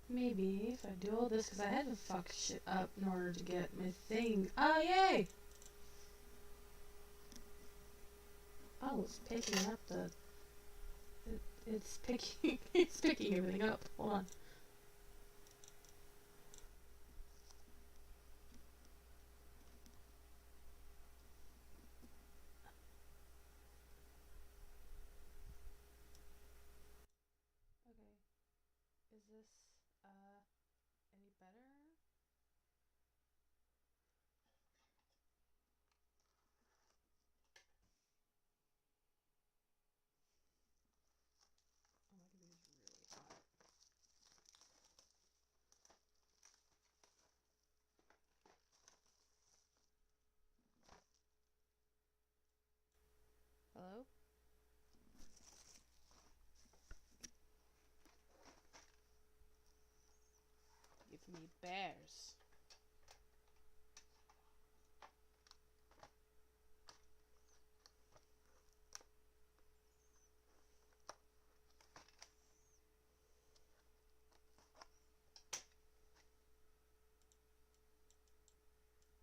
Maybe if I do all this, because I had to fuck shit up in order to get my thing. Oh, yay! Oh, it's picking up the... it's picking... it's picking everything up. Hold on. Okay. Is this, any better? Oh, my computer's really hot. Hello? Give me bears.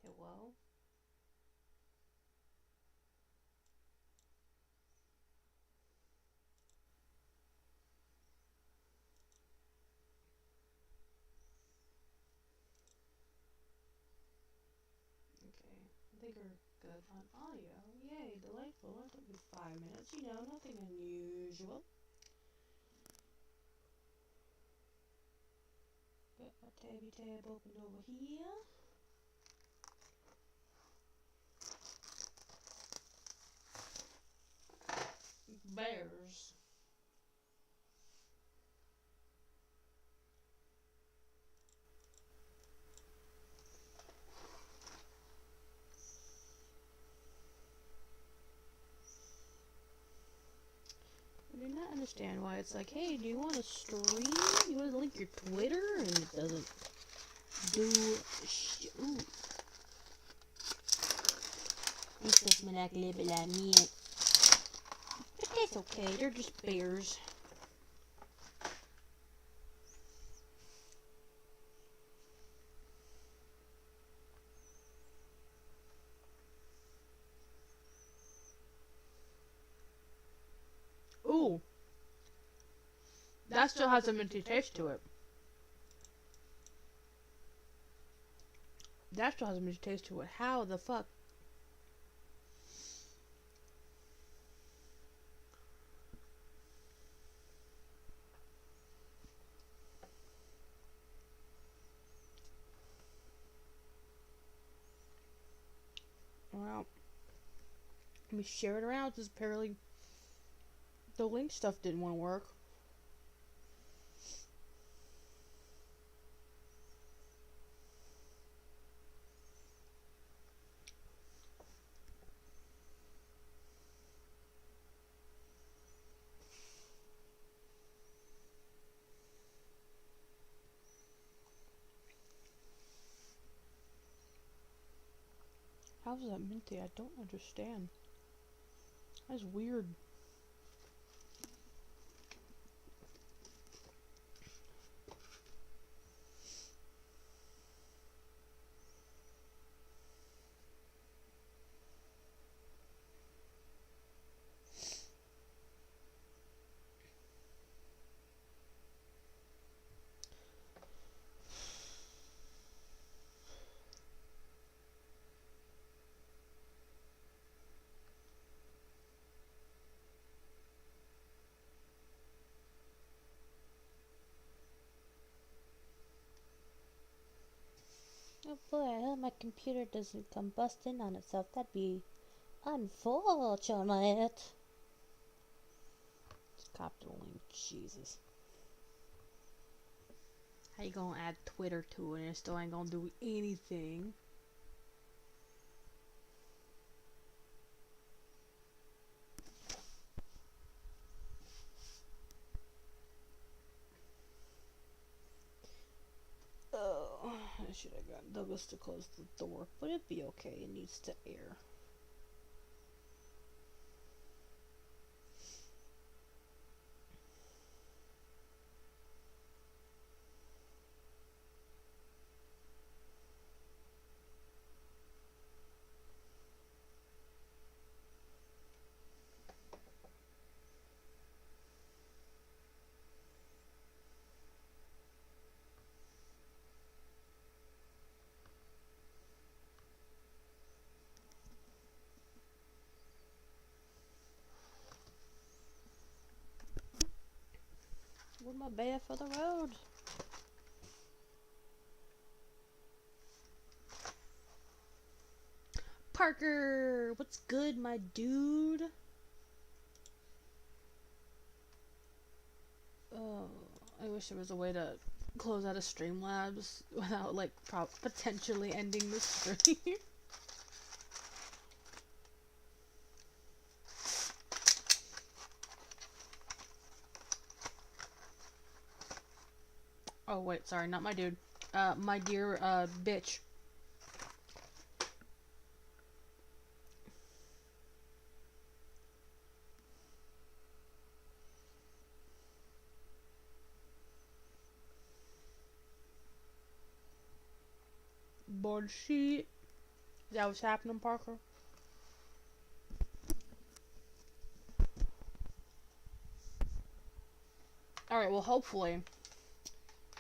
Hello? Okay, I think we're good on audio. Yay, delightful. It took me 5 minutes. You know, nothing unusual. Got my tabby tab opened over here. Bears. I do not understand why it's like, hey, do you want to stream? You want to link your Twitter? And it doesn't do ooh. This is not a little bit like me. But that's okay, they're just bears. Ooh. That still has a minty taste to it. That still has a minty taste to it. How the fuck? Well, let me share it around because apparently the link stuff didn't want to work. How's that minty? I don't understand. That's weird. Oh boy, I hope my computer doesn't combust in on itself. That'd be unfortunate. Just copy the link. Jesus. How you gonna add Twitter to it and it still ain't gonna do anything? Oh, I should have gotten Douglas to close the door, but it'd be okay. It needs to air. a bear for the road. Parker, what's good, my dude? Oh, I wish there was a way to close out of Streamlabs without, like, potentially ending the stream. Oh, wait, sorry, not my dude. My dear, bitch. Board sheet. Is that what's happening, Parker? Alright, well, hopefully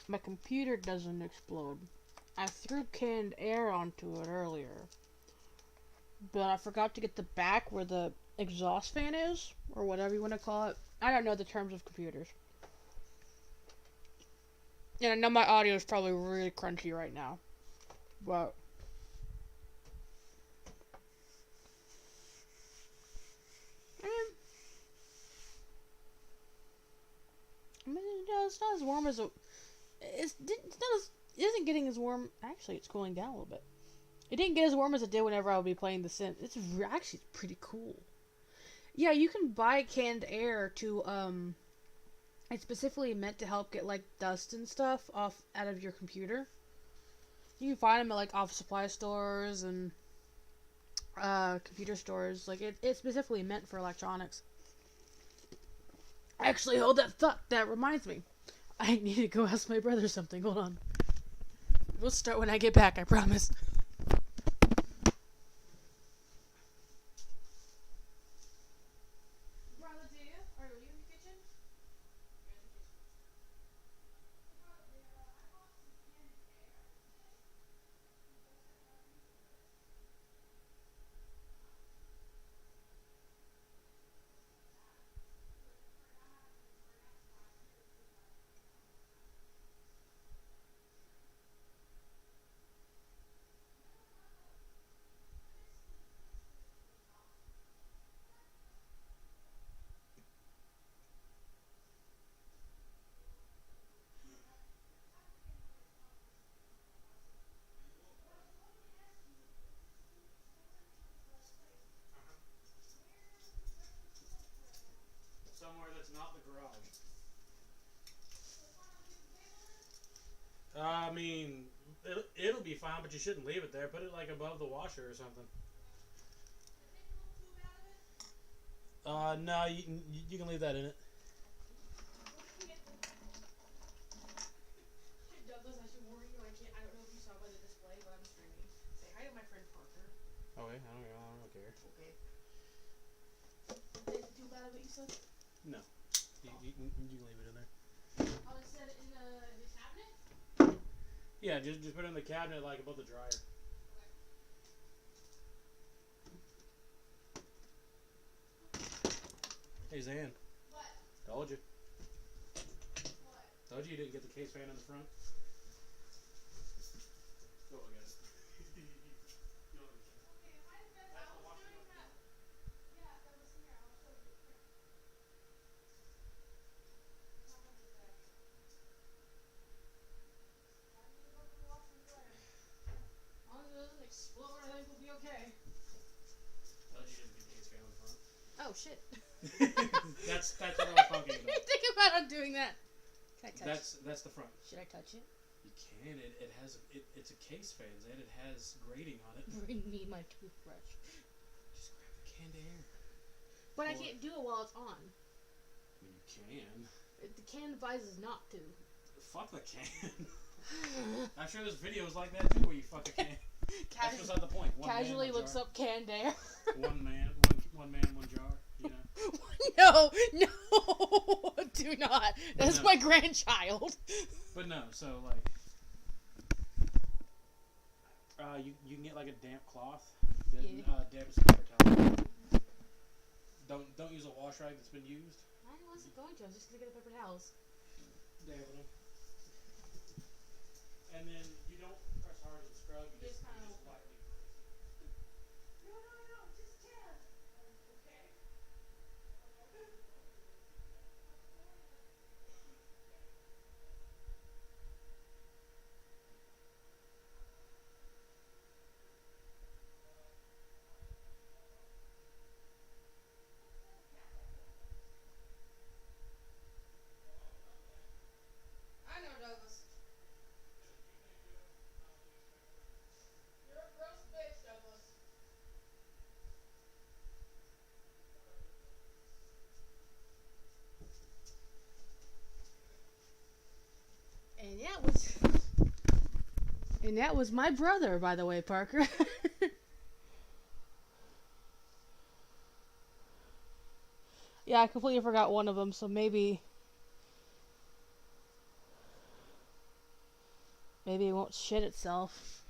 my computer doesn't explode. I threw canned air onto it earlier, but I forgot to get the back where the exhaust fan is, or whatever you want to call it. I don't know the terms of computers. And I know my audio is probably really crunchy right now, but I mean, it's not as warm as it isn't getting as warm. Actually, it's cooling down a little bit. It didn't get as warm as it did whenever I would be playing The Sims. It's actually pretty cool. Yeah, you can buy canned air to it's specifically meant to help get like dust and stuff off out of your computer. You can find them at like office supply stores and computer stores. Like it's specifically meant for electronics. Actually, hold that thought. That reminds me. I need to go ask my brother something. Hold on. We'll start when I get back, I promise. Brother, do you? Are you in the kitchen? Somewhere that's not the garage. I mean, it'll be fine, but you shouldn't leave it there. Put it like above the washer or something. No, you can leave that in it. Douglas, I should warn you. I don't know if you saw by the display, but I'm streaming. Say hi to my friend Parker. Okay, I don't care. Okay. Is it too bad what you said? No, you can leave it in there. I'll just set it in the cabinet. Yeah, just put it in the cabinet like above the dryer. Hey Zan. What? Told you. What? Told you didn't get the case fan in the front. Go look at it. Okay, my defense, I was doing that. Yeah, that was here. I'll show you. Here. How much is that? I need to go to the washer and dryer. As long as it doesn't explode, I think we'll be okay. Told you didn't get the case fan in the front. Oh shit. That's what I was talking about. Think about doing that. Can I touch That's the front. Should I touch it? You can. It's a case fan, Zan. It has grating on it. Bring me my toothbrush. Just grab the canned air. But I can't do it while it's on. I mean, you can. The can advises not to. Fuck the can. I'm sure there's videos like that too where you fuck a can. That's beside the point. One Casually man, one looks jar. up canned air. One man, one jar. You know. No, do not. That's No. my grandchild. But no, so like, you can get like a damp cloth. Damp is paper towel. Don't use a wash rag that's been used. I wasn't going to. I was just gonna get the paper towels. dabbing them. And then you don't press hard and scrub, you just lightly. No, just tap. Okay. I know, Douglas. You're a gross bitch, Douglas. And that was my brother, by the way, Parker. Yeah, I completely forgot one of them, so maybe it won't shit itself.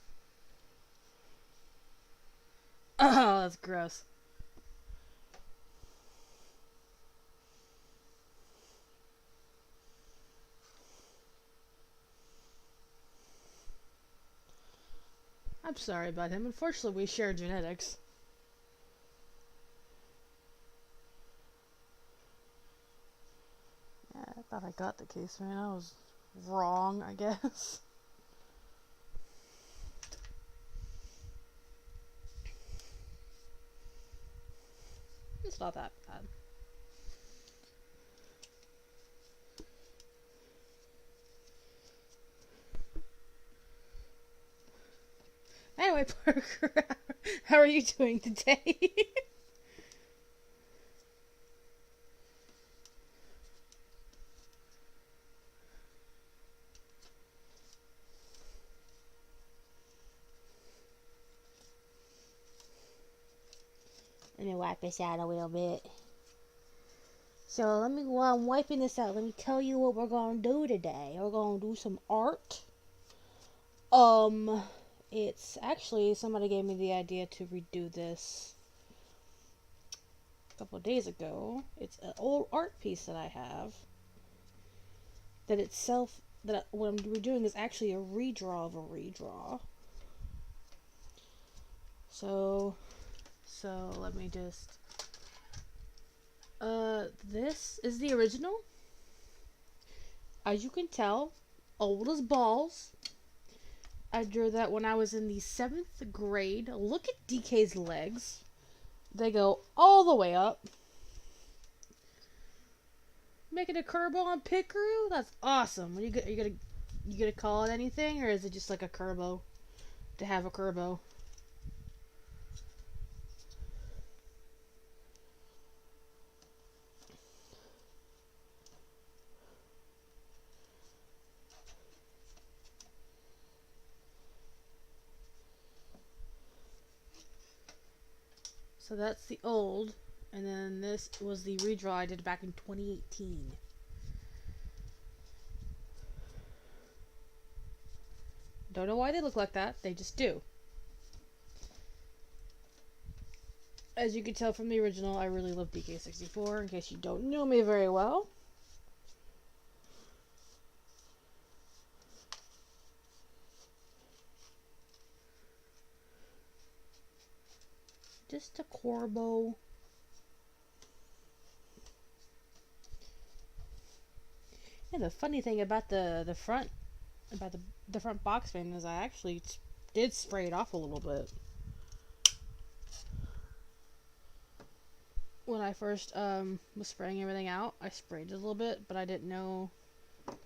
Oh, that's gross. I'm sorry about him. Unfortunately, we share genetics. Yeah, I thought I got the case, man. I was wrong, I guess. It's not that bad. Anyway, Parker, how are you doing today? Let me wipe this out a little bit. So while I'm wiping this out, let me tell you what we're gonna do today. We're gonna do some art. It's actually, somebody gave me the idea to redo this a couple of days ago. It's an old art piece that I have. What I'm redoing is actually a redraw of a redraw. So let me just, this is the original. As you can tell, old as balls. I drew that when I was in the 7th grade. Look at DK's legs. They go all the way up. Making a curbo on Pikachu? That's awesome. Are you gonna call it anything, or is it just like a curbo to have a curbo? So that's the old, and then this was the redraw I did back in 2018. Don't know why they look like that, they just do. As you can tell from the original, I really love DK64, in case you don't know me very well. Just a Corbo. And the funny thing about the front box fan is I actually did spray it off a little bit. When I first was spraying everything out, I sprayed it a little bit, but I didn't know. Well,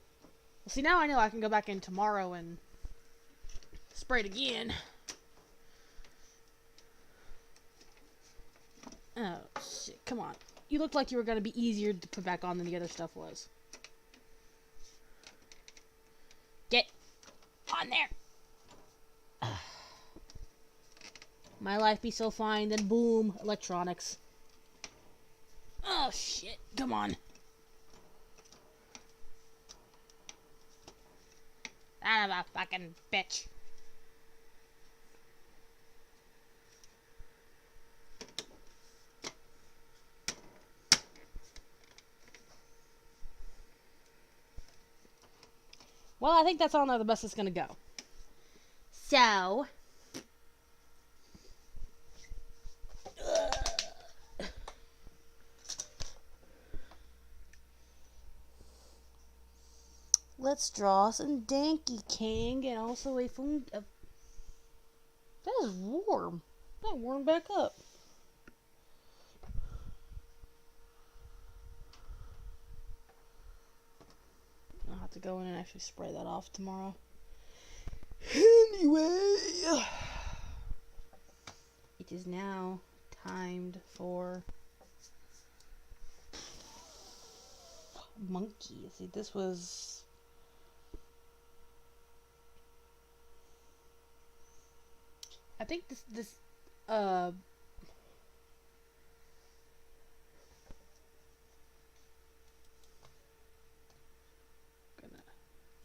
see, now I know I can go back in tomorrow and spray it again. Oh, shit. Come on. You looked like you were going to be easier to put back on than the other stuff was. Get on there. My life be so fine, then boom, electronics. Oh, shit. Come on. Son of a fucking bitch. Well, I think that's on there the best it's gonna go. So. Let's draw some Danky King and also a phone. That is warm. That warmed back up. I'll have to go in and actually spray that off tomorrow. Anyway, it is now timed for monkey. See, this was. I think this gonna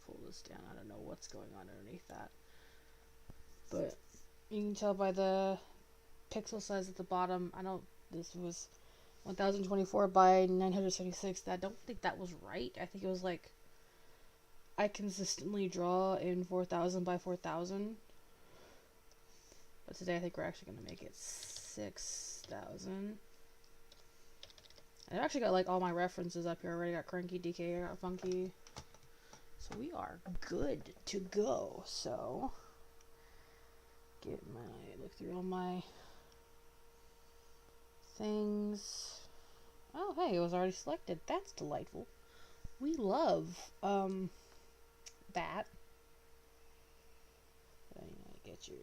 pull this down. I don't know what's going on underneath that, but you can tell by the pixel size at the bottom. I know this was 1024 by 976. I don't think that was right. I think it was like I consistently draw in 4000 by 4000. But today I think we're actually going to make it 6000. I've actually got like all my references up here. I already got Cranky, DK, I got Funky. So we are good to go. So look through all my things. Oh, hey, it was already selected. That's delightful. We love that. Get your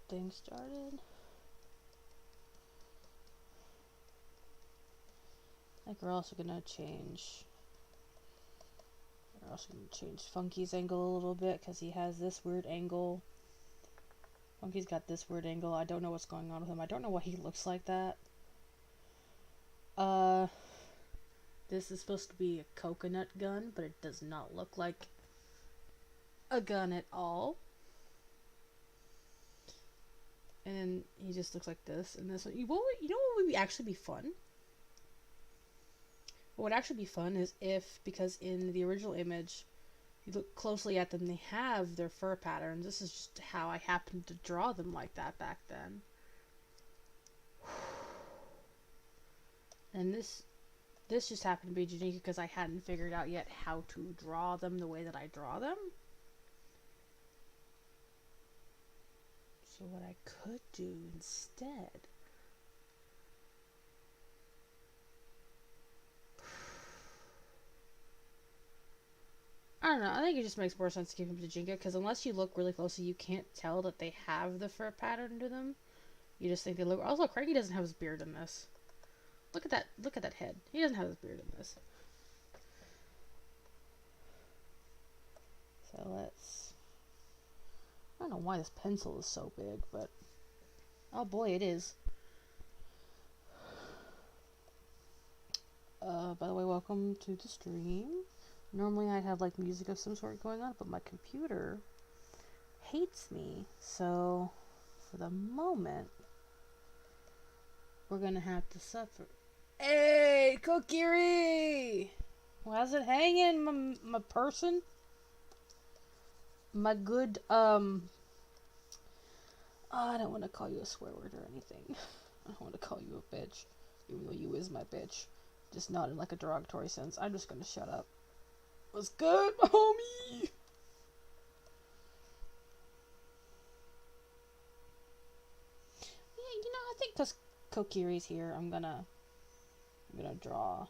thing started. I think we're also gonna change. We're also gonna change Funky's angle a little bit because he has this weird angle. Funky's got this weird angle. I don't know what's going on with him. I don't know why he looks like that. This is supposed to be a coconut gun, but it does not look like a gun at all. And then he just looks like this and this one. You know what would actually be fun? What would actually be fun is if, because in the original image, you look closely at them, they have their fur patterns. This is just how I happened to draw them like that back then. And this just happened to be unique because I hadn't figured out yet how to draw them the way that I draw them. So what I could do instead, I don't know, I think it just makes more sense to keep them to Jinka, because unless you look really closely, you can't tell that they have the fur pattern to them. You just think they look. Also, Craigie doesn't have his beard in this. Look at that head. He doesn't have his beard in this. So let's. I don't know why this pencil is so big, but oh boy, it is. By the way, welcome to the stream. Normally I'd have like music of some sort going on, but my computer hates me. So for the moment, we're gonna have to suffer. Hey, Kokiri! How's it hanging, my person? My good, I don't want to call you a swear word or anything. I don't want to call you a bitch, even though you is my bitch. Just not in like a derogatory sense. I'm just gonna shut up. What's good, my homie? Yeah, you know, I think because Kokiri's here, I'm gonna draw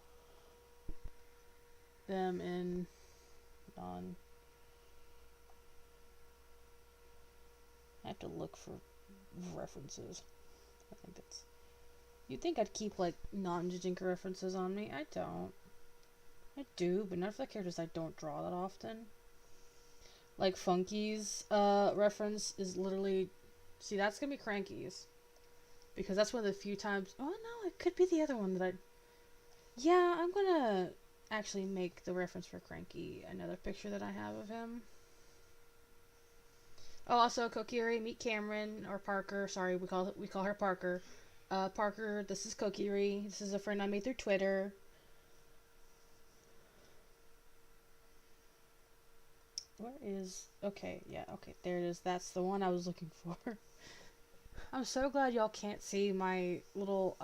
them in on. I have to look for references. I think that's. You'd think I'd keep like non-Jijinka references on me. I don't. I do, but not for the characters I don't draw that often. Like Funky's reference is literally. See, that's gonna be Cranky's. Because that's one of the few times. Oh no, it could be the other one that I. Yeah, I'm gonna actually make the reference for Cranky another picture that I have of him. Oh, also Kokiri, meet Cameron or Parker. Sorry, we call her Parker. Parker, this is Kokiri. This is a friend I made through Twitter. Where is... Okay, yeah, okay, there it is. That's the one I was looking for. I'm so glad y'all can't see my little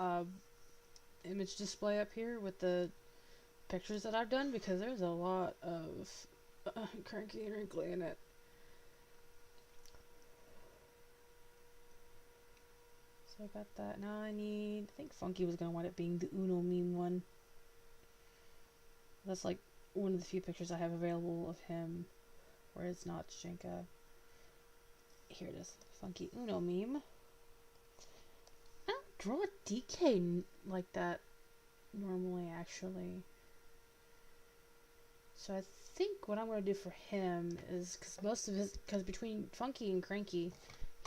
image display up here with the pictures that I've done, because there's a lot of cranky and wrinkly in it. So I got that. Now I think Funky was going to wind up being the Uno meme one. That's like one of the few pictures I have available of him where it's not Shinka. Here it is. Funky Uno meme. I don't draw a DK like that normally, actually. So I think what I'm going to do for him is, because between Funky and Cranky,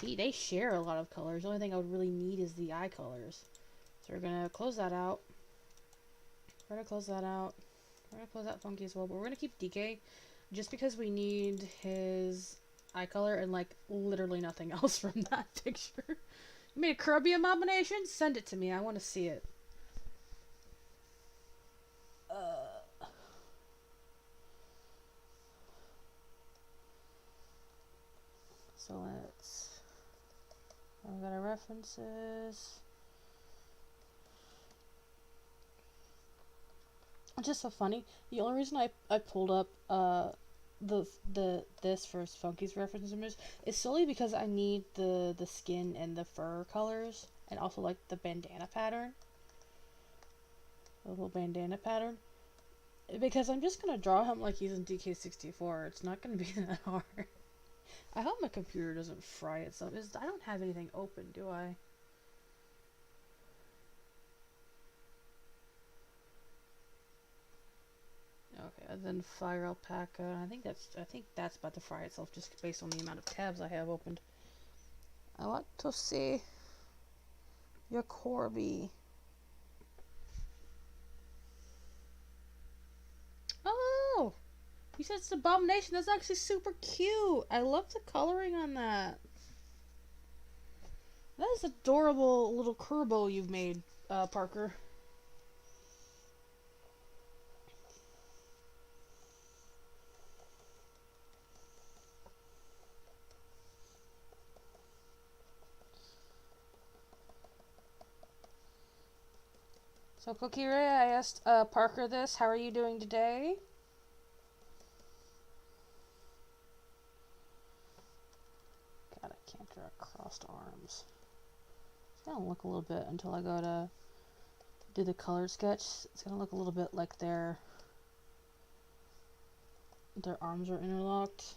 they share a lot of colors. The only thing I would really need is the eye colors. So we're going to close that out. We're going to close that out. We're going to close out Funky as well, but we're going to keep DK just because we need his eye color and, like, literally nothing else from that picture. You made a Kirby abomination? Send it to me. I want to see it. So let's... I've got our references. It's just so funny. The only reason I pulled up this for Funky's reference image is solely because I need the skin and the fur colors, and also like the bandana pattern. The little bandana pattern. Because I'm just gonna draw him like he's in DK64. It's not gonna be that hard. I hope my computer doesn't fry itself. I don't have anything open, do I? Okay, and then Fire Alpaca. I think that's about to fry itself just based on the amount of tabs I have opened. I want to see your Corby. Oh! You said it's Abomination. That's actually super cute. I love the coloring on that. That is adorable little Kerbo you've made, Parker. So, Kokiri, I asked Parker this. How are you doing today? God, I can't draw crossed arms. It's gonna look a little bit until I go to do the colored sketch. It's gonna look a little bit like their arms are interlocked.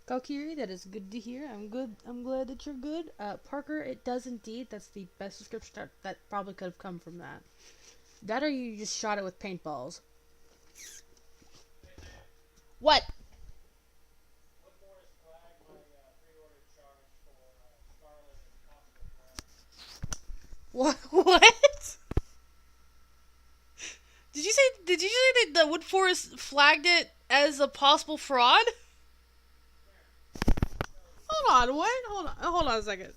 Kokiri, that is good to hear. I'm good. I'm glad that you're good. Parker, it does indeed. That's the best description that probably could have come from that. That or you just shot it with paintballs. What? What more is flagged my pre-order charge for Scarlet and Possible Threat? What? Did you say that Wood Forest flagged it as a possible fraud? Hold on, what? Hold on a second.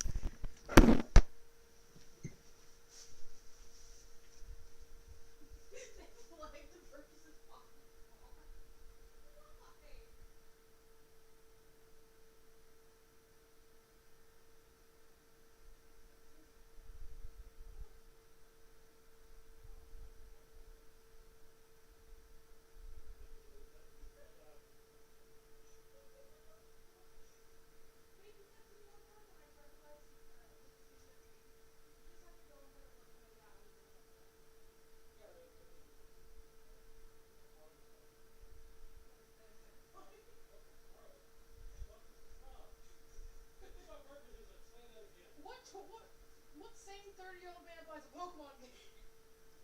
What sane 30-year-old man buys a Pokemon game?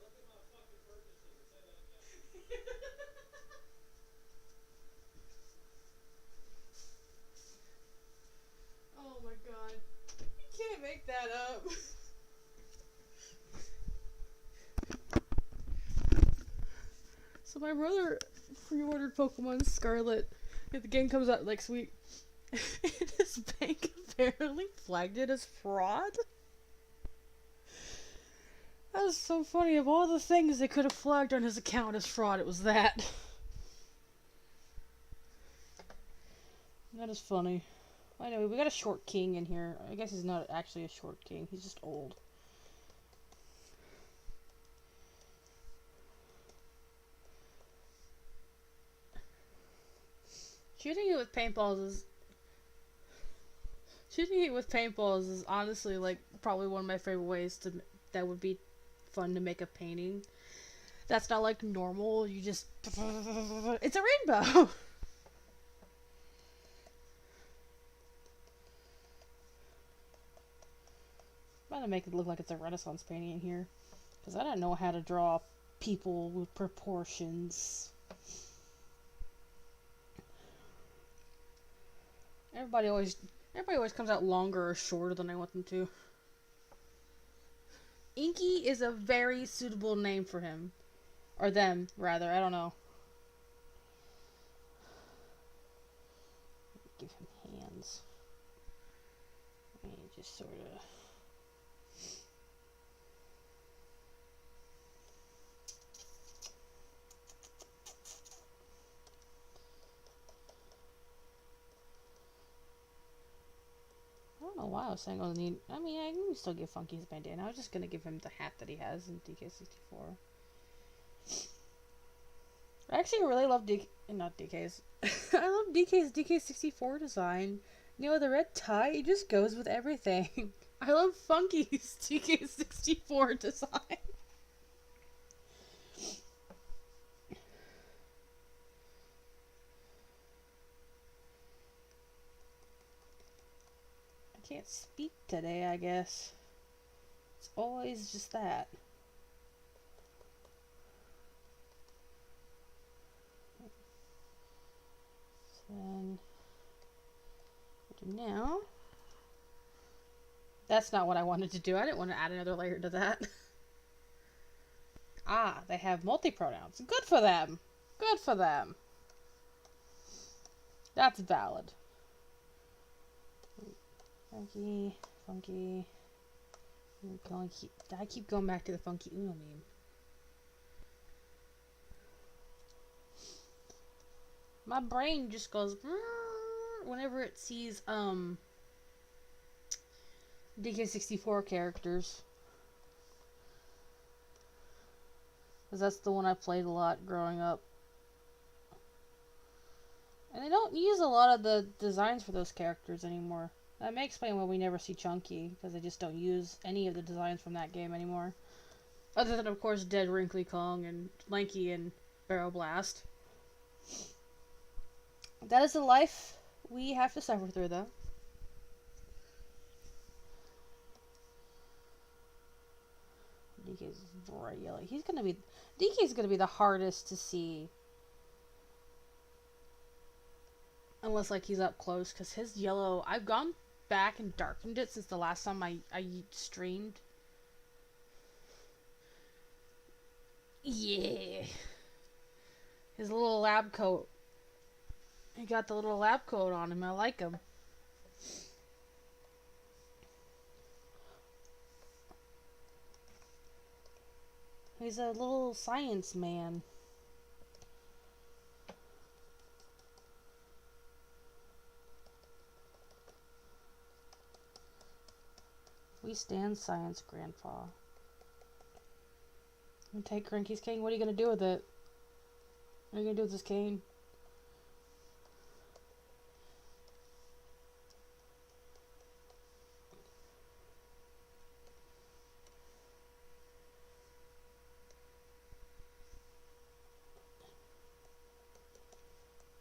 Look at my fucking purchases and say that again. Oh my god. You can't make that up. So my brother pre-ordered Pokemon Scarlet. The game comes out next week. His bank apparently flagged it as fraud. That was so funny. Of all the things they could have flagged on his account as fraud, it was that. That is funny. Anyway, we got a short king in here. I guess he's not actually a short king. He's just old. Shooting it with paintballs is honestly like probably one of my favorite ways to that would be fun to make a painting. That's not like normal. You just it's a rainbow. I'm gonna make it look like it's a Renaissance painting in here, because I don't know how to draw people with proportions. Everybody always comes out longer or shorter than I want them to. Inky is a very suitable name for him. Or them, rather. I don't know. Give him hands. And just sort of... I don't know why I was saying I was need. I mean, I can still give Funky his bandana. I was just gonna give him the hat that he has in DK64. I actually really love not DK's. I love DK's DK64 design. You know, the red tie, it just goes with everything. I love Funky's DK64 design. Can't speak today, I guess. It's always just that. So then, now, that's not what I wanted to do. I didn't want to add another layer to that. Ah, they have multi-pronouns. Good for them. Good for them. That's valid. Funky. I keep going back to the Funky Uno meme. My brain just goes whenever it sees DK64 characters. Because that's the one I played a lot growing up. And they don't use a lot of the designs for those characters anymore. That may explain why we never see Chunky, because they just don't use any of the designs from that game anymore. Other than, of course, Dead Wrinkly Kong and Lanky and Barrel Blast. That is the life we have to suffer through, though. DK's bright yellow. DK's gonna be the hardest to see. Unless, like, he's up close, because his yellow... I've gone back and darkened it since the last time I streamed. Yeah. His little lab coat. He got the little lab coat on him. I like him. He's a little science man. We stand science, Grandpa. I'm gonna take Cranky's cane. What are you gonna do with it? What are you gonna do with this cane?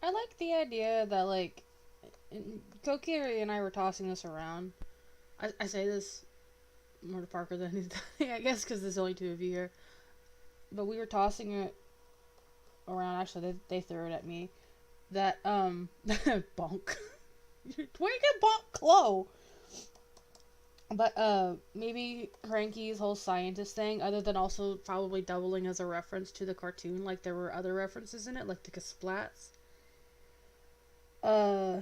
I like the idea that, like, Koki and I were tossing this around. I say this more to Parker than anything, I guess, because there's only two of you here. But we were tossing it around. Actually, they threw it at me. That, bonk. Where you get bonk Chloe? But maybe Cranky's whole scientist thing, other than also probably doubling as a reference to the cartoon, like there were other references in it, like the Kasplats, uh,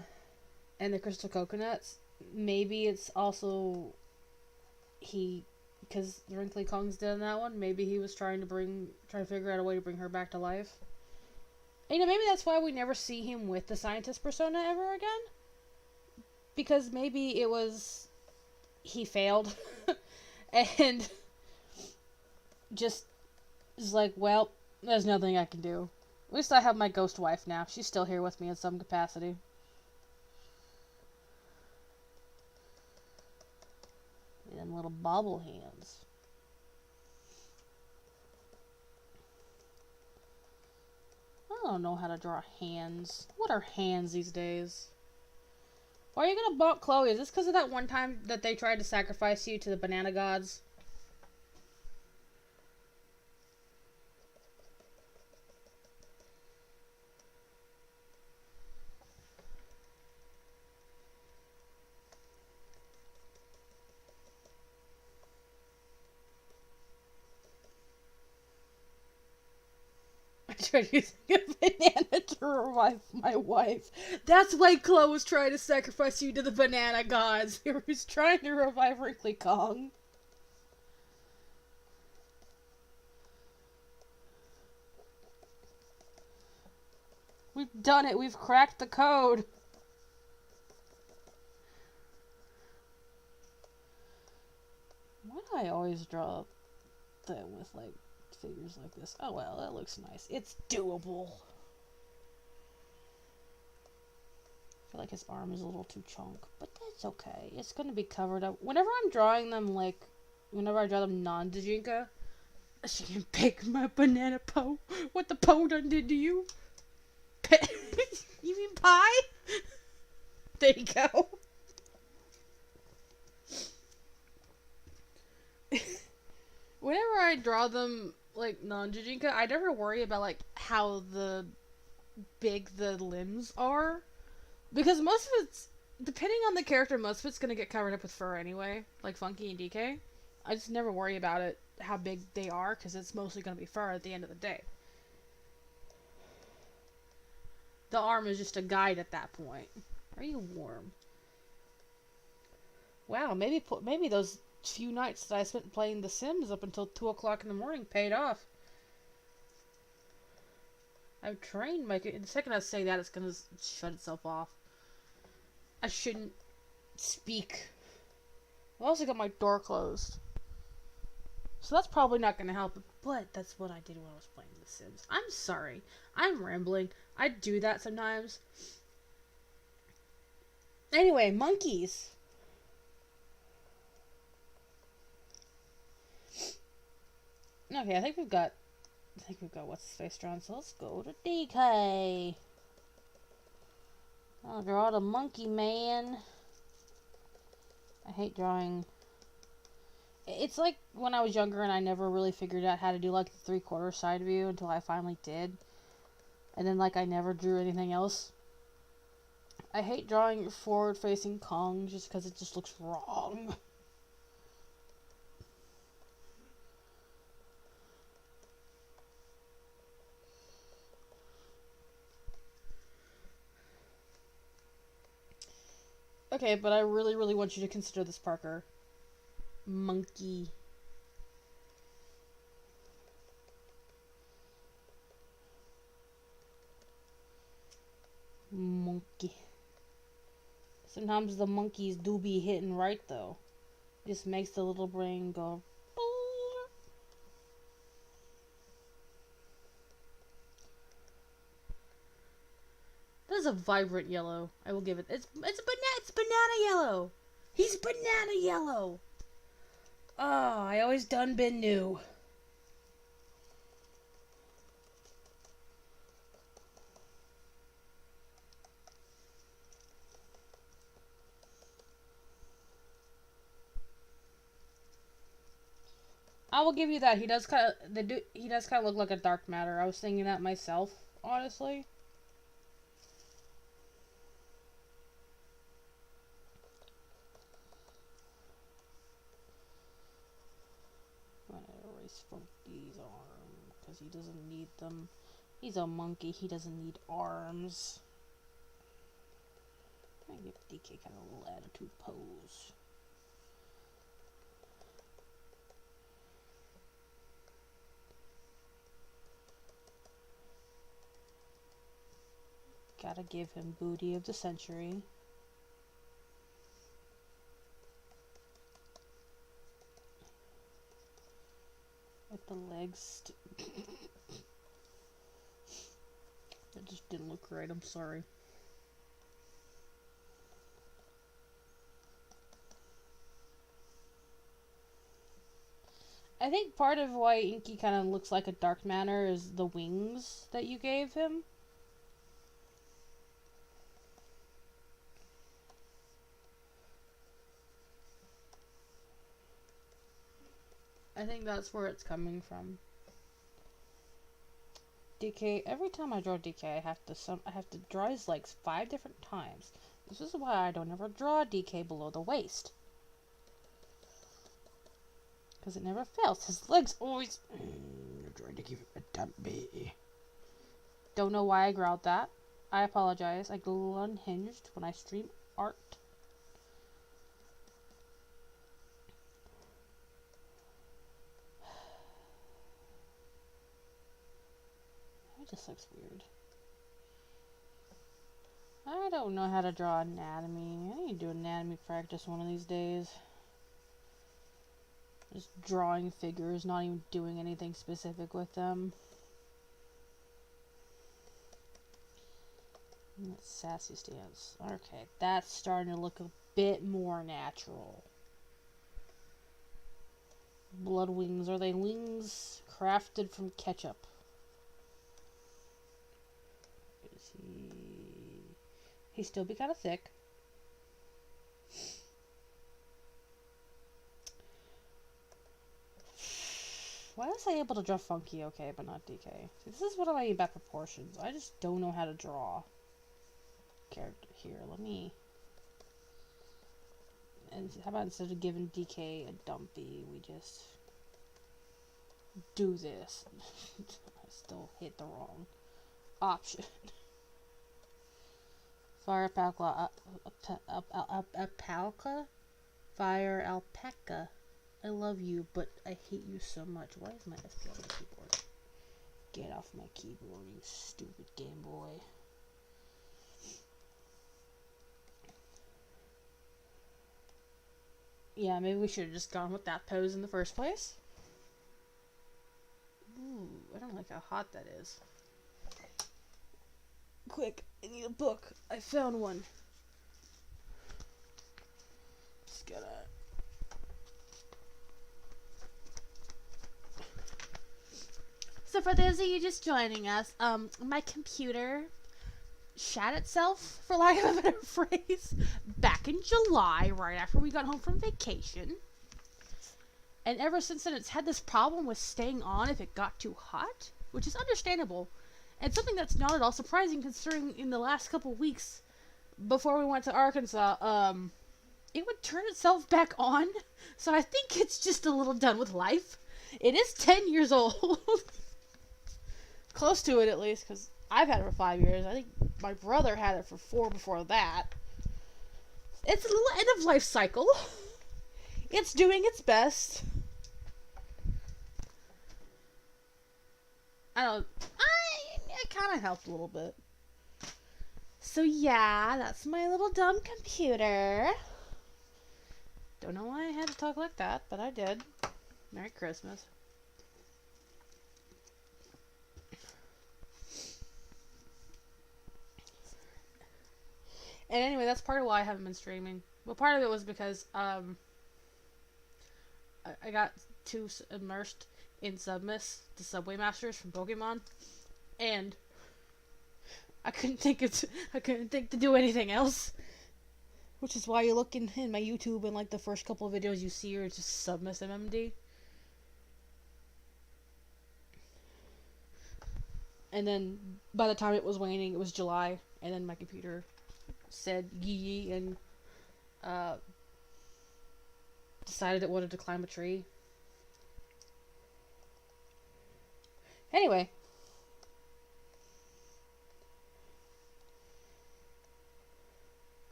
and the Crystal Coconuts. Maybe it's also he, because Wrinkly Kong's dead in that one. Maybe he was trying to figure out a way to bring her back to life. And, maybe that's why we never see him with the scientist persona ever again. Because maybe it was he failed and just is like, well, there's nothing I can do. At least I have my ghost wife now. She's still here with me in some capacity. Them little bobble hands. I don't know how to draw hands. What are hands these days? Why are you gonna bonk Chloe? Is this because of that one time that they tried to sacrifice you to the banana gods? I tried using a banana to revive my wife. That's why Chloe was trying to sacrifice you to the banana gods. He was trying to revive Wrinkly Kong. We've done it. We've cracked the code. Why do I always draw them with, like, figures like this? Oh, well, that looks nice. It's doable. I feel like his arm is a little too chunk, but that's okay. It's going to be covered up. Whenever I'm drawing them, like, whenever I draw them non-Dajinka, she can pick my banana Poe. What the Poe done did to you? You mean pie? There you go. Whenever I draw them, like, non-Jujinka, I never worry about, like, how big the limbs are. Because most of it's, depending on the character, most of it's gonna get covered up with fur anyway. Like Funky and DK. I just never worry about it, how big they are, because it's mostly gonna be fur at the end of the day. The arm is just a guide at that point. Are you warm? Wow, maybe those few nights that I spent playing The Sims up until 2 o'clock in the morning paid off. I've trained my... The second I say that, it's gonna shut itself off. I shouldn't speak. I've also got my door closed. So that's probably not gonna help, but that's what I did when I was playing The Sims. I'm sorry. I'm rambling. I do that sometimes. Anyway, monkeys. Okay, I think we've got what's his face drawn, so let's go to DK. I'll draw the monkey man. I hate drawing. It's like when I was younger and I never really figured out how to do like the 3/4 side view until I finally did. And then like I never drew anything else. I hate drawing forward facing Kong just because it just looks wrong. Okay, but I really, really want you to consider this, Parker. Monkey. Monkey. Sometimes the monkeys do be hitting right, though. Just makes the little brain go... That is a vibrant yellow. I will give it... It's banana yellow! He's banana yellow! Oh, I always done been new. I will give you that. He does kind of look like a dark matter. I was thinking that myself, honestly. sacrifice Funky's arm because he doesn't need them. He's a monkey. He doesn't need arms. I give DK kind of a little attitude pose. Gotta give him booty of the century. With the legs. That just didn't look right. I'm sorry. I think part of why Inky kind of looks like a Dark Manor is the wings that you gave him. I think that's where it's coming from. DK, every time I draw DK, I have to draw his legs 5 different times. This is why I don't ever draw DK below the waist. Because it never fails. His legs always... You're trying to give him a dumpy. Don't know why I growled that. I apologize. I get a little unhinged when I stream art. It just looks weird. I don't know how to draw anatomy. I need to do anatomy practice one of these days. Just drawing figures, not even doing anything specific with them. Sassy stance. Okay, that's starting to look a bit more natural. Blood wings. Are they wings crafted from ketchup? Is he... He'd still be kind of thick. Why was I able to draw Funky okay, but not DK? See, this is what I mean by proportions. I just don't know how to draw character here. Let me... And how about instead of giving DK a dumpy, we just do this? I still hit the wrong option. Fire alpaca, alpaca? Fire alpaca. I love you, but I hate you so much. Why is my SP on the keyboard? Get off my keyboard, you stupid Game Boy. Yeah, maybe we should have just gone with that pose in the first place. Ooh, I don't like how hot that is. Quick, I need a book. I found one. Just gotta... So for those of you just joining us, my computer shat itself, for lack of a better phrase, back in July, right after we got home from vacation. And ever since then, it's had this problem with staying on if it got too hot, which is understandable. And something that's not at all surprising considering in the last couple weeks before we went to Arkansas, it would turn itself back on. So I think it's just a little done with life. It is 10 years old. Close to it, at least, because I've had it for 5 years. I think my brother had it for 4 before that. It's a little end-of-life cycle. It's doing its best. It kind of helped a little bit. So yeah, that's my little dumb computer. Don't know why I had to talk like that, but I did. Merry Christmas. And anyway, that's part of why I haven't been streaming. Well, part of it was because I got too immersed in Submiss, the Subway Masters from Pokemon, and I couldn't think to do anything else. Which is why you look in my YouTube and like the first couple of videos you see are just Submiss MMD. And then by the time it was waning, it was July, and then my computer said yee and decided it wanted to climb a tree. Anyway.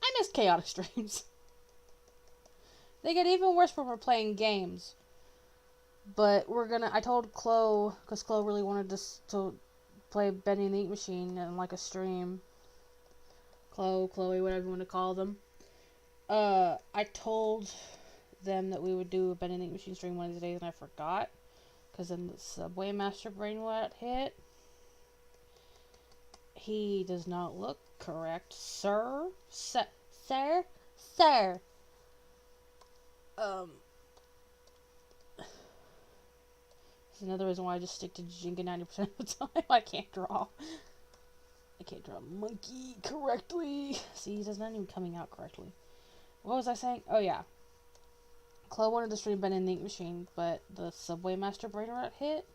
I miss chaotic streams. They get even worse when we're playing games. But I told Chloe, because Chloe really wanted to play Bendy and the Ink Machine in like a stream. Chloe, whatever you want to call them. I told them that we would do a Bendy and the Ink Machine stream one of these days, and I forgot. Because then the Subway Master brain rot hit. He does not look correct, sir. Sir. It's another reason why I just stick to Jenga 90% of the time. I can't draw monkey correctly. See, it's not even coming out correctly. What was I saying? Oh, yeah. Chloe wanted to stream Ben and the Ink Machine, but the Subway Master brain rot hit.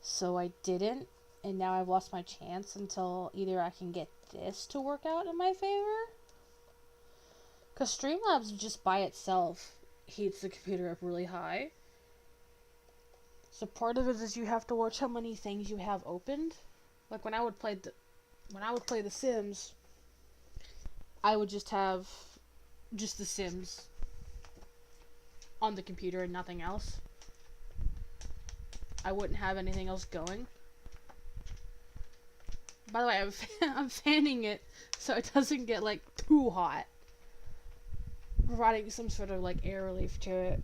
So I didn't. And now I've lost my chance until either I can get this to work out in my favor. Because Streamlabs just by itself heats the computer up really high. So part of it is you have to watch how many things you have opened. Like when I would play The Sims, I would just have just The Sims on the computer and nothing else. I wouldn't have anything else going. By the way, I'm fanning it so it doesn't get like too hot, providing some sort of like air relief to it.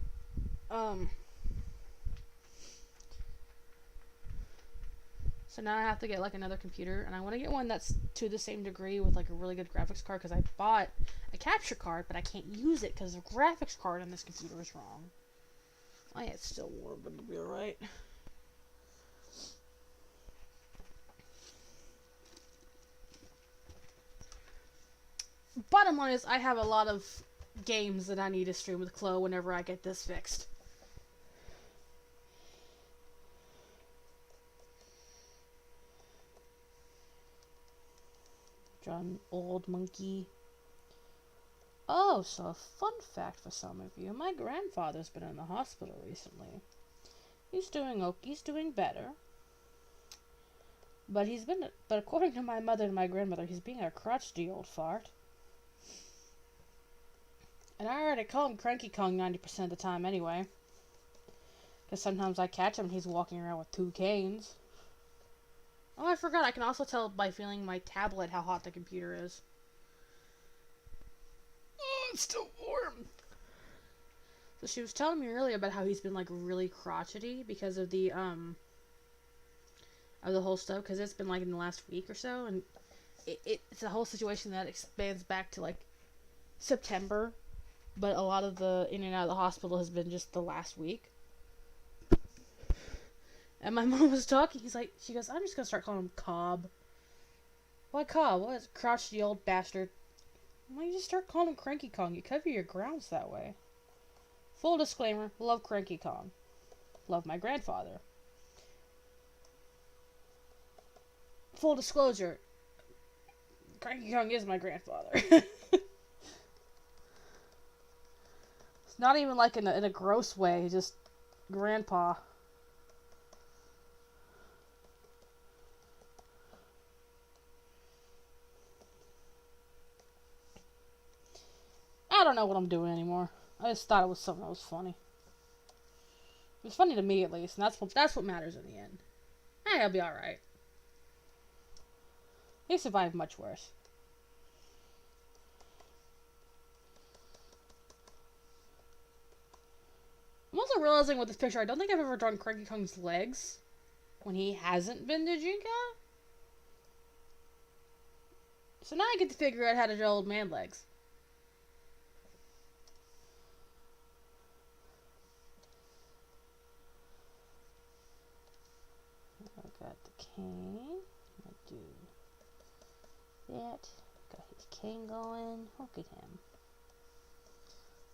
So now I have to get like another computer, and I want to get one that's to the same degree with like a really good graphics card, because I bought a capture card, but I can't use it because the graphics card on this computer is wrong. Oh yeah, it's still warm, but it'll be alright. Bottom line is, I have a lot of games that I need to stream with Chloe whenever I get this fixed. John Old Monkey. Oh, so a fun fact for some of you. My grandfather's been in the hospital recently. He's doing better. But according to my mother and my grandmother, he's being a crotchety old fart. And I already call him Cranky Kong 90% of the time anyway. Because sometimes I catch him and he's walking around with 2 canes. Oh, I forgot. I can also tell by feeling my tablet how hot the computer is. Oh, it's still warm. So she was telling me earlier about how he's been like really crotchety because of the whole stuff. Because it's been like in the last week or so, and it's a whole situation that expands back to like September. But a lot of the in and out of the hospital has been just the last week. And my mom was talking. She goes, I'm just gonna start calling him Cobb. Why Cobb? What is crotchety old bastard? Why don't you just start calling him Cranky Kong? You cover your grounds that way. Full disclaimer: love Cranky Kong. Love my grandfather. Full disclosure: Cranky Kong is my grandfather. It's not even like in a gross way. Just grandpa. I don't know what I'm doing anymore. I just thought it was something that was funny. It was funny to me at least, and that's what matters in the end. Hey, I'll be alright. He survived much worse. I'm also realizing with this picture, I don't think I've ever drawn Cranky Kong's legs when he hasn't been to Jinka. So now I get to figure out how to draw old man legs. I got the cane. I do that. Got his cane going. Look at him.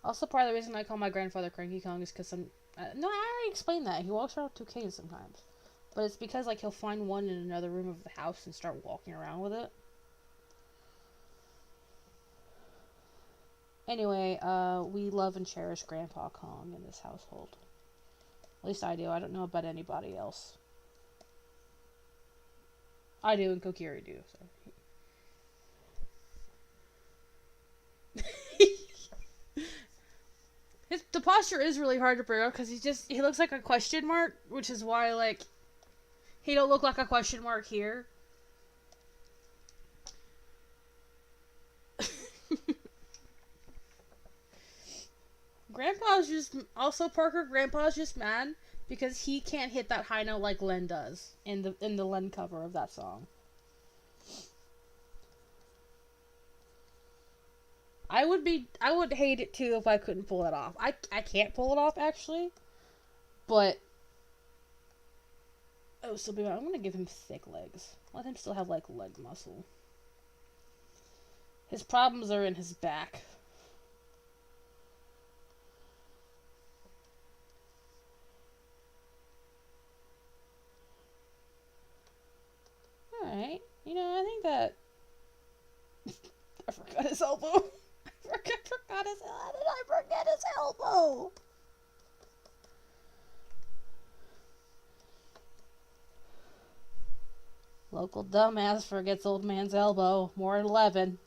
Also, part of the reason I call my grandfather Cranky Kong is because no, I already explained that. He walks around with 2 canes sometimes. But it's because, like, he'll find one in another room of the house and start walking around with it. Anyway, we love and cherish Grandpa Kong in this household. At least I do. I don't know about anybody else. I do, and Kokiri do. So. The posture is really hard to bring up because he looks like a question mark, which is why, like, he don't look like a question mark here. Grandpa's just, also Parker, Grandpa's just mad because he can't hit that high note like Len does in the Len cover of that song. I would hate it too if I couldn't pull it off. I can't pull it off actually, but I'm gonna give him thick legs. Let him still have like leg muscle. His problems are in his back. Alright. I think that... I forgot his elbow. I forgot his... How did I forget his elbow? Local dumbass forgets old man's elbow. More than 11.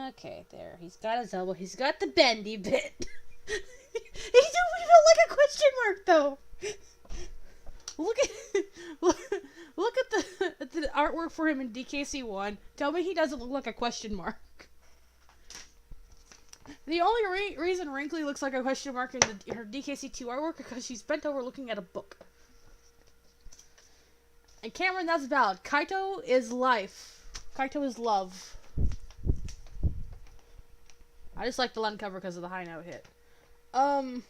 Okay, there. He's got his elbow. He's got the bendy bit. He don't even like a question mark, though. Look at the artwork for him in DKC1. Tell me he doesn't look like a question mark. The only reason Wrinkly looks like a question mark in her DKC2 artwork is because she's bent over looking at a book. And Cameron, that's valid. Kaito is life. Kaito is love. I just like the Len cover because of the high note hit. But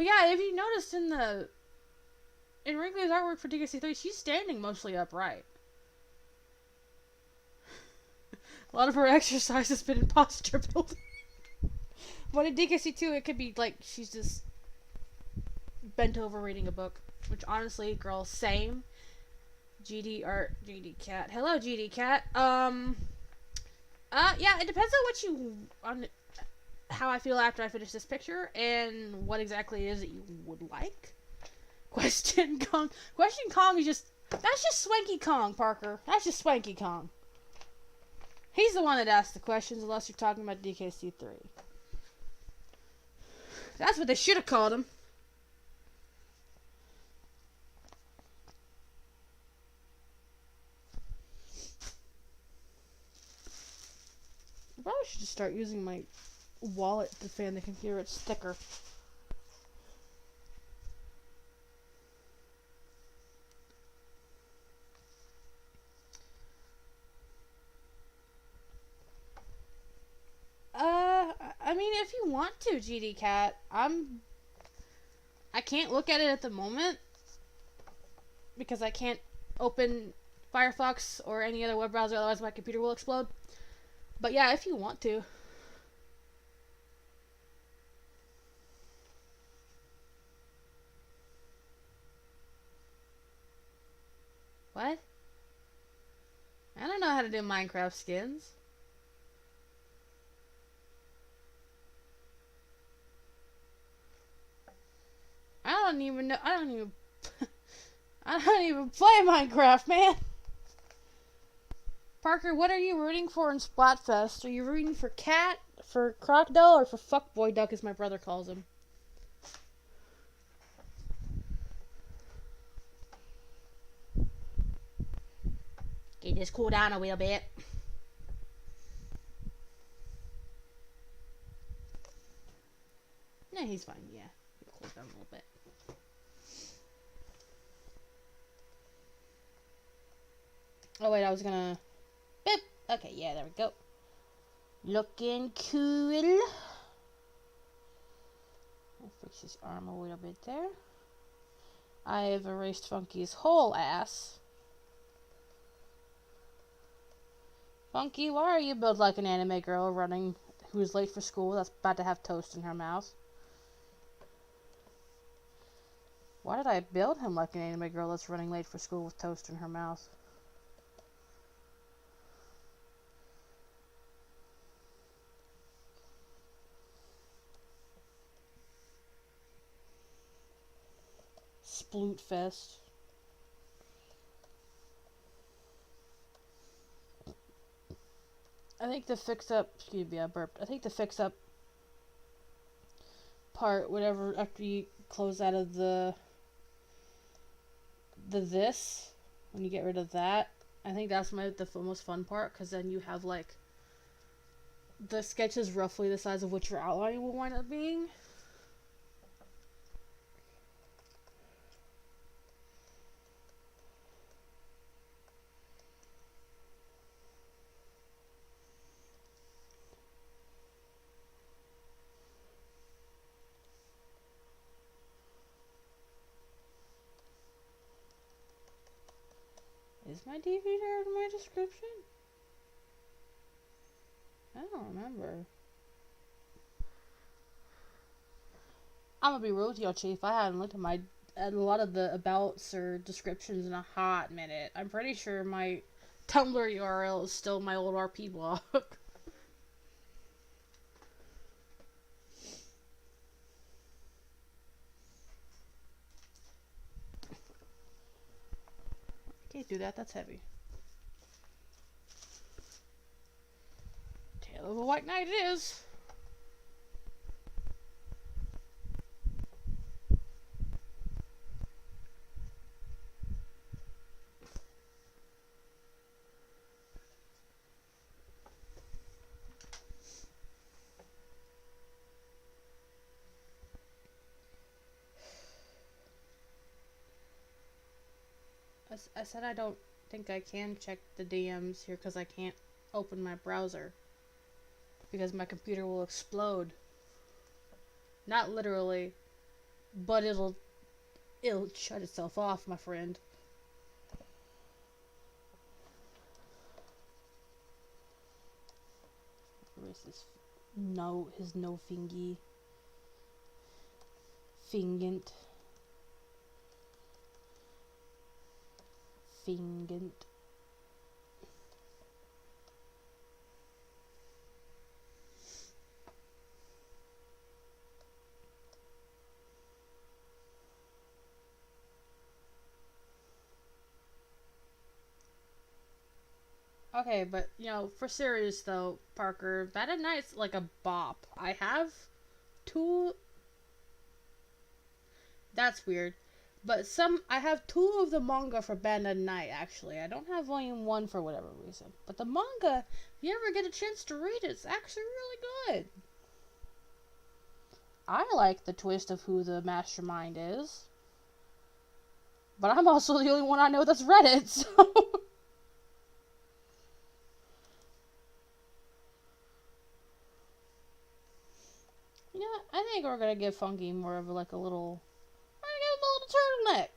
yeah, if you noticed in Wrinkly's artwork for DKC3, she's standing mostly upright. A lot of her exercise has been in posture building. But in DKC2, it could be like she's just bent over reading a book. Which honestly, girl, same. GD Cat. Hello, GD Cat. Yeah, it depends on how I feel after I finish this picture and what exactly it is that you would like. Question Kong is that's just Swanky Kong, Parker. That's just Swanky Kong. He's the one that asked the questions, unless you're talking about DKC3. That's what they should have called him. I probably should just start using my wallet to fan the computer. It's thicker. I mean, if you want to, GD Cat, I can't look at it at the moment because I can't open Firefox or any other web browser, otherwise my computer will explode. But yeah, if you want to. What? I don't know how to do Minecraft skins. I don't even know. I don't even play Minecraft, man. Parker, what are you rooting for in Splatfest? Are you rooting for Cat, for Crocodile, or for Fuckboy Duck, as my brother calls him? Okay, just cool down a little bit. No, he's fine, yeah. He'll cool down a little bit. Oh, wait, I was gonna... Boop! Okay, yeah, there we go. Looking cool. I'll fix his arm a little bit there. I've erased Funky's whole ass. Funky, why are you built like an anime girl who's late for school that's about to have toast in her mouth? Why did I build him like an anime girl that's running late for school with toast in her mouth? Sploot Fest. I think the fix up, excuse me, I burped. I think the fix up part, whatever, after you close out of the this, when you get rid of that, I think that's the most fun part, because then you have like the sketch is roughly the size of what your outline will wind up being. Is my DVD in my description? I don't remember. I'm gonna be real with y'all, Chief. I haven't looked at a lot of the abouts or descriptions in a hot minute. I'm pretty sure my Tumblr URL is still my old RP blog. Can't do that. That's heavy. Tale of a White Knight it is. I said I don't think I can check the DMs here because I can't open my browser. Because my computer will explode. Not literally, but it'll shut itself off, my friend. Where is this? No, his no fingy. Fingant. Fingant. Okay, but, you know, for serious though, Parker, Bad at Night's like a bop. I have two... That's weird. But I have two of the manga for Bad at Night, actually. I don't have volume 1 for whatever reason. But the manga, if you ever get a chance to read it, it's actually really good. I like the twist of who the mastermind is. But I'm also the only one I know that's read it, so... Yeah, I think we're gonna give Funky more of like a little... We're gonna give him a little turtleneck.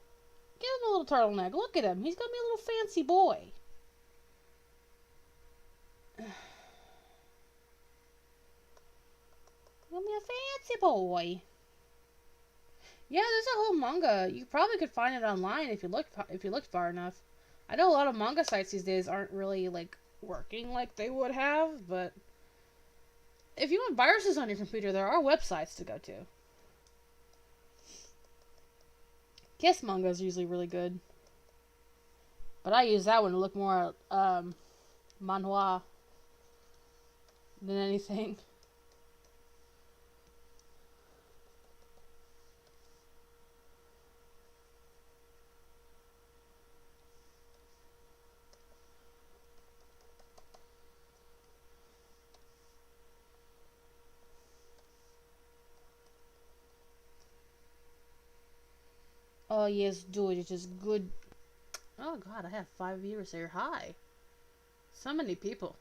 Give him a little turtleneck. Look at him. He's gonna be a little fancy boy. Gonna be a fancy boy. Yeah, there's a whole manga. You probably could find it online if you looked far enough. I know a lot of manga sites these days aren't really like working like they would have, but if you want viruses on your computer, there are websites to go to. Kiss manga is usually really good, but I use that one to look more at manhwa than anything. Oh yes, dude, it is good. Oh god, I have 5 viewers here. Hi. So many people.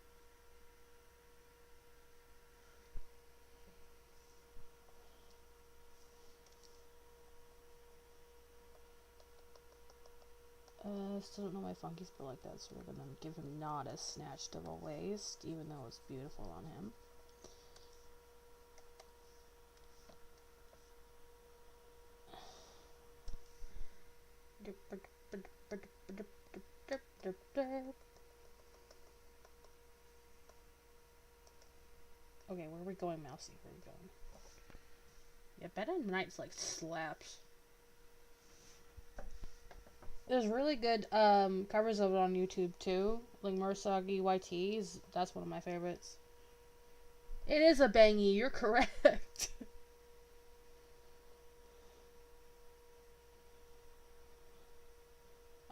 Still don't know why Funky's built like that, so we're gonna give him not as snatched of a waist, even though it's beautiful on him. Okay, where are we going, Mousy? Where are we going? Yeah, Bad at Night's like slaps. There's really good covers of it on YouTube too. Like Murasagi YT's. That's one of my favorites. It is a bangy. You're correct.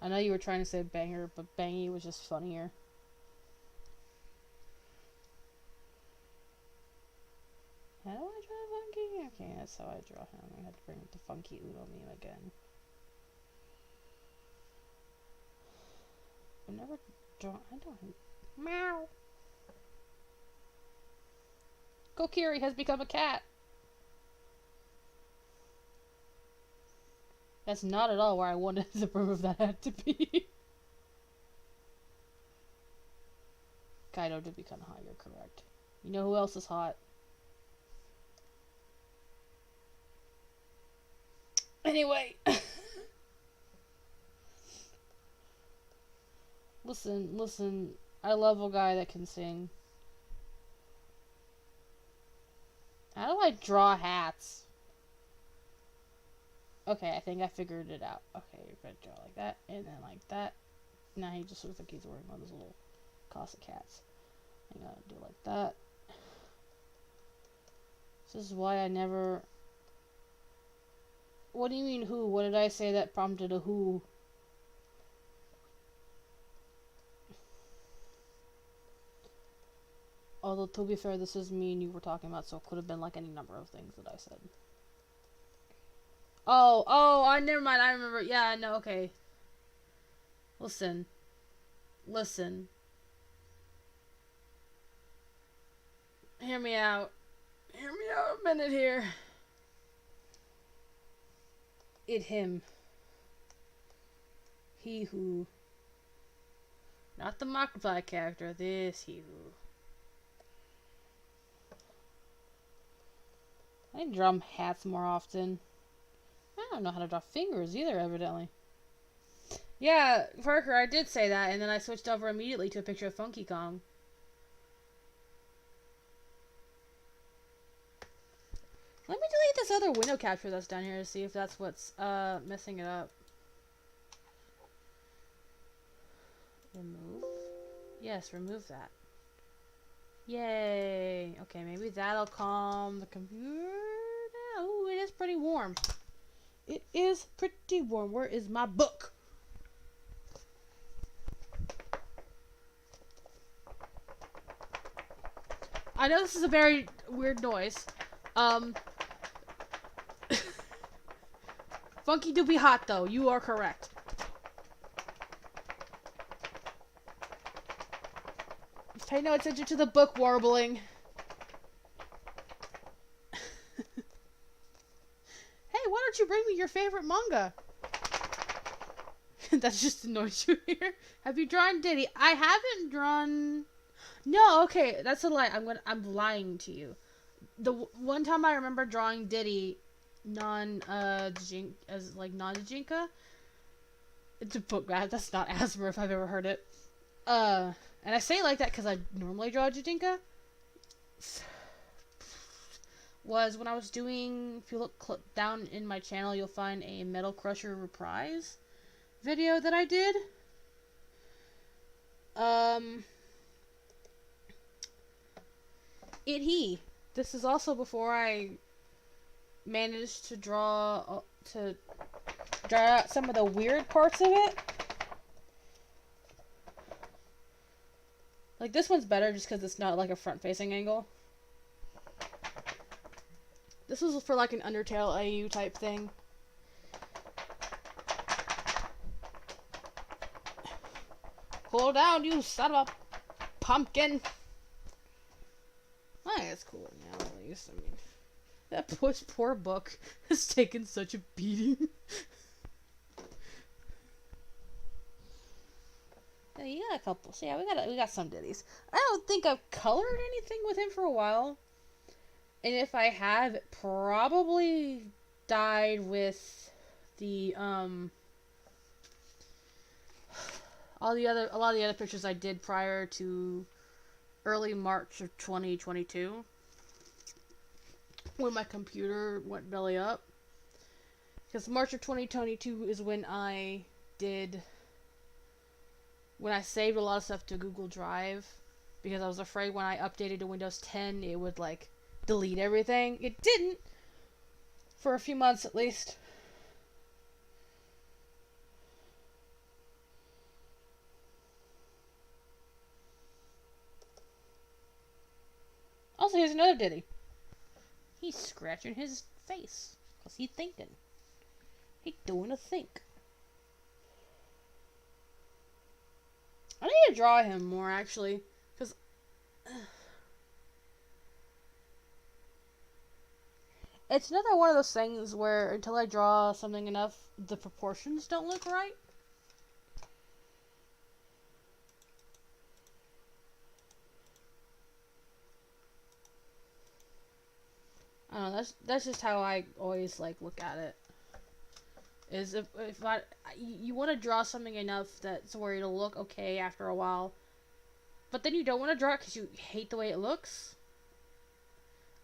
I know you were trying to say banger, but bangy was just funnier. How do I draw Funky? Okay, that's how I draw him. I had to bring up the Funky Uno meme again. I've never drawn. I don't. Meow. Kokiri has become a cat. That's not at all where I wanted the brim of that hat to be. Kaido did be kind of hot, you're correct. You know who else is hot? Anyway. Listen. I love a guy that can sing. How do I draw hats? Okay, I think I figured it out. Okay, you're gonna draw like that, and then like that. Now he just looks like he's wearing one of those little Cossack hats. I'm gonna do it like that. This is why I never... What do you mean who? What did I say that prompted a who? Although, to be fair, this is me and you were talking about, so it could have been like any number of things that I said. Oh, never mind, I remember. Yeah, no, okay. Listen. Hear me out. Hear me out a minute here. Him. He who. Not the Markiplier character, this he who. I need to draw hats more often. I don't know how to draw fingers either, evidently. Yeah, Parker, I did say that, and then I switched over immediately to a picture of Funky Kong. Let me delete this other window capture that's down here to see if that's what's messing it up. Remove? Yes, remove that. Yay! Okay, maybe that'll calm the computer down. Ooh, it is pretty warm. It is pretty warm. Where is my book? I know this is a very weird noise. Funky do be hot though. You are correct. Pay no attention to the book warbling. Hey, why don't you bring me your favorite manga? That's just the noise you hear. Have you drawn Diddy? I haven't drawn... No, okay, that's a lie. I'm lying to you. The one time I remember drawing Diddy non-Jinka, it's a book. That's not asthma if I've ever heard it. And I say it like that because I normally draw Jajinka. Was when I was doing, if you look down in my channel, you'll find a Metal Crusher reprise video that I did. This is also before I managed to draw out some of the weird parts of it. Like, this one's better just because it's not, like, a front-facing angle. This was for, like, an Undertale AU type thing. Cool down, you son of a pumpkin! Oh, that's cool. Yeah, at least, I mean... That poor book has taken such a beating. You got a couple. So yeah, we got some ditties. I don't think I've colored anything with him for a while. And if I have, it probably died with the a lot of the other pictures I did prior to early March of 2022 when my computer went belly up. Because March of 2022 is when I did when I saved a lot of stuff to Google Drive because I was afraid when I updated to Windows 10 it would like delete everything. It didn't for a few months at least. Also, here's another Diddy. He's scratching his face because he's thinking. He's doing a think. I need to draw him more, actually, because it's another one of those things where until I draw something enough, the proportions don't look right. I don't know, that's just how I always, like, look at it. Is if you want to draw something enough that's where it'll look okay after a while, but then you don't want to draw it because you hate the way it looks.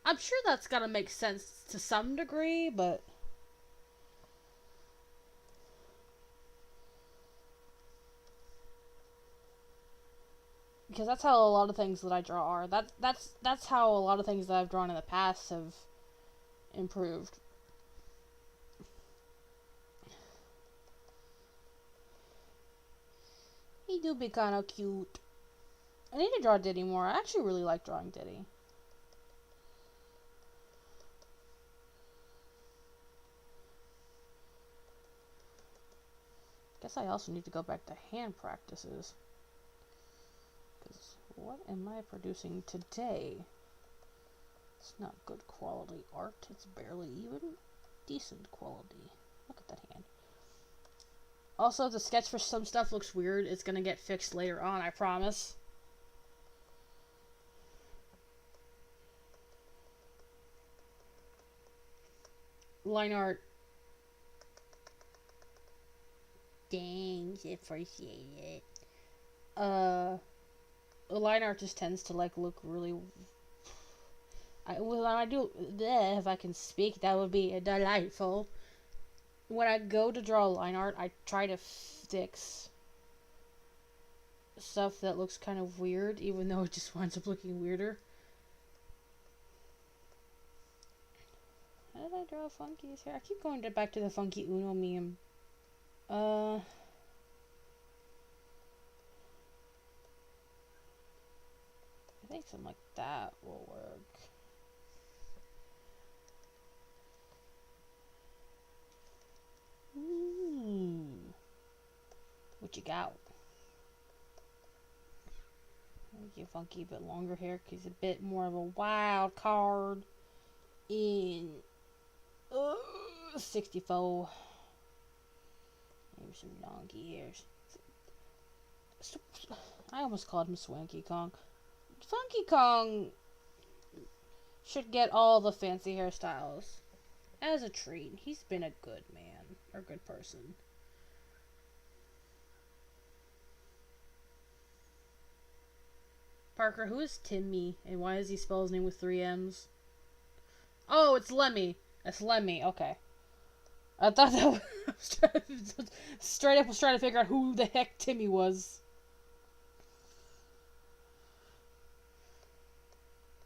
I'm sure that's gotta make sense to some degree, but because that's how a lot of things that I draw are. That's how a lot of things that I've drawn in the past have improved. He do be kind of cute. I need to draw Diddy more. I actually really like drawing Diddy. Guess I also need to go back to hand practices. Because what am I producing today? It's not good quality art. It's barely even decent quality. Look at that hand. Also, if the sketch for some stuff looks weird, it's gonna get fixed later on, I promise. Line art. Thanks, appreciate it. Line art just tends to, like, look really... when I do... if I can speak, that would be delightful. When I go to draw line art, I try to fix stuff that looks kind of weird, even though it just winds up looking weirder. How did I draw Funky's hair? I keep going back to the Funky Uno meme. I think something like that will work. What you got? Make you Funky, but longer hair, cause he's a bit more of a wild card in 64. Maybe some donkey ears. I almost called him Swanky Kong. Funky Kong should get all the fancy hairstyles. As a treat. He's been a good man. Or good person. Parker, who is Timmy? And why does he spell his name with 3 M's? Oh, it's Lemmy. That's Lemmy. Okay. I thought that was... straight up was trying to figure out who the heck Timmy was.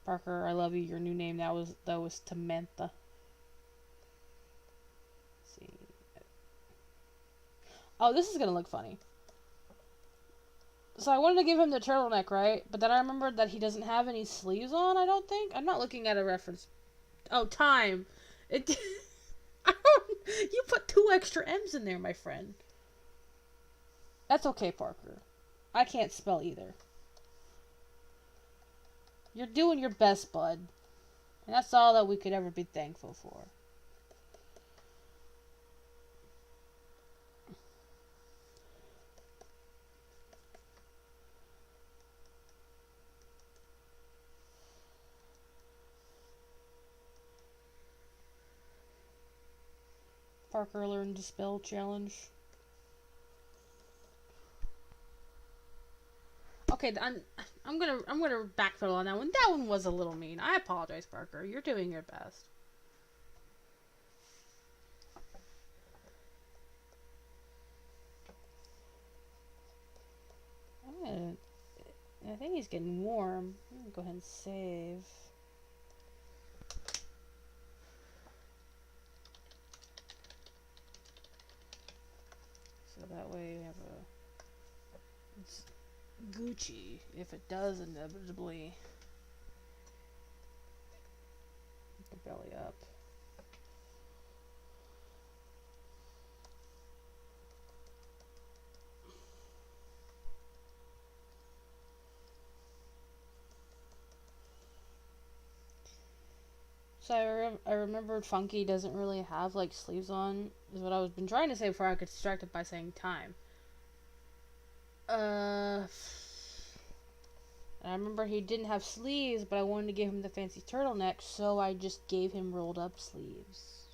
Parker, I love you. Your new name that was Tamantha. Let's see. Oh, this is gonna look funny. So I wanted to give him the turtleneck, right? But then I remembered that he doesn't have any sleeves on, I don't think. I'm not looking at a reference. Oh, time. It... You put 2 extra M's in there, my friend. That's okay, Parker. I can't spell either. You're doing your best, bud. And that's all that we could ever be thankful for. Parker learned to spell challenge. Okay, I'm gonna backpedal on that one. That one was a little mean. I apologize, Parker. You're doing your best. I think he's getting warm. I'm gonna go ahead and save. So that way we have it's Gucci if it does inevitably get the belly up. So I remembered Funky doesn't really have like sleeves on, is what I was been trying to say before I got distracted by saying time. I remember he didn't have sleeves, but I wanted to give him the fancy turtleneck, so I just gave him rolled up sleeves.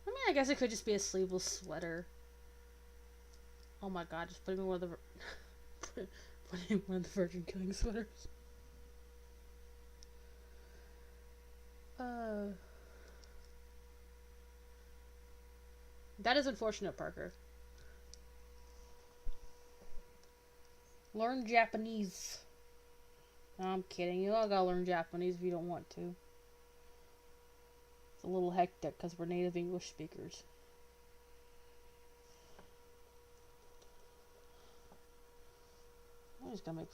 I mean, I guess it could just be a sleeveless sweater. Oh my god, just put him in one of the put him in one of the Virgin Killing sweaters. That is unfortunate, Parker. Learn Japanese. No, I'm kidding. You all gotta learn Japanese if you don't want to. It's a little hectic because we're native English speakers. I'm just gonna make...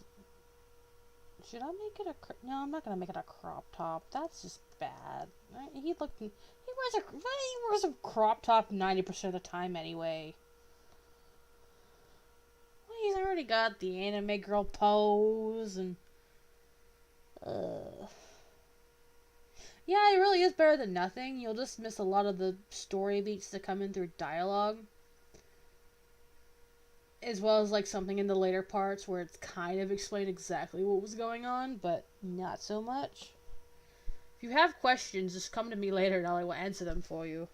Should I make it a... No, I'm not gonna make it a crop top. That's just bad. He wears a crop top 90% of the time anyway. Well, he's already got the anime girl pose and... Yeah, it really is better than nothing. You'll just miss a lot of the story beats that come in through dialogue. As well as like something in the later parts where it's kind of explained exactly what was going on, but not so much. If you have questions, just come to me later and I will answer them for you.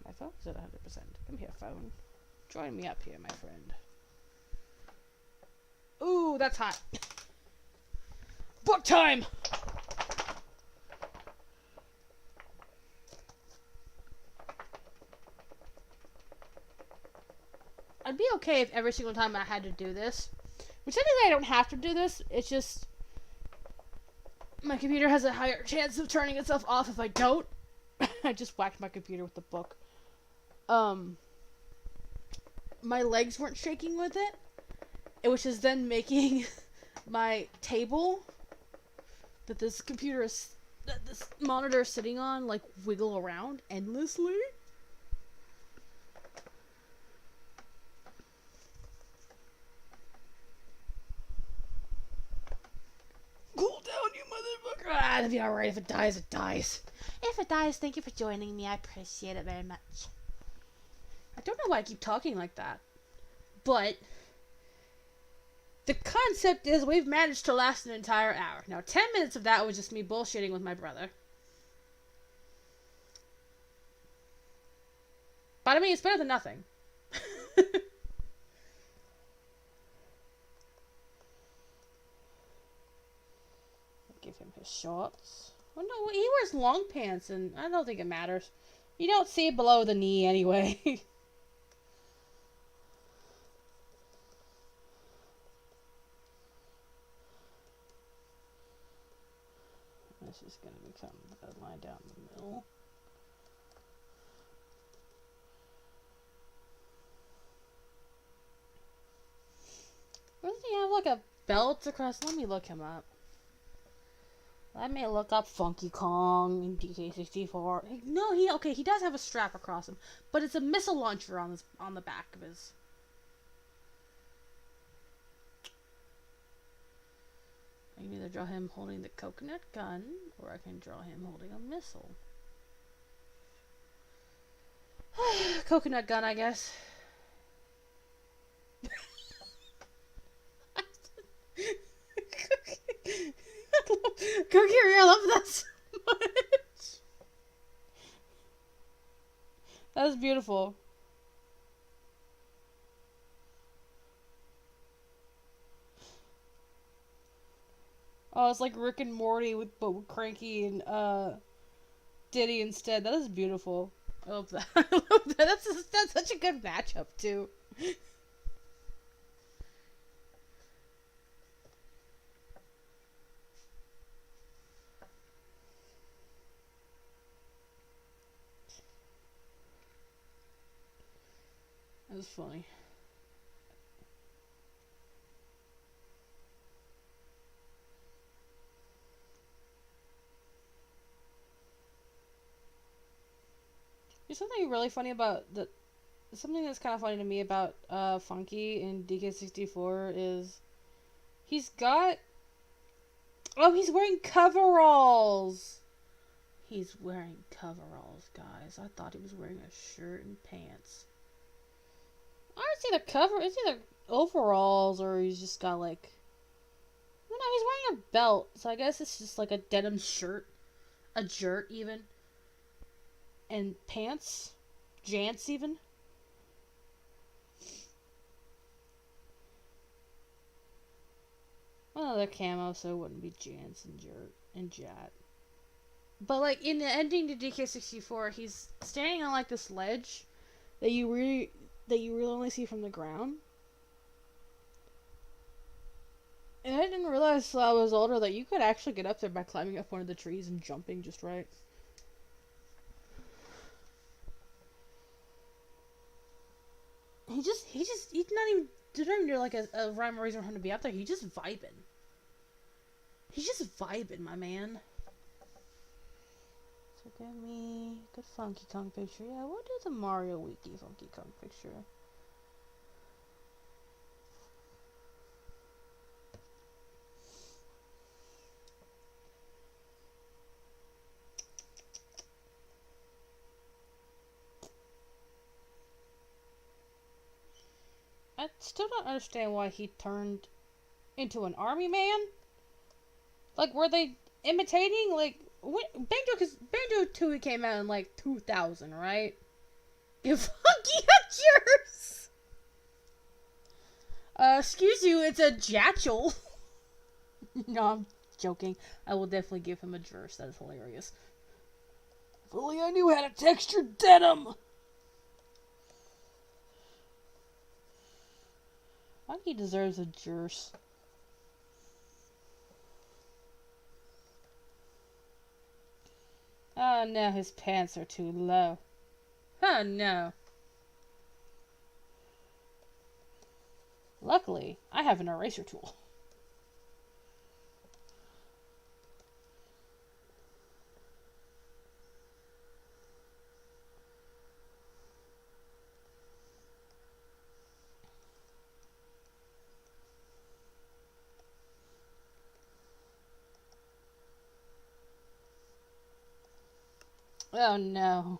My phone's at 100%. Come here, phone. Join me up here, my friend. Ooh, that's hot. Book time! I'd be okay if every single time I had to do this. Which technically I don't have to do this. It's just... my computer has a higher chance of turning itself off if I don't. I just whacked my computer with the book. My legs weren't shaking with it. Which is then making my table that this monitor is sitting on, like, wiggle around endlessly. Cool down, you motherfucker! Ah, it'll be alright. If it dies, it dies. If it dies, thank you for joining me. I appreciate it very much. I don't know why I keep talking like that. But... the concept is we've managed to last an entire hour. Now, 10 minutes of that was just me bullshitting with my brother. But I mean, it's better than nothing. Give him his shorts. Oh no, he wears long pants and I don't think it matters. You don't see below the knee anyway. This is going to become a line down the middle. Doesn't he have like a belt across? Let me look him up. Let me look up Funky Kong in DK64. No, he does have a strap across him, but it's a missile launcher on the back of his. I can either draw him holding the coconut gun, or I can draw him holding a missile. Coconut gun, I guess. Cookie, I love that so much. That was beautiful. Oh, it's like Rick and Morty with Cranky and Diddy instead. That is beautiful. I love that. I love that. That's such a good matchup too. That was funny. There's something really funny about the. Something that's kind of funny to me about Funky in DK64 is he's got. Oh, he's wearing coveralls. He's wearing coveralls, guys. I thought he was wearing a shirt and pants. I don't see the cover. It's either overalls or he's just got like. No, he's wearing a belt, so I guess it's just like a denim shirt, a shirt even, and pants, jants even. Another camo, so it wouldn't be jants and jert and jat. But like in the ending to DK64, he's standing on like this ledge that you really only see from the ground. And I didn't realize till I was older that you could actually get up there by climbing up one of the trees and jumping just right. He's not even, there's not even like a rhyme or reason for him to be up there. He's just vibing. He's just vibing, my man. So give me good Funky Kong picture. Yeah, we'll do the Mario Wiki Funky Kong picture. I still don't understand why he turned into an army man. Like, were they imitating, like, what, Because Banjo 2 came out in, like, 2000, right? You funky yours! Excuse you, it's a Jatchel. No, I'm joking. I will definitely give him a verse. That is hilarious. If only I knew how to texture denim! Funky deserves a verse. Oh no, his pants are too low. Oh no. Luckily, I have an eraser tool. Oh no.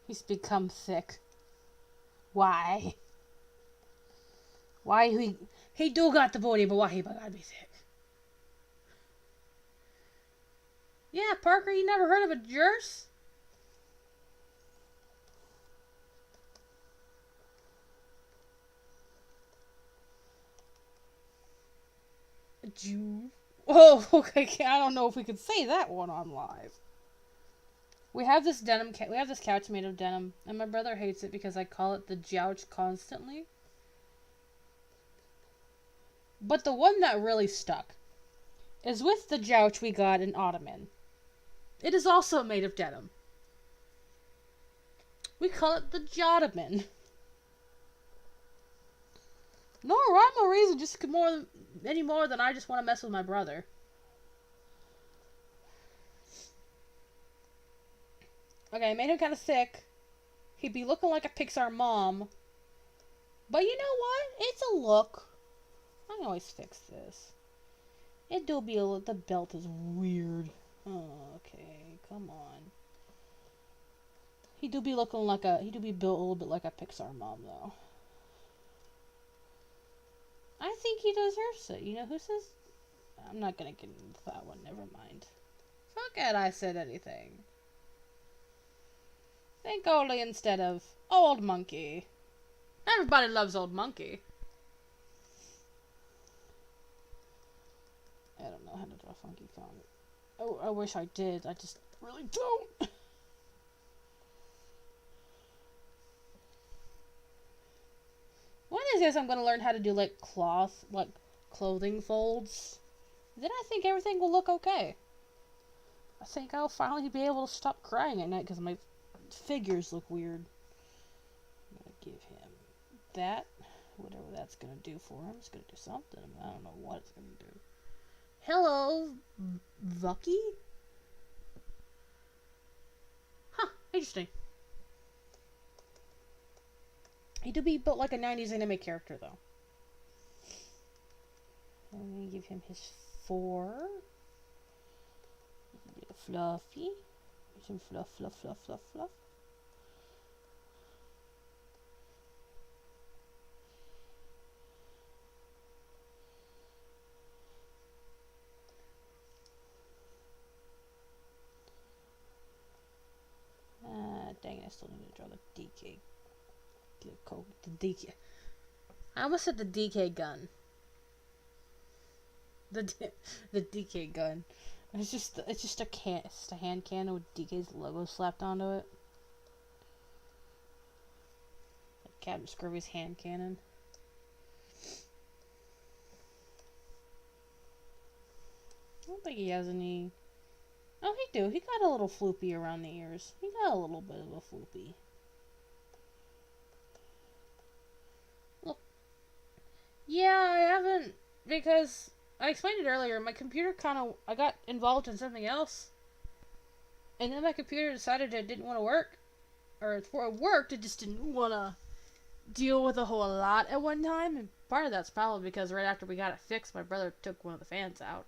He's become thick. Why? Why he do got the body, but why he gotta be thick? Yeah, Parker, you never heard of a Jers? A Jew? Oh, okay, I don't know if we could say that one on live. We have this denim. We have this couch made of denim, and my brother hates it because I call it the Jouch constantly. But the one that really stuck is with the Jouch we got in Ottoman. It is also made of denim. We call it the Jottoman. No rhyme or reason, just any more than I just want to mess with my brother. Okay, I made him kind of thick. He'd be looking like a Pixar mom. But you know what? It's a look. I can always fix this. It do be a look. The belt is weird. Oh, okay, come on. He do be built a little bit like a Pixar mom, though. I think he deserves it. You know who says? I'm not gonna get into that one. Never mind. Forget I said anything. Think only instead of Old Monkey. Everybody loves Old Monkey. I don't know how to draw Funky Kong. Oh, I wish I did. really don't. One of these days I'm going to learn how to do, like, clothing folds. Then I think everything will look okay. I think I'll finally be able to stop crying at night because my figures look weird. I'm going to give him that. Whatever that's going to do for him. It's going to do something. I don't know what it's going to do. Hello, Vucky? Huh, interesting. He do be built like a 90s anime character, though. I'm going to give him his 4. Fluffy. Some fluff, fluff, fluff, fluff, fluff. Dang it, I still need to draw the DK. The DK. I almost said the DK gun. The DK gun. It's just a hand cannon with DK's logo slapped onto it. Like Captain Scurvy's hand cannon. I don't think he has any. Oh, he do. He got a little floopy around the ears. He got a little bit of a floopy. Look. Yeah, I haven't, because I explained it earlier. My computer I got involved in something else. And then my computer decided it didn't want to work. Or for it worked, it just didn't want to deal with a whole lot at one time. And part of that's probably because right after we got it fixed, my brother took one of the fans out.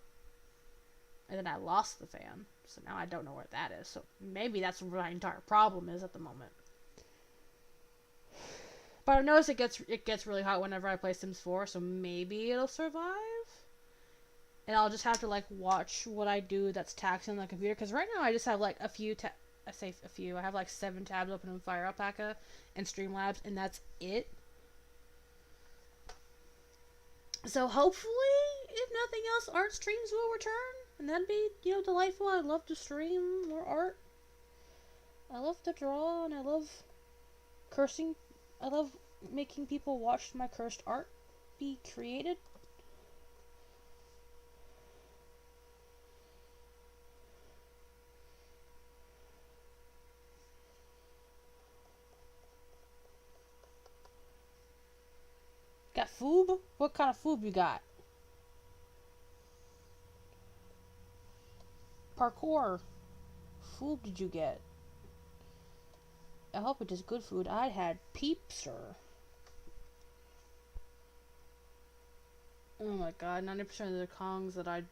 And then I lost the fan. So now I don't know where that is. So maybe that's where my entire problem is at the moment. But I noticed it gets really hot whenever I play Sims 4, so maybe it'll survive. And I'll just have to, like, watch what I do that's taxing the computer. Because right now I just have, like, I say a few. I have, like, 7 tabs open in Fire Alpaca and Streamlabs, and that's it. So hopefully, if nothing else, art streams will return. And that'd be, delightful. I'd love to stream more art. I love to draw, and I love cursing. I love making people watch my cursed art be created. Got foob? What kind of foob you got? Parkour. Foob did you get? I hope it is good food. I had Peepster. Oh my god, 90% of the Kongs that I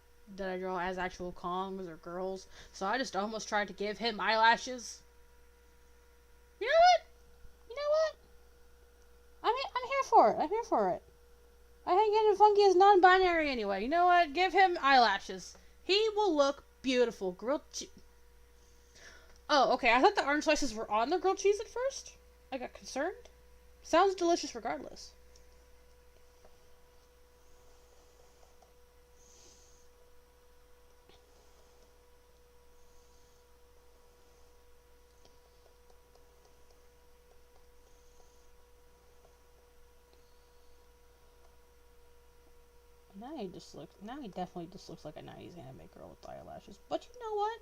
draw as actual Kongs are girls. So I just almost tried to give him eyelashes. You know what? I'm here for it. I'm here for it. I think getting funky is non-binary anyway. You know what? Give him eyelashes. He will look beautiful. Oh, okay. I thought the orange slices were on the grilled cheese at first. I got concerned. Sounds delicious regardless. Now he definitely just looks like a 90s anime girl with eyelashes. But you know what?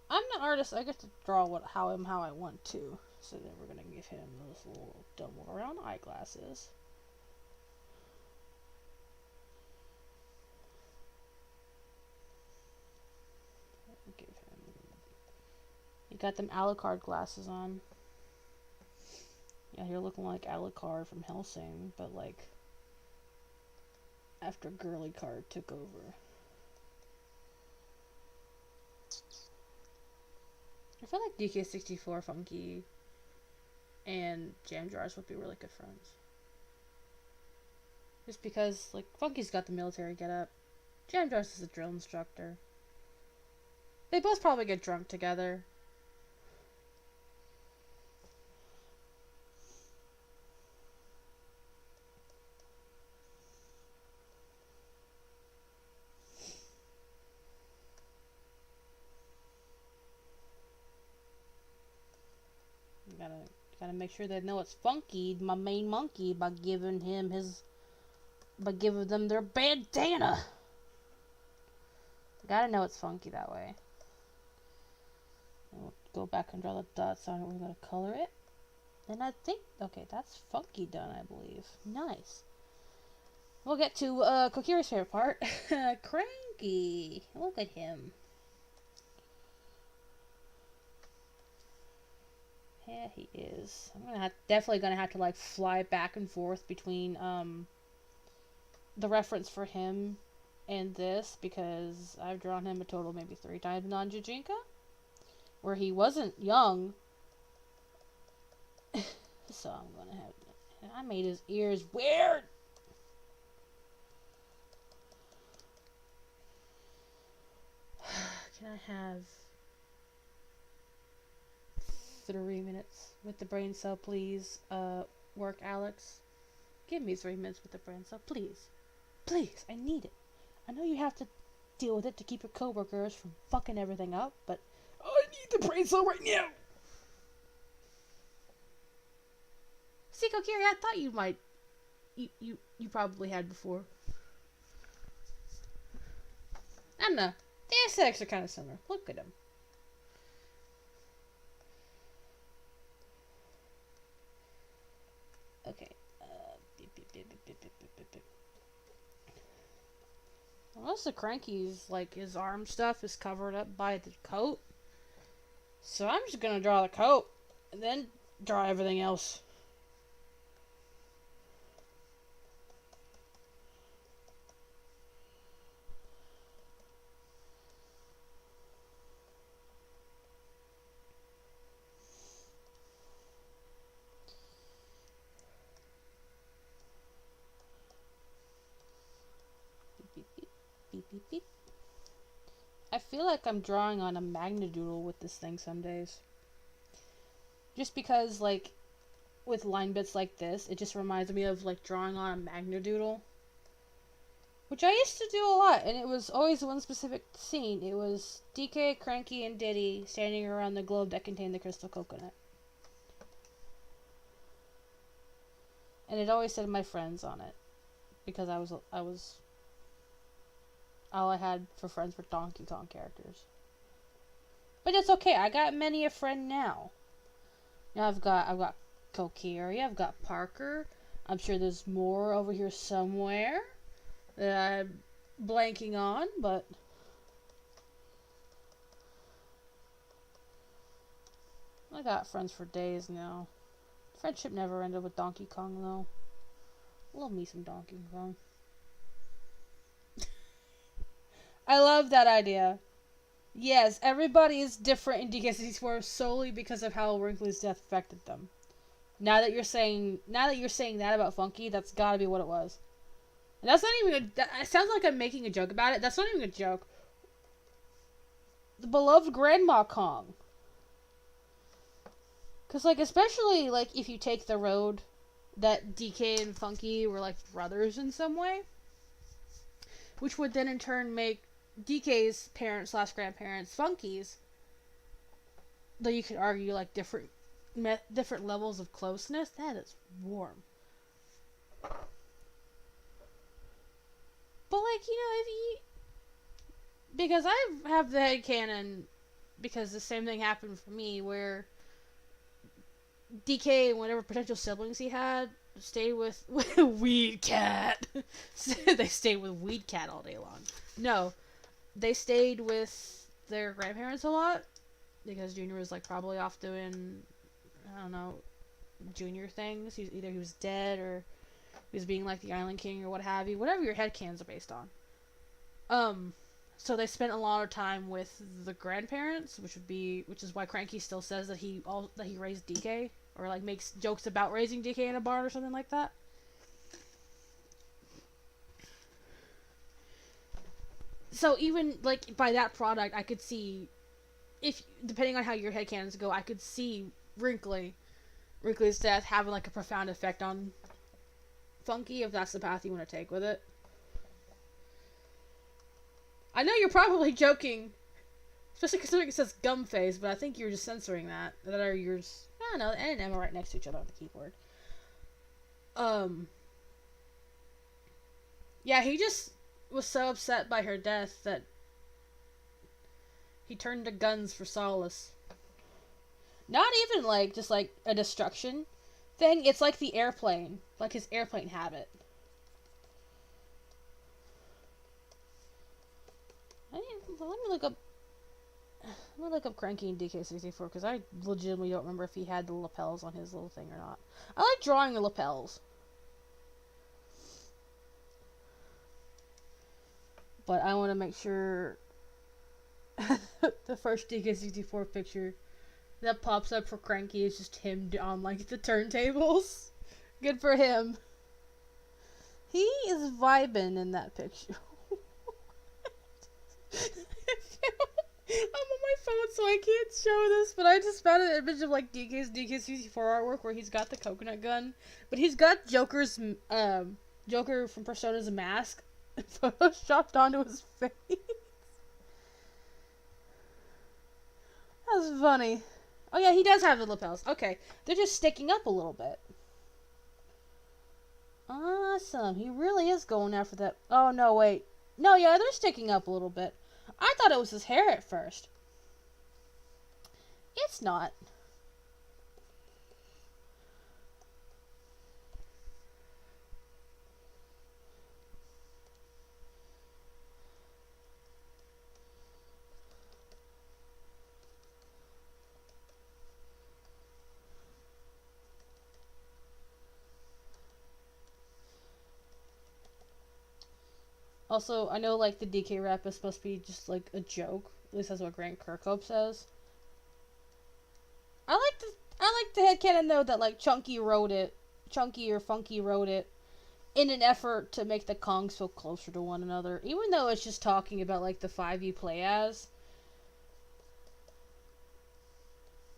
I'm the artist. I get to draw how I want to. So then we're gonna give him those little double around eyeglasses. Give him. You got them Alucard glasses on. Yeah, you're looking like Alucard from Hellsing, but like after Girly Card took over. I feel like DK64, Funky, and Jam Jars would be really good friends. Just because, like, Funky's got the military getup. Jam Jars is a drill instructor. They both probably get drunk together. gotta make sure they know it's Funky, my main monkey, by giving them their bandana. Gotta know it's Funky that way. And we'll go back and draw the dots on it. We're gonna color it. And I think, okay, that's Funky done, I believe. Nice. We'll get to Kokiri's favorite part. Cranky. Look at him. Yeah, he is. I'm definitely gonna have to like fly back and forth between the reference for him and this, because I've drawn him a total maybe 3 times in Jujinka, where he wasn't young. So I'm gonna have to, I made his ears weird. Can I have 3 minutes with the brain cell, please? Work, Alex. Give me 3 minutes with the brain cell, please. Please, I need it. I know you have to deal with it to keep your coworkers from fucking everything up, but I need the brain cell right now. See, Kokiri, I thought you might. You probably had before. I don't know. The aesthetics are kind of similar. Look at them. Okay. Most of Cranky's, like, his arm stuff is covered up by the coat. So I'm just gonna draw the coat, and then draw everything else. Beep, beep, beep. I feel like I'm drawing on a Magnadoodle with this thing some days. Just because, like, with line bits like this, it just reminds me of, like, drawing on a Magnadoodle. Which I used to do a lot, and it was always one specific scene. It was DK, Cranky, and Diddy standing around the globe that contained the crystal coconut. And it always said my friends on it. Because I was all I had for friends were Donkey Kong characters. But it's okay, I got many a friend now. Now I've got Kokiri, I've got Parker. I'm sure there's more over here somewhere that I'm blanking on, but I got friends for days now. Friendship never ended with Donkey Kong though. Love me some Donkey Kong. I love that idea. Yes, everybody is different in DK64 solely because of how Wrinkly's death affected them. Now that you're saying that about Funky, that's gotta be what it was. And that's not even it sounds like I'm making a joke about it. That's not even a joke. The beloved Grandma Kong. Cause like, especially like if you take the road that DK and Funky were like brothers in some way, which would then in turn make DK's parents / grandparents Funky's, though you could argue like different levels of closeness. That is warm. But like, you know, if you, because I have the headcanon, because the same thing happened for me where DK and whatever potential siblings he had stayed with Weed Cat. They stayed with Weed Cat all day long. No, they stayed with their grandparents a lot because Junior was like probably off doing, I don't know, Junior things. Either he was dead or he was being like the Island King or what have you. Whatever your headcanons are based on. So they spent a lot of time with the grandparents, which is why Cranky still says that he raised DK, or like makes jokes about raising DK in a barn or something like that. So even like by that product, I could see, if depending on how your headcanons go, I could see Wrinkly's death having like a profound effect on Funky, if that's the path you want to take with it. I know you're probably joking, especially considering it says gum face, but I think you're just censoring that. That are yours. don't know, N and M are right next to each other on the keyboard. Yeah, he just was so upset by her death that he turned to guns for solace. Not even like just like a destruction thing. It's like the airplane, like his airplane habit. Let me look up. Let me look up Cranky in DK64 because I legitimately don't remember if he had the lapels on his little thing or not. I like drawing the lapels, but I want to make sure the first DK64 picture that pops up for Cranky is just him on like the turntables. Good for him. He is vibing in that picture. I'm on my phone, so I can't show this, but I just found an image of like DK's DK64 artwork where he's got the coconut gun, but he's got Joker's Joker from Persona's mask photoshopped onto his face. That's funny. Oh yeah, he does have the lapels. Okay, they're just sticking up a little bit. Awesome. He really is going after that. Oh no, wait. No, yeah, they're sticking up a little bit. I thought it was his hair at first. It's not. Also, I know like the DK rap is supposed to be just like a joke. At least that's what Grant Kirkhope says. I like the headcanon though that like Chunky or Funky wrote it in an effort to make the Kongs feel closer to one another, even though it's just talking about like the five you play as.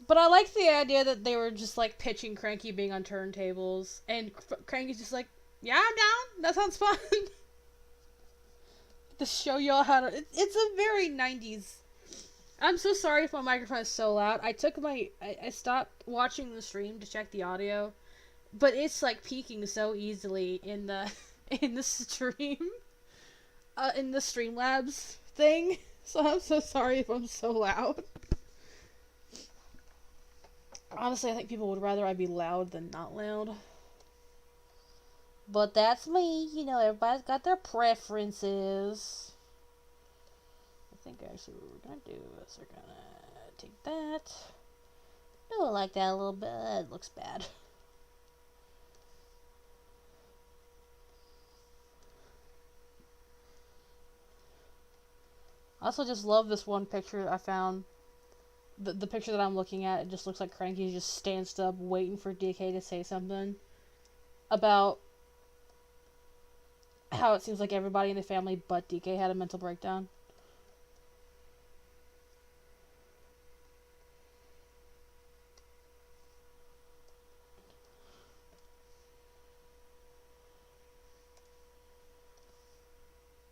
But I like the idea that they were just like pitching Cranky being on turntables, and Cranky's just like, yeah, I'm down. That sounds fun. To show y'all how to. It's a very 90s. I'm so sorry if my microphone is so loud. I stopped watching the stream to check the audio, but it's like peaking so easily in the in the stream, in the Streamlabs thing. So I'm so sorry if I'm so loud. Honestly, I think people would rather I be loud than not loud. But that's me. You know, everybody's got their preferences. I think actually what we're going to do is we're going to take that. Do it like that a little bit. It looks bad. I also just love this one picture I found. The picture that I'm looking at, it just looks like Cranky just stands up waiting for DK to say something about how it seems like everybody in the family but DK had a mental breakdown.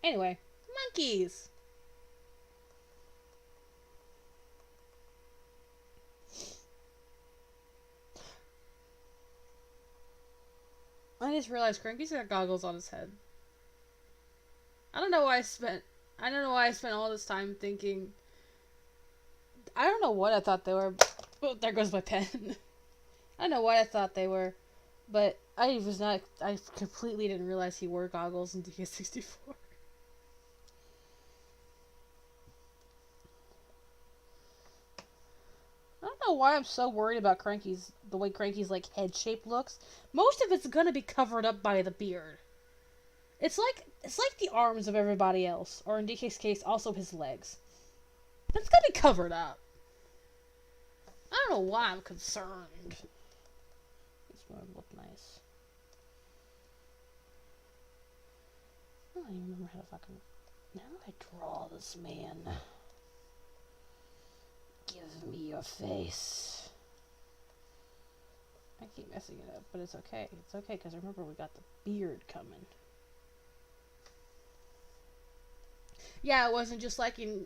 Anyway, monkeys! I just realized Cranky's got goggles on his head. I don't know why I spent all this time thinking. I don't know what I thought they were. Oh, there goes my pen. I don't know what I thought they were, but I completely didn't realize he wore goggles in DK64. I don't know why I'm so worried about the way Cranky's like head shape looks. Most of it's gonna be covered up by the beard. It's like the arms of everybody else, or in DK's case, also his legs. That's gonna be covered up. I don't know why I'm concerned. This one would look nice. I don't even remember how to fucking. How do I draw this man? Give me your face. I keep messing it up, but it's okay. It's okay, because remember we got the beard coming. Yeah, it wasn't just like in...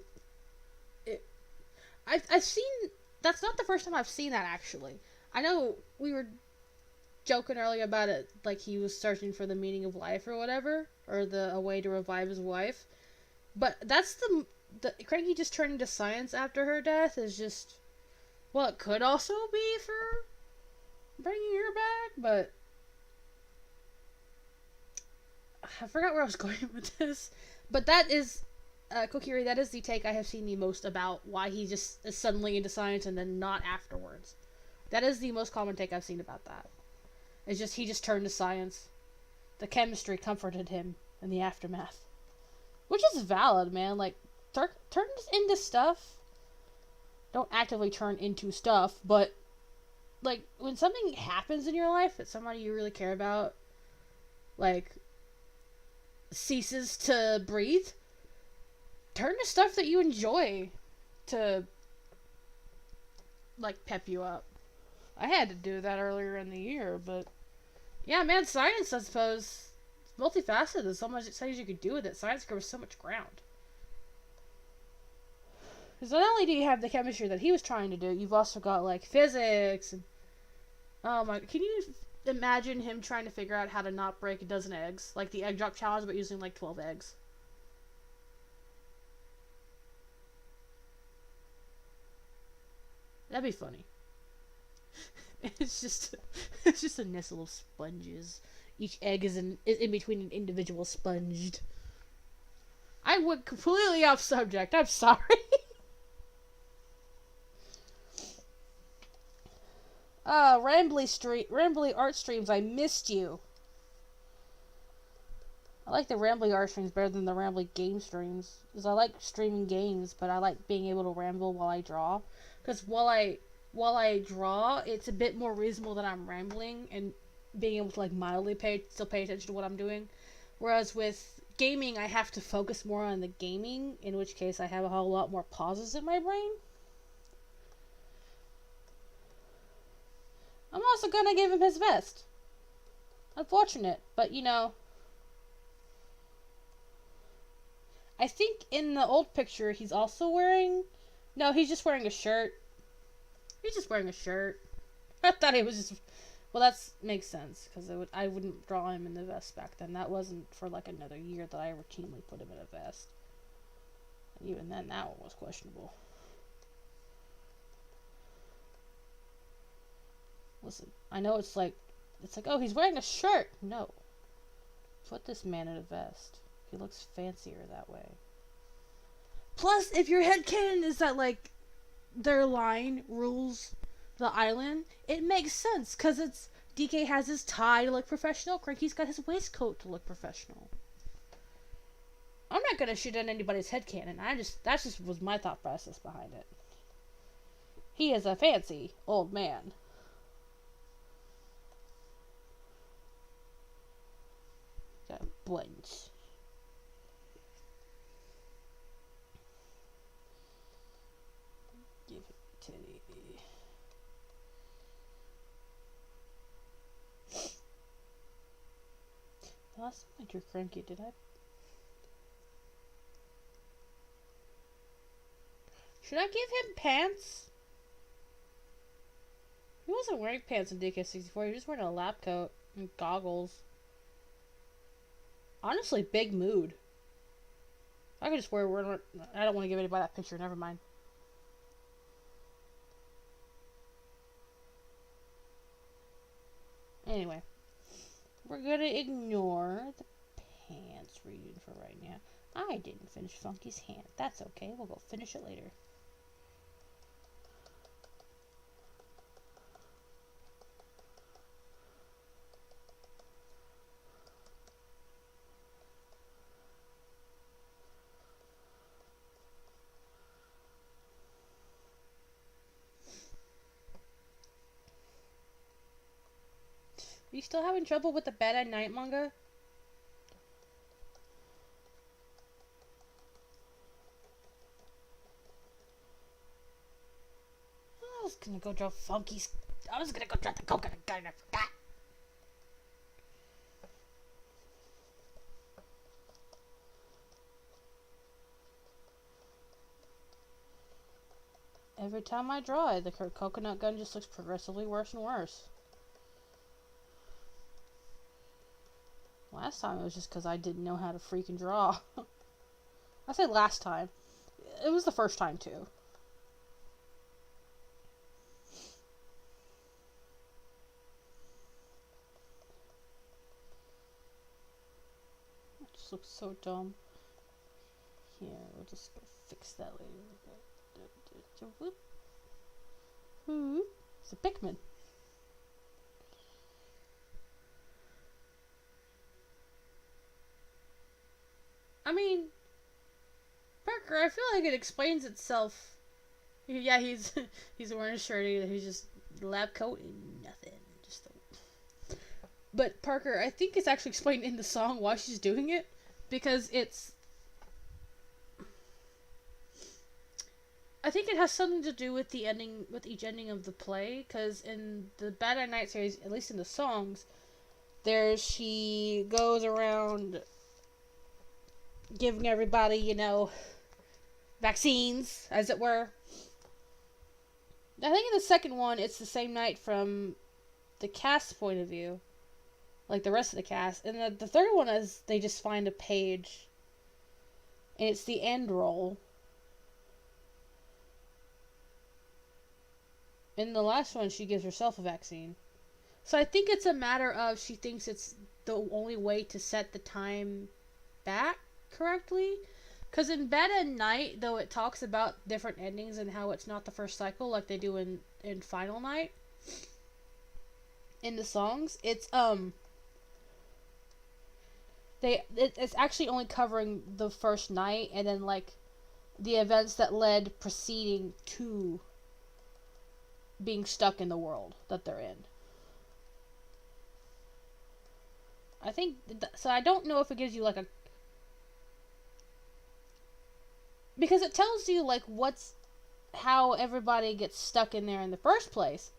I've seen... That's not the first time I've seen that, actually. I know we were joking earlier about it, like he was searching for the meaning of life or whatever, or a way to revive his wife. But that's the Cranky just turning to science after her death is just, well, it could also be for bringing her back, but I forgot where I was going with this. But that is, Kokiri, that is the take I have seen the most about why he just is suddenly into science and then not afterwards. That is the most common take I've seen about that. It's just he just turned to science. The chemistry comforted him in the aftermath. Which is valid, man. Like, turn into stuff. Don't actively turn into stuff, but, like, when something happens in your life that somebody you really care about, like, ceases to breathe, turn to stuff that you enjoy to, like, pep you up. I had to do that earlier in the year, but yeah, man, science, I suppose, it's multifaceted. There's so much exciting you could do with it. Science covers so much ground. Because not only do you have the chemistry that he was trying to do, you've also got, like, physics and, oh my, can you imagine him trying to figure out how to not break a dozen eggs? Like the egg drop challenge, but using, like, 12 eggs. That'd be funny. It's just a nestle of sponges. Each egg is in between an individual sponged. I went completely off subject. I'm sorry. Rambly art streams. I missed you. I like the Rambly art streams better than the Rambly game streams, because I like streaming games, but I like being able to ramble while I draw. Because while I draw, it's a bit more reasonable that I'm rambling and being able to, like, mildly still pay attention to what I'm doing. Whereas with gaming, I have to focus more on the gaming, in which case I have a whole lot more pauses in my brain. I'm also gonna give him his vest. Unfortunate, but you know. I think in the old picture he's also wearing... No, he's just wearing a shirt. He's just wearing a shirt. I thought it was just... Well, that makes sense, because I wouldn't draw him in the vest back then. That wasn't for, like, another year that I routinely put him in a vest. And even then, that one was questionable. Listen, I know it's like, oh, he's wearing a shirt. No. Put this man in a vest. He looks fancier that way. Plus, if your headcanon is that, like, their line rules the island, it makes sense, because it's DK has his tie to look professional, Cranky's got his waistcoat to look professional. I'm not gonna shoot at anybody's headcanon. That just was my thought process behind it. He is a fancy old man. Got buttons. Give it titty. Last time I drew Cranky, did I? Should I give him pants? He wasn't wearing pants in DK64, he was just wearing a lab coat and goggles. Honestly, big mood. I could just wear I don't want to give anybody that picture, never mind. Anyway. We're gonna ignore the pants reading for right now. I didn't finish Funky's hand. That's okay. We'll go finish it later. Are you still having trouble with the Bad at Night manga? I was gonna go draw Funky's. I was gonna go draw the coconut guy and I forgot. Every time I draw it, the coconut gun just looks progressively worse and worse. Last time it was just because I didn't know how to freaking draw. I said last time. It was the first time too. It just looks so dumb. Here, we'll just go fix that later. It's a Pikmin. I mean, Parker, I feel like it explains itself. Yeah, he's he's wearing a shirt. He's just lab coat and nothing. Just. But Parker, I think it's actually explained in the song why she's doing it, because it's. I think it has something to do with the ending, with each ending of the play, because in the Bad at Night series, at least in the songs, she goes around giving everybody, you know, vaccines, as it were. I think in the second one, it's the same night from the cast's point of view, like the rest of the cast. And the third one is they just find a page, and it's the end roll. In the last one, she gives herself a vaccine. So I think it's a matter of she thinks it's the only way to set the time back correctly. Because in Bed at Night, though it talks about different endings and how it's not the first cycle like they do in Final Night, in the songs, it's it's actually only covering the first night and then like the events that led preceding to being stuck in the world that they're in. I think so. I don't know if it gives you like a, because it tells you like how everybody gets stuck in there in the first place.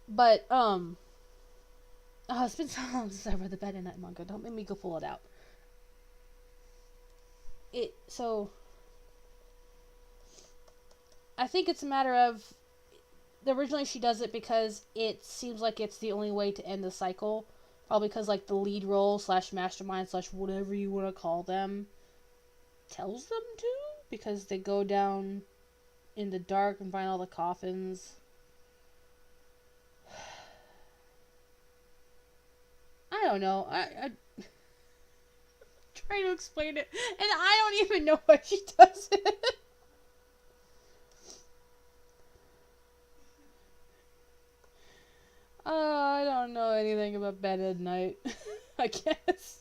But it's been so long since I read the Bed at Night manga. Don't make me go pull it out. So I think it's a matter of, originally she does it because it seems like it's the only way to end the cycle. Probably because like the lead role / mastermind / whatever you want to call them tells them to, because they go down in the dark and find all the coffins. I don't know. I trying to explain it, and I don't even know why she does it. I don't know anything about Bed at Night, I guess.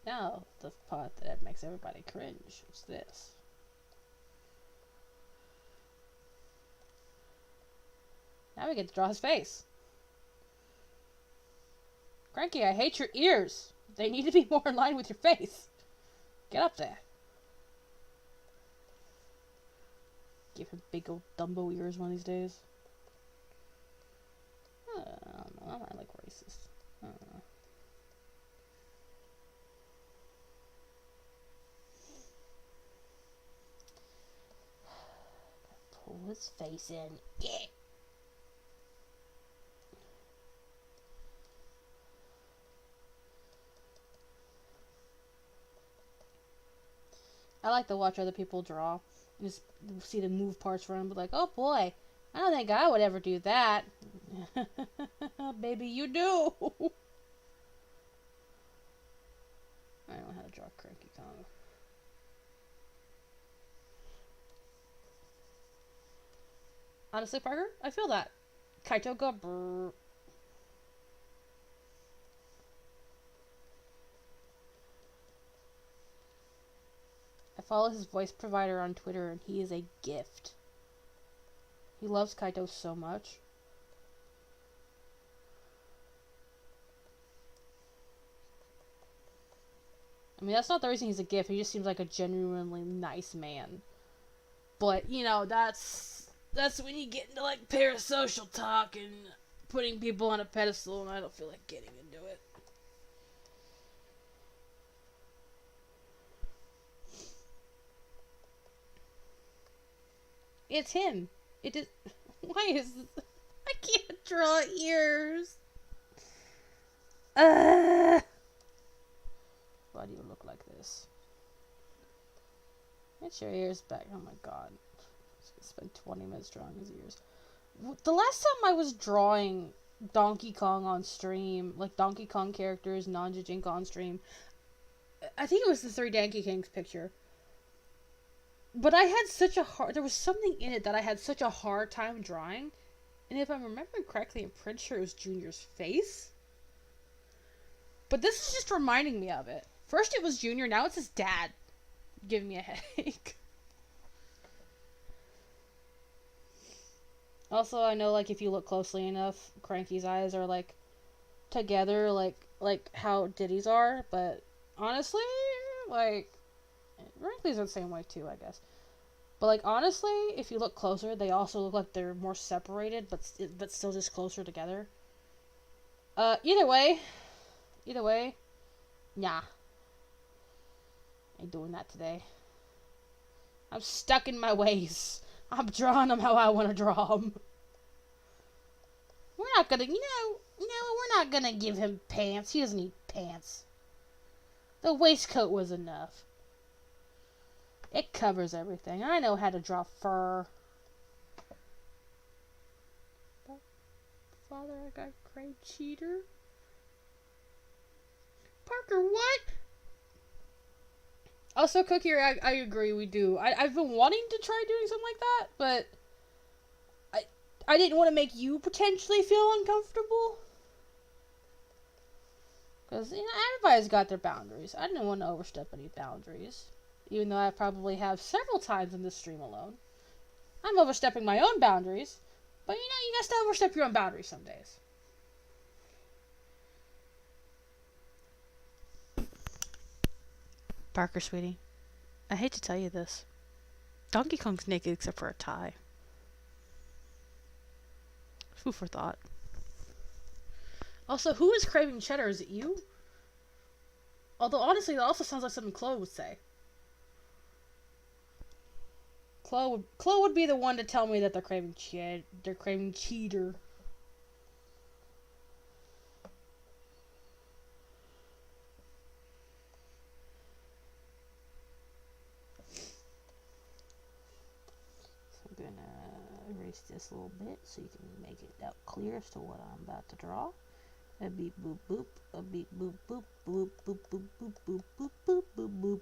Now, the part that makes everybody cringe is this. Now we get to draw his face. Cranky, I hate your ears. They need to be more in line with your face. Get up there. Give him big old Dumbo ears one of these days. I don't know. I might like racist. I don't know. Pull his face in. Yeah. I like to watch other people draw. Just see the move parts around, but like, oh boy, I don't think I would ever do that. Baby, you do. I don't know how to draw Cranky Kong. Honestly, Parker, I feel that. Kaito go brrr. I follow his voice provider on Twitter, and he is a gift. He loves Kaito so much. I mean, that's not the reason he's a gift. He just seems like a genuinely nice man. But, you know, that's when you get into, like, parasocial talk and putting people on a pedestal, and I don't feel like getting into it. It's him. It is. Why is this? I can't draw ears. Why do you look like this? Get your ears back. Oh my god. I spent 20 minutes drawing his ears. The last time I was drawing Donkey Kong on stream, like Donkey Kong characters, non-Jijinka on stream, I think it was the 3 Donkey Kings picture. But I had such a hard... There was something in it that I had such a hard time drawing. And if I'm remembering correctly, I'm pretty sure it was Junior's face. But this is just reminding me of it. First it was Junior, now it's his dad giving me a headache. Also, I know, like, if you look closely enough, Cranky's eyes are, like, together, like how Diddy's are, but honestly, like, Wrinkly's are the same way, too, I guess. But, like, honestly, if you look closer, they also look like they're more separated, but still just closer together. Either way, nah. Ain't doing that today. I'm stuck in my ways. I'm drawing them how I want to draw them. We're not gonna, we're not gonna give him pants. He doesn't need pants. The waistcoat was enough. It covers everything. I know how to draw fur. But, Father, I got Crave Cheater. Parker, what? Also, Cookie, I agree, we do. I've been wanting to try doing something like that, but I didn't want to make you potentially feel uncomfortable. Because, everybody's got their boundaries. I didn't want to overstep any boundaries. Even though I probably have several times in this stream alone. I'm overstepping my own boundaries. But, you guys to overstep your own boundaries some days. Parker, sweetie. I hate to tell you this. Donkey Kong's naked except for a tie. Food for thought. Also, who is craving cheddar? Is it you? Although, honestly, that also sounds like something Chloe would say. Chloe would be the one to tell me that they're craving cheater. So I'm gonna erase this a little bit so you can make it out clear as to what I'm about to draw. A beep boop boop, a beep boop boop, boop boop boop boop boop boop boop boop boop.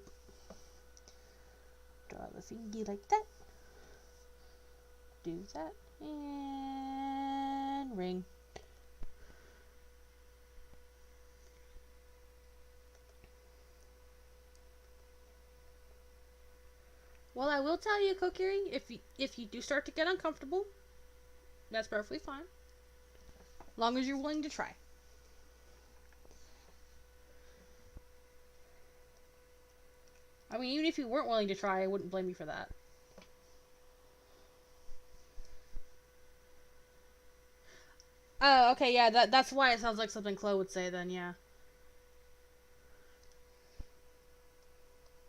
Draw the thingy like that. Do that and ring. Well, I will tell you, Kokiri, if you do start to get uncomfortable, that's perfectly fine. Long as you're willing to try. I mean, even if you weren't willing to try, I wouldn't blame you for that. Oh, okay, yeah, that's why it sounds like something Chloe would say then, yeah.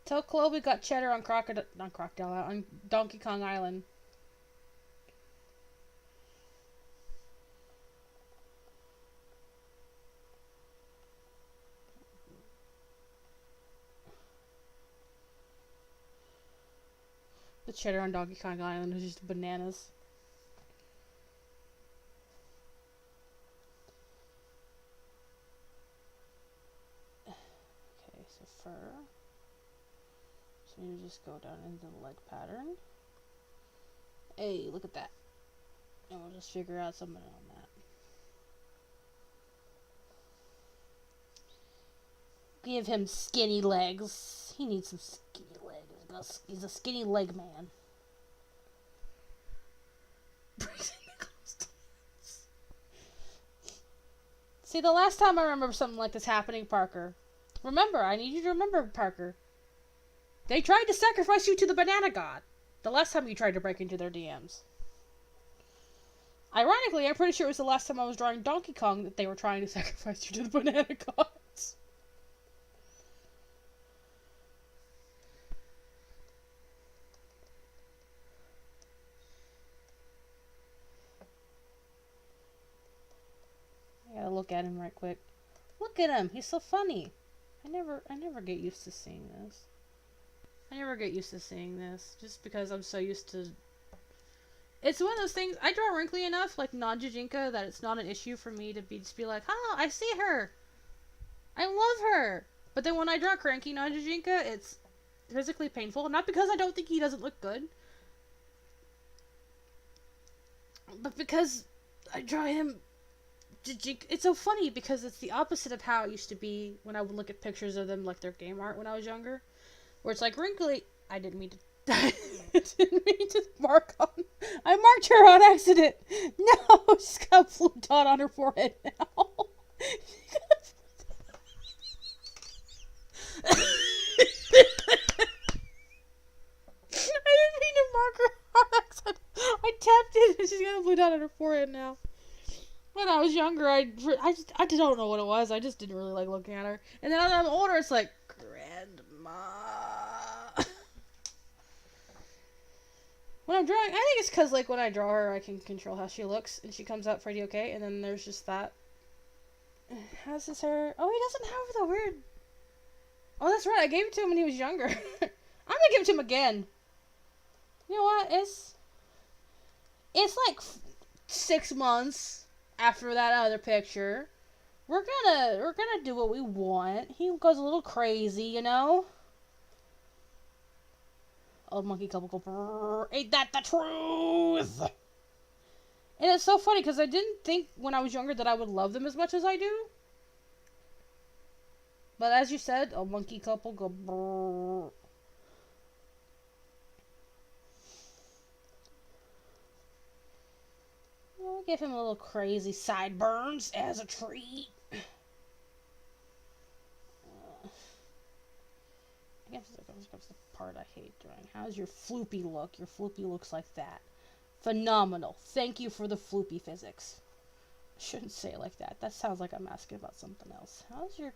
Tell Chloe we got cheddar on on Donkey Kong Island. The cheddar on Donkey Kong Island is just bananas. Okay, so fur. So you just go down into the leg pattern. Hey, look at that. And we'll just figure out something on that. Give him skinny legs. He needs some skinny legs. He's a skinny leg man. See, the last time I remember something like this happening, Parker. Remember, I need you to remember, Parker. They tried to sacrifice you to the banana god. The last time you tried to break into their DMs. Ironically, I'm pretty sure it was the last time I was drawing Donkey Kong that they were trying to sacrifice you to the banana gods. look at him right quick. Look at him. He's so funny. I never get used to seeing this. Just because I'm so used to... It's one of those things, I draw wrinkly enough, like non-Jujinka, that it's not an issue for me to just be like, oh, I see her. I love her. But then when I draw cranky non-Jujinka, it's physically painful. Not because I don't think he doesn't look good, but because I draw him Jujinka. It's so funny because it's the opposite of how it used to be when I would look at pictures of them, like their game art when I was younger. Where it's like wrinkly. I didn't mean to. I didn't mean to mark on. I marked her on accident. No, she's got a blue dot on her forehead now. I didn't mean to mark her on accident. I tapped it and she's got a blue dot on her forehead now. When I was younger, I don't know what it was. I just didn't really like looking at her. And then as I'm older, it's like, Grandma. When I'm drawing, I think it's because, like, when I draw her, I can control how she looks, and she comes out pretty okay, and then there's just that. How's his hair? Oh, he doesn't have the weird... Oh, that's right, I gave it to him when he was younger. I'm gonna give it to him again. You know what, it's like 6 months after that other picture. We're gonna do what we want. He goes a little crazy, you know? Old monkey couple go, brrr, ain't that the truth? And it's so funny because I didn't think when I was younger that I would love them as much as I do. But as you said, old monkey couple go, brrr. I'll give him a little crazy sideburns as a treat. I guess that's the part I hate drawing. How's your floopy look? Your floopy looks like that. Phenomenal. Thank you for the floopy physics. I shouldn't say it like that. That sounds like I'm asking about something else. How's your...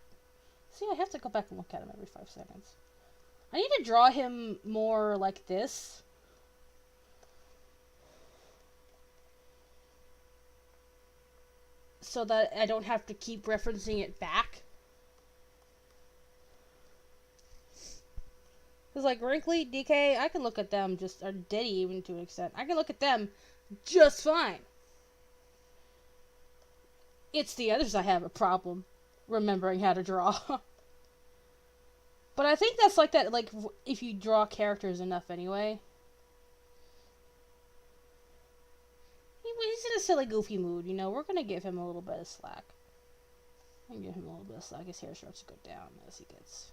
See, I have to go back and look at him every 5 seconds. I need to draw him more like this. So that I don't have to keep referencing it back. Because, like, Wrinkly, DK, I can look at them just, or Diddy even to an extent. I can look at them just fine. It's the others I have a problem remembering how to draw. But I think that's like that, like, if you draw characters enough anyway. He's in a silly, goofy mood, you know. We're going to give him a little bit of slack. I'm going to give him a little bit of slack. His hair starts to go down as he gets...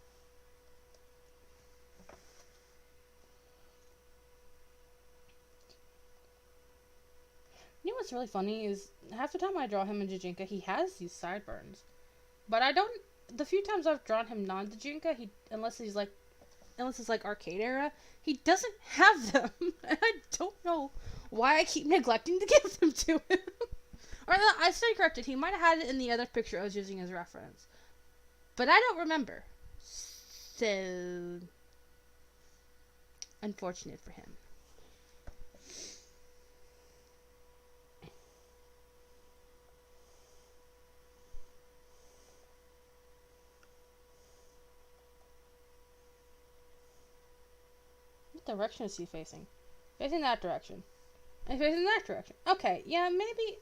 You know what's really funny is half the time I draw him in Jujinka, he has these sideburns. But I don't... The few times I've drawn him non-Jujinka, unless it's like arcade era, he doesn't have them. And I don't know why I keep neglecting to give them to him. Or no, I stand corrected. He might have had it in the other picture I was using as reference. But I don't remember. So... Unfortunate for him. What direction is he facing? Facing that direction. And facing that direction. Okay, yeah, maybe...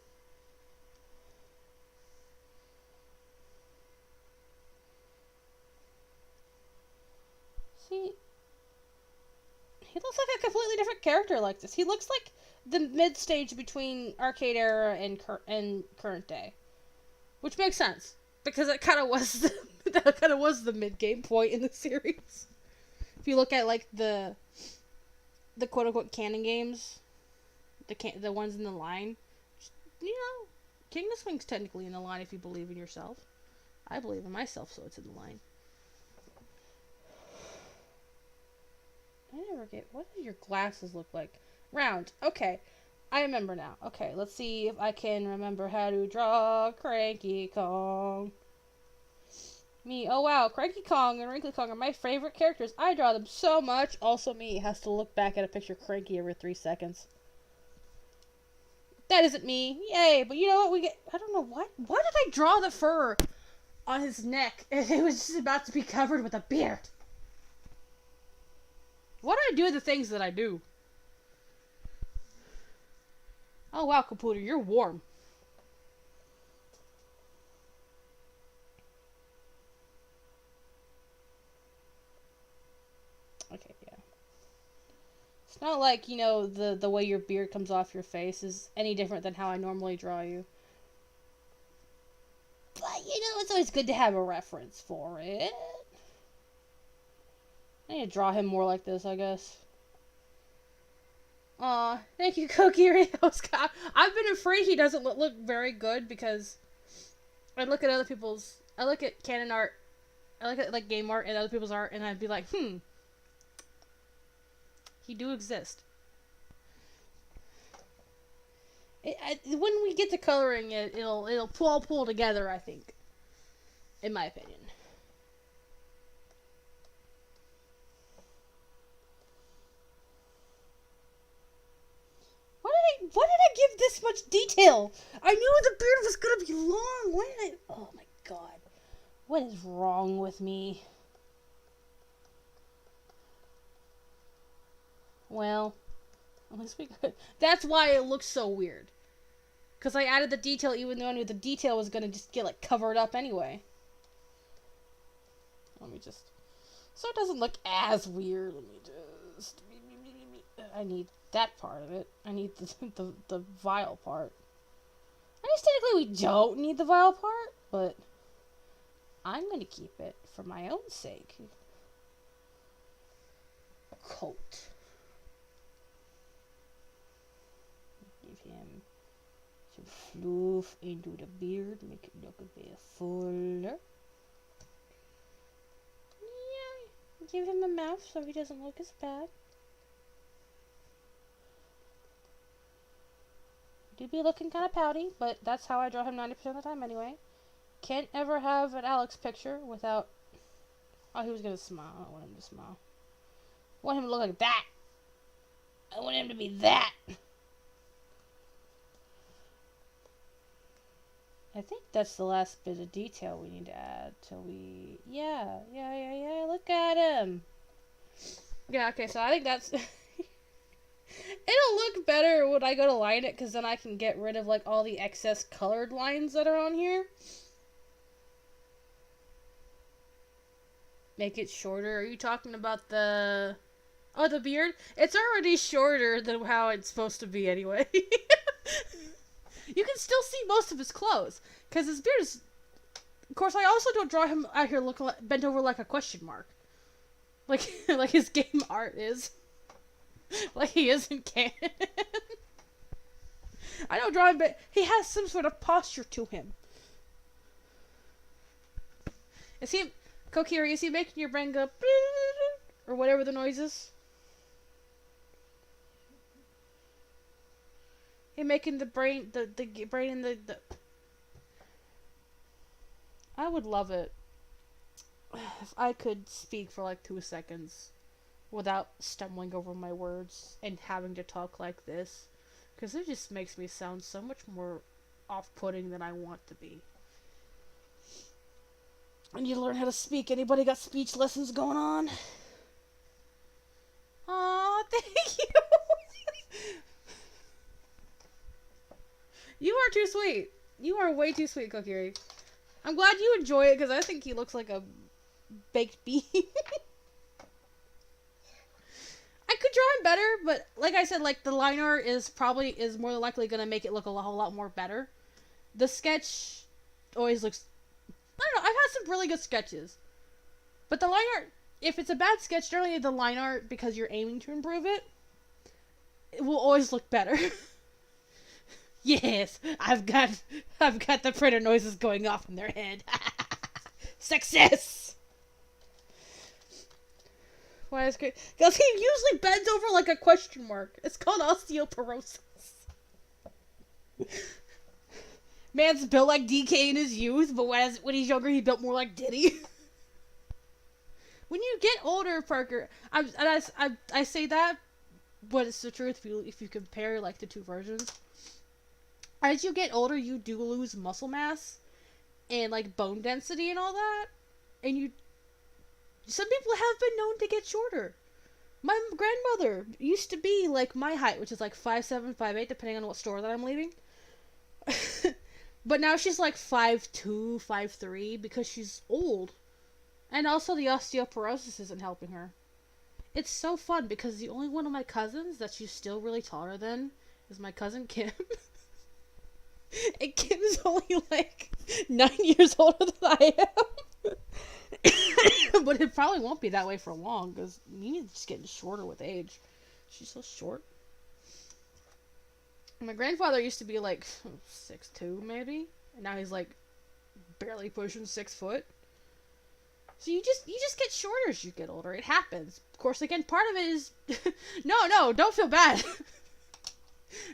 See... He looks like a completely different character like this. He looks like the mid-stage between arcade era and current day. Which makes sense. Because it kind of was that kind of was the mid-game point in the series. If you look at, like, the quote-unquote canon games, the ones in the line, you know, King of Swing's technically in the line if you believe in yourself. I believe in myself, so it's in the line. I never get... What do your glasses look like? Round. Okay. I remember now. Okay, let's see if I can remember how to draw Cranky Kong. Me. Oh, wow. Cranky Kong and Wrinkly Kong are my favorite characters. I draw them so much. Also, me has to look back at a picture of Cranky every 3 seconds. That isn't me. Yay. But you know what? We get... I don't know why. Why did I draw the fur on his neck if it was just about to be covered with a beard? Why do I do the things that I do? Oh wow, Caputo, you're warm. Okay, yeah. It's not like, you know, the way your beard comes off your face is any different than how I normally draw you. But, you know, it's always good to have a reference for it. I need to draw him more like this, I guess. Aw, thank you, Kokiri. I've been afraid he doesn't look very good because I look at other people's... I look at canon art, I look at, like, game art and other people's art, and I'd be like, he do exist. When we get to coloring it, it'll all pull together, I think. In my opinion. Why did I give this much detail? I knew the beard was gonna be long. Why did I... Oh my god. What is wrong with me? Well, at least we could. That's why it looks so weird. Because I added the detail even though I knew the detail was gonna just get, like, covered up anyway. Let me just... So it doesn't look as weird. Let me just... I need that part of it. I need the vial part. I guess technically we don't need the vial part, but I'm going to keep it for my own sake. Coat. Give him some fluff into the beard, make it look a bit fuller. Yeah, give him a mouth so he doesn't look as bad. Do be looking kind of pouty, but that's how I draw him 90% of the time anyway. Can't ever have an Alex picture without... Oh, he was gonna smile. I don't want him to smile. I want him to look like that. I want him to be that. I think that's the last bit of detail we need to add till we... Yeah. Look at him. Yeah, okay, so I think that's... It'll look better when I go to line it, because then I can get rid of, like, all the excess colored lines that are on here. Make it shorter. Are you talking about the... Oh, the beard? It's already shorter than how it's supposed to be anyway. You can still see most of his clothes, because his beard is... Of course, I also don't draw him out here looking like, bent over like a question mark. Like his game art is. Like he is in canon. I don't draw him, but he has some sort of posture to him. Is he... Kokiri, is he making your brain go... Or whatever the noise is? He making the brain... The brain in the... I would love it if I could speak for like 2 seconds without stumbling over my words and having to talk like this, because it just makes me sound so much more off-putting than I want to be. I need to learn how to speak. Anybody got speech lessons going on? Aw, thank you! You are too sweet. You are way too sweet, Kokiri. I'm glad you enjoy it, because I think he looks like a baked bean. I could draw him better, but like I said, like the line art is more than likely going to make it look a whole lot more better. The sketch always looks... I don't know, I've had some really good sketches. But the line art, if it's a bad sketch, generally the line art, because you're aiming to improve it, it will always look better. Yes, I've got the printer noises going off in their head. Success! Why is great? Because he usually bends over like a question mark. It's called osteoporosis. Man's built like DK in his youth, but when he's younger, he built more like Diddy. When you get older, Parker, I say that, but it's the truth if you compare like the two versions. As you get older, you do lose muscle mass and like bone density and all that. And you, some people have been known to get shorter. My grandmother used to be like my height, which is like 5'7", 5'8", depending on what store that I'm leaving. But now she's like 5'2", 5'3", because she's old. And also the osteoporosis isn't helping her. It's so fun because the only one of my cousins that she's still really taller than is my cousin Kim. And Kim's only like 9 years older than I am. But it probably won't be that way for long because Mimi's just getting shorter with age. She's so short. My grandfather used to be like 6'2" maybe, and now he's like barely pushing 6 foot. So you just get shorter as you get older. It happens. Of course, again, part of it is no, don't feel bad.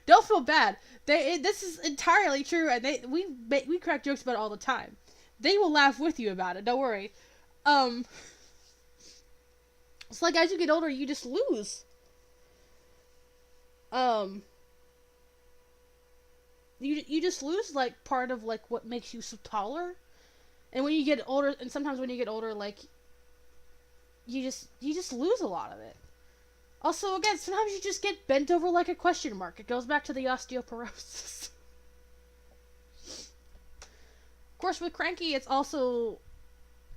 Don't feel bad. This is entirely true, and we crack jokes about it all the time. They will laugh with you about it. Don't worry. It's like as you get older, you just lose. You just lose like part of like what makes you so taller. And when you get older, and sometimes when you get older, like you just lose a lot of it. Also, again, sometimes you just get bent over like a question mark. It goes back to the osteoporosis. Of course, with Cranky, it's also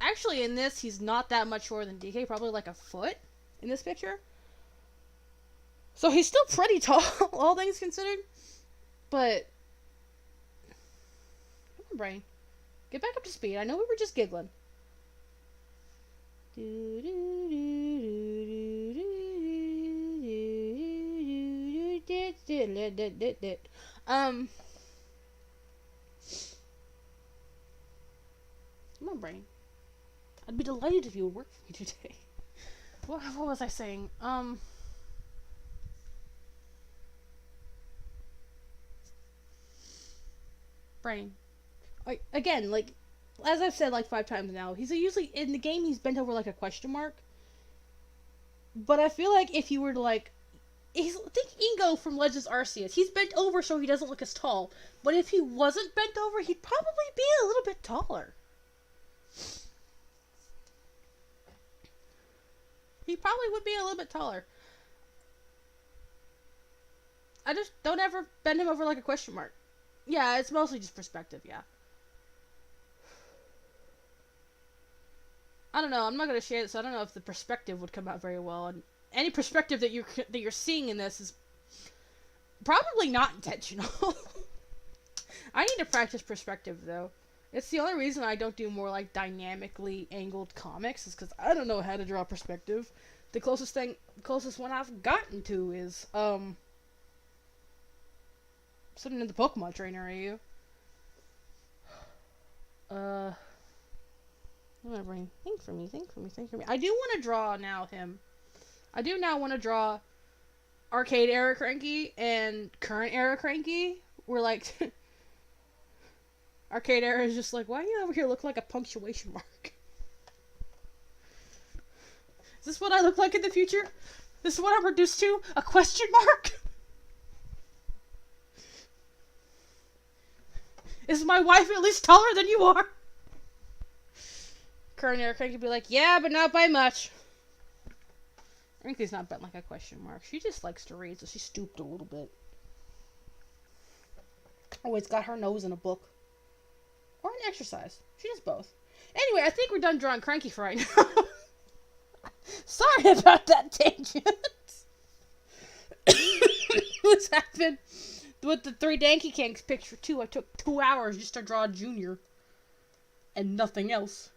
actually in this he's not that much shorter than DK, probably like a foot in this picture. So he's still pretty tall, all things considered. But come on, brain. Get back up to speed. I know we were just giggling. Come on, brain. I'd be delighted if you would work for me today. What was I saying? Brain. Again, like, as I've said like 5 times now, he's usually, in the game, he's bent over like a question mark. But I feel like if you were to like, think Ingo from Legends Arceus. He's bent over so he doesn't look as tall. But if he wasn't bent over, he'd probably be a little bit taller. He probably would be a little bit taller. I just don't ever bend him over like a question mark. Yeah, it's mostly just perspective, yeah. I don't know, I'm not going to share it, so I don't know if the perspective would come out very well. And any perspective that you're seeing in this is probably not intentional. I need to practice perspective, though. It's the only reason I don't do more, like, dynamically angled comics, is because I don't know how to draw perspective. The closest one I've gotten to is, sitting in the Pokemon trainer, are you? My brain. Think for me. I do want to draw now him. I do now want to draw arcade era Cranky and current era Cranky. We're like, arcade era is just like, why do you over here look like a punctuation mark? Is this what I look like in the future? This is what I'm reduced to? A question mark? Is my wife at least taller than you are? Current era Cranky could be like, yeah, but not by much. Cranky's not bent like a question mark. She just likes to read, so she stooped a little bit. Always got her nose in a book. Or an exercise. She does both. Anyway, I think we're done drawing Cranky for right now. Sorry about that tangent. What's happened with the 3 Danky Kanks picture, too? I took 2 hours just to draw Junior. And nothing else.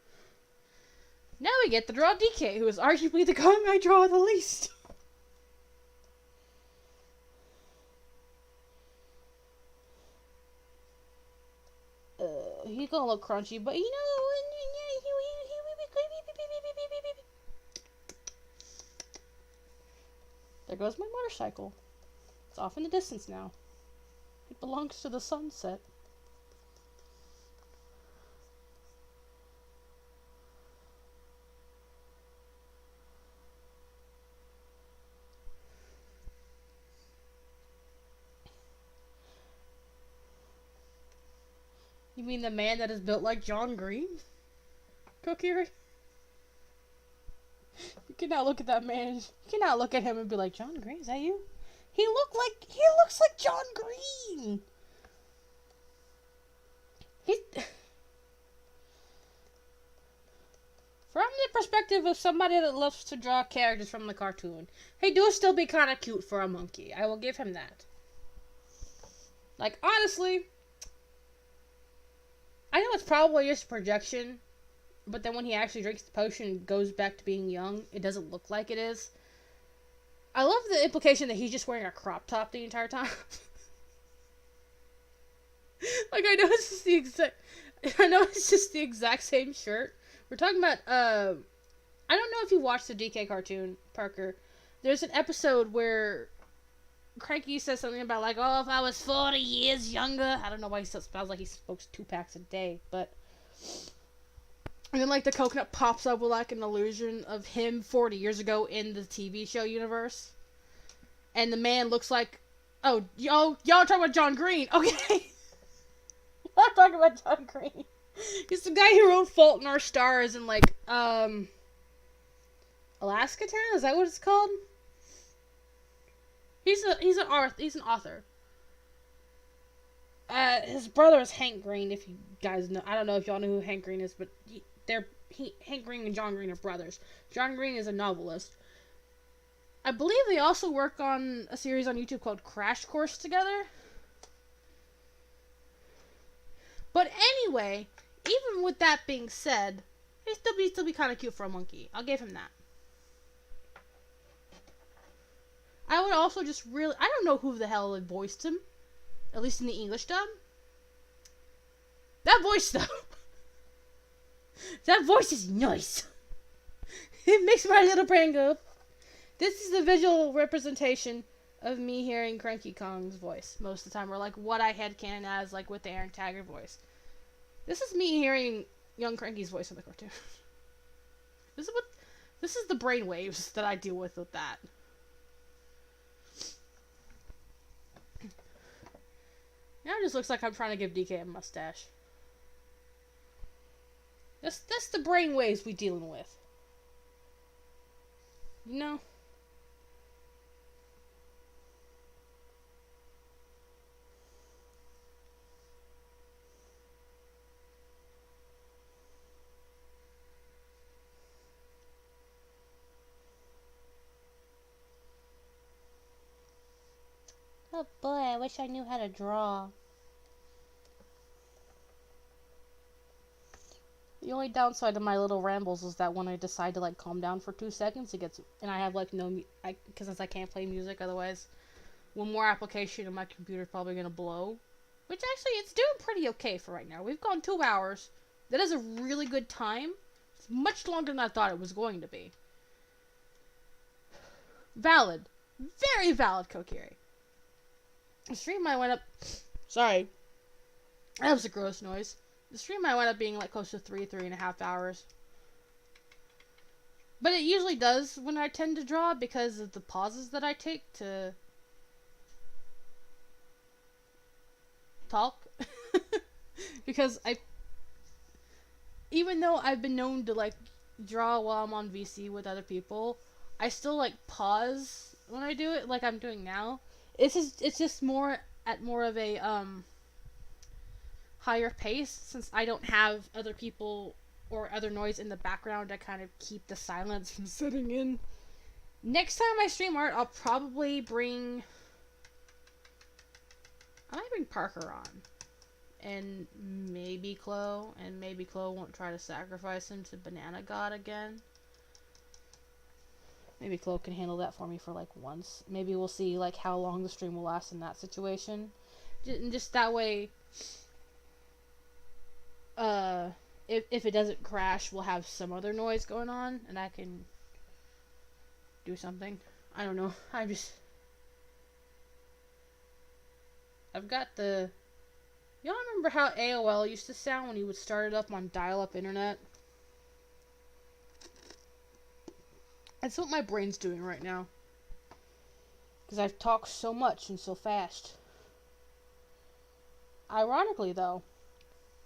Now we get to draw DK, who is arguably the guy I draw the least. He's gonna look crunchy, but you know, there goes my motorcycle. It's off in the distance now. It belongs to the sunset. You mean the man that is built like John Green? Kokiri? You cannot look at that man. You cannot look at him and be like, John Green, is that you? He looks like John Green. From the perspective of somebody that loves to draw characters from the cartoon, he do still be kind of cute for a monkey. I will give him that. Like, honestly, I know it's probably just a projection, but then when he actually drinks the potion and goes back to being young, it doesn't look like it is. I love the implication that he's just wearing a crop top the entire time. Like, I know it's just the exact same shirt. We're talking about, I don't know if you watched the DK cartoon, Parker. There's an episode where Cranky says something about, like, oh, if I was 40 years younger. I don't know why he sounds like he smokes 2 packs a day, but. And then, like, the coconut pops up with, like, an illusion of him 40 years ago in the TV show universe. And the man looks like, oh, y'all talking about John Green. Okay. I'm talking about John Green. He's the guy who wrote Fault in Our Stars and, like, Alaska Town? Is that what it's called? He's an author. His brother is Hank Green, if you guys know. I don't know if y'all know who Hank Green is, but Hank Green and John Green are brothers. John Green is a novelist. I believe they also work on a series on YouTube called Crash Course together. But anyway, even with that being said, he'd still be kind of cute for a monkey. I'll give him that. I would also just really... I don't know who the hell had voiced him. At least in the English dub. That voice, though. That voice is nice. It makes my little brain go. This is the visual representation of me hearing Cranky Kong's voice most of the time. Or like what I headcanon as, like with the Aaron Taggart voice. This is me hearing young Cranky's voice in the cartoon. This is the brainwaves that I deal with that. Now it just looks like I'm trying to give DK a mustache. That's the brainwaves we dealing with. You know? Oh boy, I wish I knew how to draw. The only downside of my little rambles is that when I decide to like calm down for 2 seconds, it gets, and I have like because I can't play music otherwise, one more application and my computer's probably gonna blow. Which actually, it's doing pretty okay for right now. We've gone 2 hours. That is a really good time. It's much longer than I thought it was going to be. Valid. Very valid, Kokiri. The stream might went up... Sorry. That was a gross noise. The stream might wind up being like close to 3.5 hours. But it usually does when I tend to draw because of the pauses that I take to talk. Because even though I've been known to like draw while I'm on VC with other people, I still like pause when I do it, like I'm doing now. It's just more of a higher pace, since I don't have other people or other noise in the background to kind of keep the silence from setting in. Next time I stream art, I'll probably bring... I might bring Parker on. And maybe Chloe. And maybe Chloe won't try to sacrifice him to Banana God again. Maybe Chloe can handle that for me for like once. Maybe we'll see like how long the stream will last in that situation. Just that way... if it doesn't crash, we'll have some other noise going on, and I can do something. I don't know. I've got the... Y'all remember how AOL used to sound when you would start it up on dial-up internet? That's what my brain's doing right now. Because I've talked so much and so fast. Ironically, though,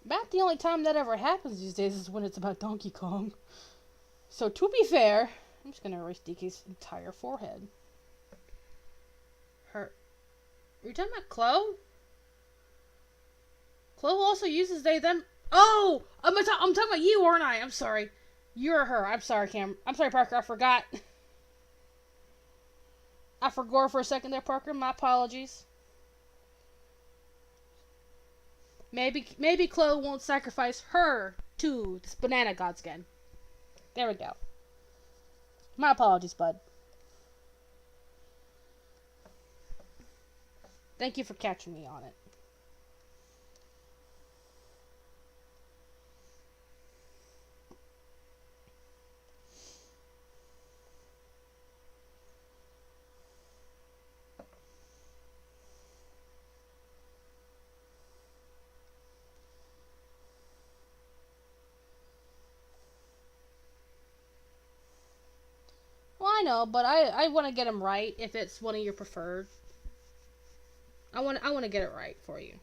About the only time that ever happens these days is when it's about Donkey Kong. So to be fair, I'm just gonna erase DK's entire forehead. Are you talking about Chloe? Chloe also uses they them. Oh, I'm talking about you, aren't I? I'm sorry. You're her. I'm sorry, Cam. I'm sorry, Parker. I forgot. I forgot for a second there, Parker. My apologies. Maybe Chloe won't sacrifice her to this banana god skin. There we go. My apologies, bud. Thank you for catching me on it. Well, I know, but I want to get them right if it's one of your preferred. I want to get it right for you.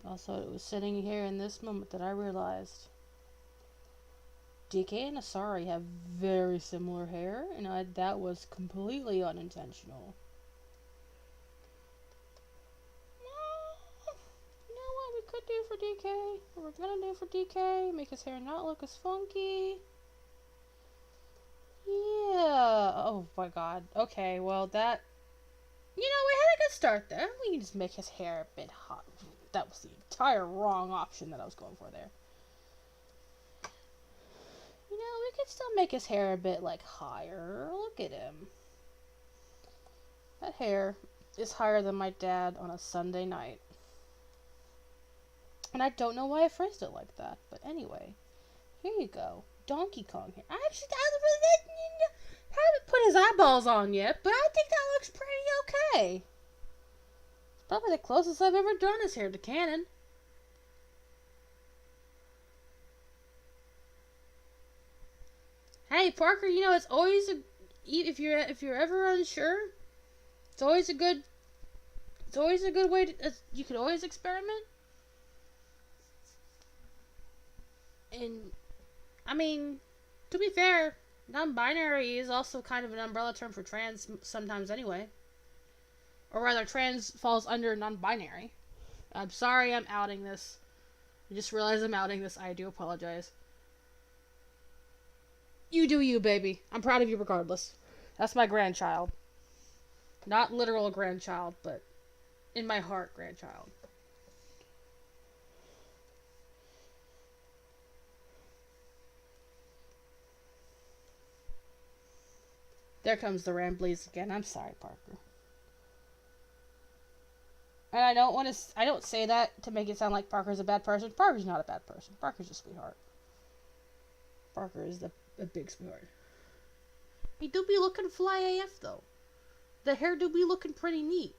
Also, it was sitting here in this moment that I realized DK and Asari have very similar hair, and that was completely unintentional. You know what we could do for DK? What we're gonna do for DK? Make his hair not look as funky. Yeah. Oh my god. Okay, well that... You know, we had a good start there. We can just make his hair a bit hot. That was the entire wrong option that I was going for there. You know, we could still make his hair a bit, like, higher. Look at him. That hair is higher than my dad on a Sunday night. And I don't know why I phrased it like that. But anyway, here you go. Donkey Kong here. I haven't put his eyeballs on yet, but I think that looks pretty okay. It's probably the closest I've ever drawn his hair to canon. Hey Parker, you know it's always if you're ever unsure, it's always a good way to you could always experiment. And I mean, to be fair, non-binary is also kind of an umbrella term for trans sometimes anyway. Or rather, trans falls under non-binary. I'm sorry I'm outing this. I just realized I'm outing this. I do apologize. You do you, baby. I'm proud of you regardless. That's my grandchild. Not literal grandchild, but in my heart, grandchild. There comes the ramblies again. I'm sorry, Parker. And I don't say that to make it sound like Parker's a bad person. Parker's not a bad person. Parker's a sweetheart. Parker is a big sweetheart. He do be looking fly AF though. The hair do be looking pretty neat.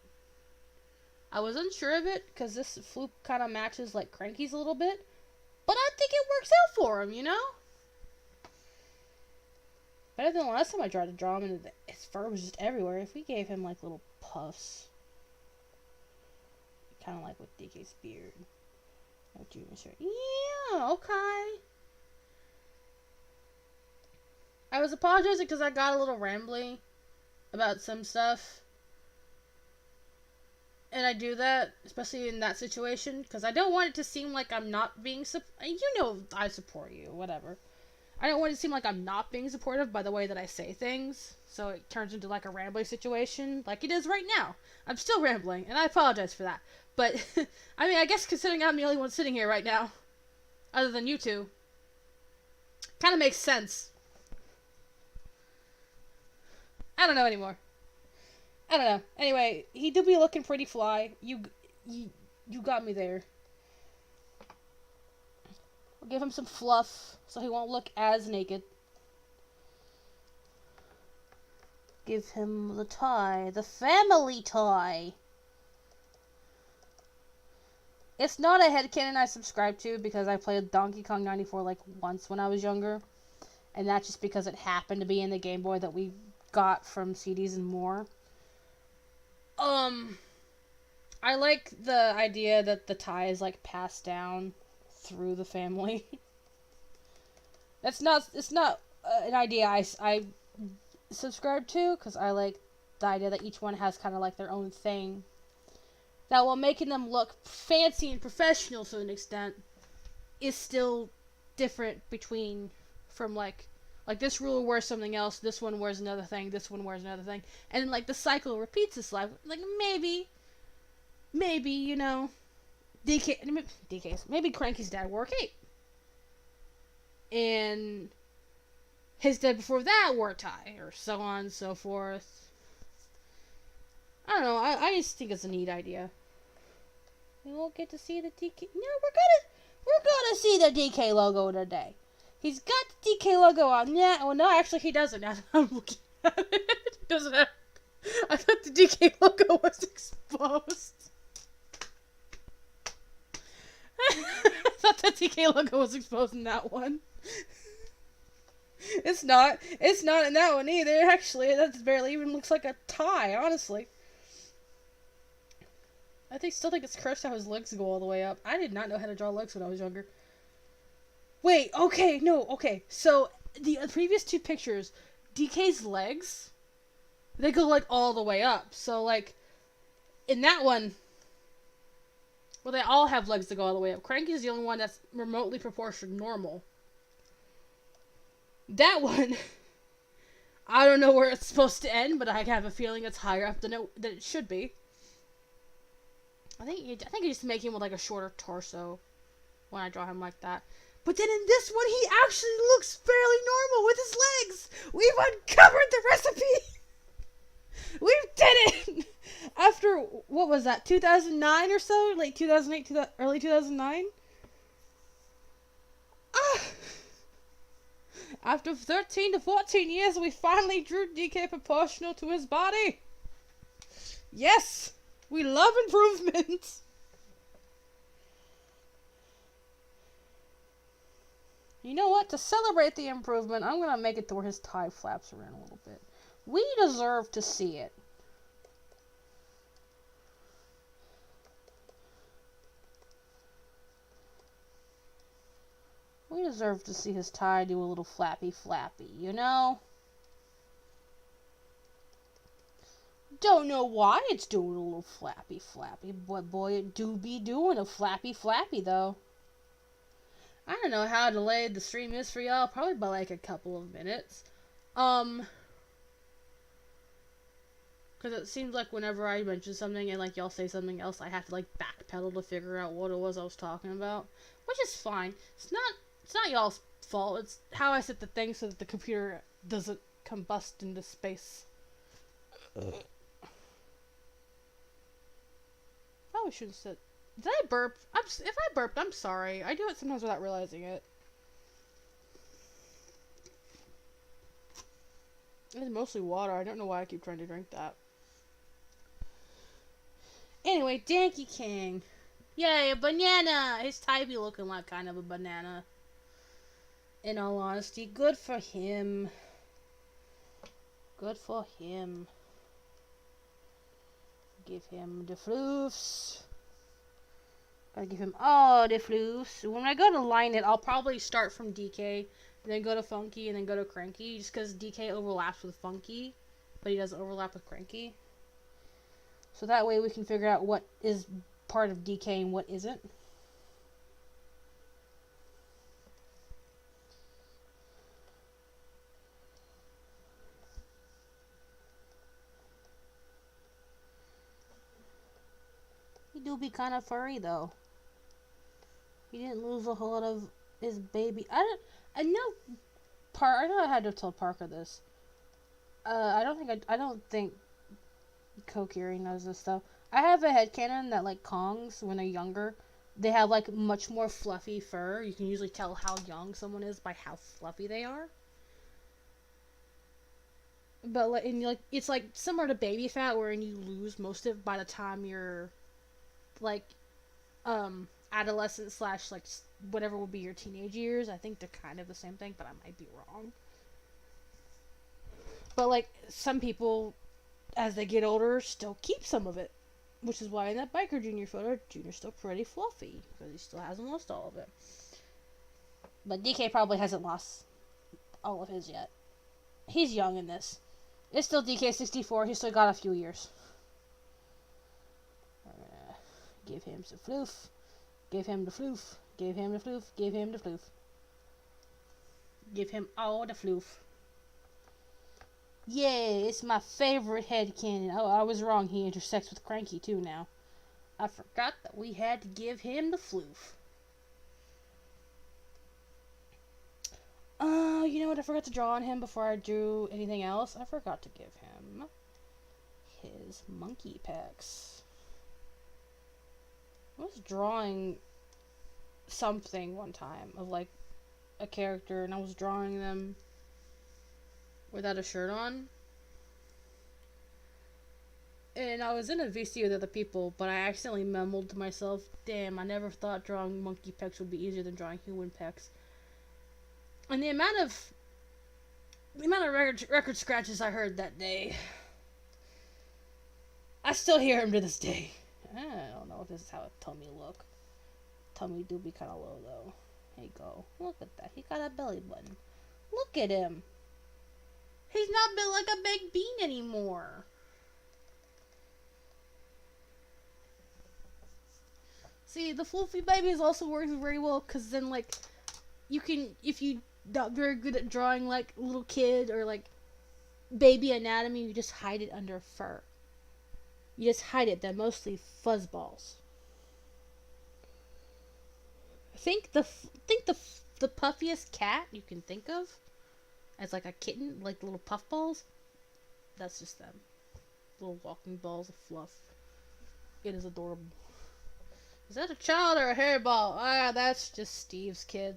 I was unsure of it because this fluke kind of matches like Cranky's a little bit. But I think it works out for him, you know? Better than the last time I tried to draw him and his fur was just everywhere. If we gave him like little puffs. Kind of like with DK's beard. Yeah, okay. I was apologizing because I got a little rambly about some stuff. And I do that, especially in that situation, because I don't want it to seem like I'm not being you know I support you, whatever. I don't want it to seem like I'm not being supportive by the way that I say things, so it turns into like a rambling situation, like it is right now. I'm still rambling, and I apologize for that. But, I mean, I guess considering I'm the only one sitting here right now, other than you two, kind of makes sense. I don't know anymore. I don't know. Anyway, he do be looking pretty fly. You got me there. I'll give him some fluff so he won't look as naked. Give him the tie. The family tie. It's not a headcanon I subscribe to because I played Donkey Kong 94 like once when I was younger. and that's just because it happened to be in the Game Boy that we got from CDs and more. I like the idea that the tie is like passed down through the family. It's not an idea I subscribe to, because I like the idea that each one has kind of like their own thing. That, while making them look fancy and professional to an extent, is still different from like this ruler wears something else, this one wears another thing, this one wears another thing, and then like the cycle repeats itself. Like maybe you know, maybe Cranky's dad wore a cape, and his dad before that wore a tie, or so on and so forth. I don't know. I just think it's a neat idea. We won't get to see the DK. No, we're gonna see the DK logo today. He's got the DK logo on. Yeah. Oh no, actually he doesn't. Now that I'm looking at it, he doesn't have. I thought the DK logo was exposed. I thought the DK logo was exposed in that one. It's not. It's not in that one either. Actually, that barely even looks like a tie. Honestly. Still think it's cursed how his legs go all the way up. I did not know how to draw legs when I was younger. Wait, okay, no, okay. So, the previous two pictures, DK's legs, they go, like, all the way up. So, like, in that one, well, they all have legs that go all the way up. Cranky's the only one that's remotely proportioned normal. That one, I don't know where it's supposed to end, but I have a feeling it's higher up than it should be. I think you just make him with like a shorter torso when I draw him like that. But then in this one, he actually looks fairly normal with his legs. We've uncovered the recipe. We did it. After, what was that, 2009 or so? Late 2008, early 2009? After 13 to 14 years, we finally drew DK proportional to his body. Yes. We love improvements. You know what? To celebrate the improvement, I'm going to make it to where his tie flaps around a little bit. We deserve to see it. We deserve to see his tie do a little flappy, you know? Don't know why it's doing a little flappy, but boy, it do be doing a flappy, though. I don't know how delayed the stream is for y'all, probably by like a couple of minutes. Because it seems like whenever I mention something and like y'all say something else, I have to like backpedal to figure out what it was I was talking about, which is fine. It's not y'all's fault. It's how I set the thing so that the computer doesn't combust into space. Probably shouldn't sit. Did I burp? If I burped, I'm sorry. I do it sometimes without realizing it. It's mostly water. I don't know why I keep trying to drink that. Anyway, Danky King. Yay, a banana! His tie be looking like kind of a banana. In all honesty, good for him. Good for him. Give him the floofs. Gotta give him all the floofs. When I go to line it, I'll probably start from DK, then go to Funky, and then go to Cranky, just because DK overlaps with Funky, but he doesn't overlap with Cranky. So that way we can figure out what is part of DK and what isn't. He do be kind of furry though. He didn't lose a whole lot of his baby. I know I had to tell Parker this. I don't think Kokiri knows this though. I have a headcanon that like Kongs, when they're younger, they have like much more fluffy fur. You can usually tell how young someone is by how fluffy they are. But like, it's like similar to baby fat, wherein you lose most of it by the time you're like adolescent / like whatever would be your teenage years. I think they're kind of the same thing, but I might be wrong. But like some people, as they get older, still keep some of it, which is why in that Biker Junior photo, Junior's still pretty fluffy because he still hasn't lost all of it. But DK probably hasn't lost all of his yet. He's young in this. It's still DK64. He's still got a few years. Give him some floof. Give him the floof. Give him the floof. Give him the floof. Give him all the floof. Yay, it's my favorite headcanon. Oh, I was wrong. He intersects with Cranky too now. I forgot that we had to give him the floof. You know what? I forgot to draw on him before I drew anything else. I forgot to give him his monkey pecs. I was drawing something one time of like a character, and I was drawing them without a shirt on. And I was in a VC with other people, but I accidentally mumbled to myself, damn, I never thought drawing monkey pecs would be easier than drawing human pecs. And the amount of record scratches I heard that day, I still hear him to this day. I don't know if this is how a tummy look. Tummy do be kind of low though. Here you go. Look at that. He got a belly button. Look at him. He's not built like a baked bean anymore. See, the Fluffy Babies also works very well because then, like, you can, if you not very good at drawing like little kid or like baby anatomy, you just hide it under fur. You just hide it. They're mostly fuzzballs. Think the puffiest cat you can think of as like a kitten, like little puffballs. That's just them. Little walking balls of fluff. It is adorable. Is that a child or a hairball? Ah, that's just Steve's kid.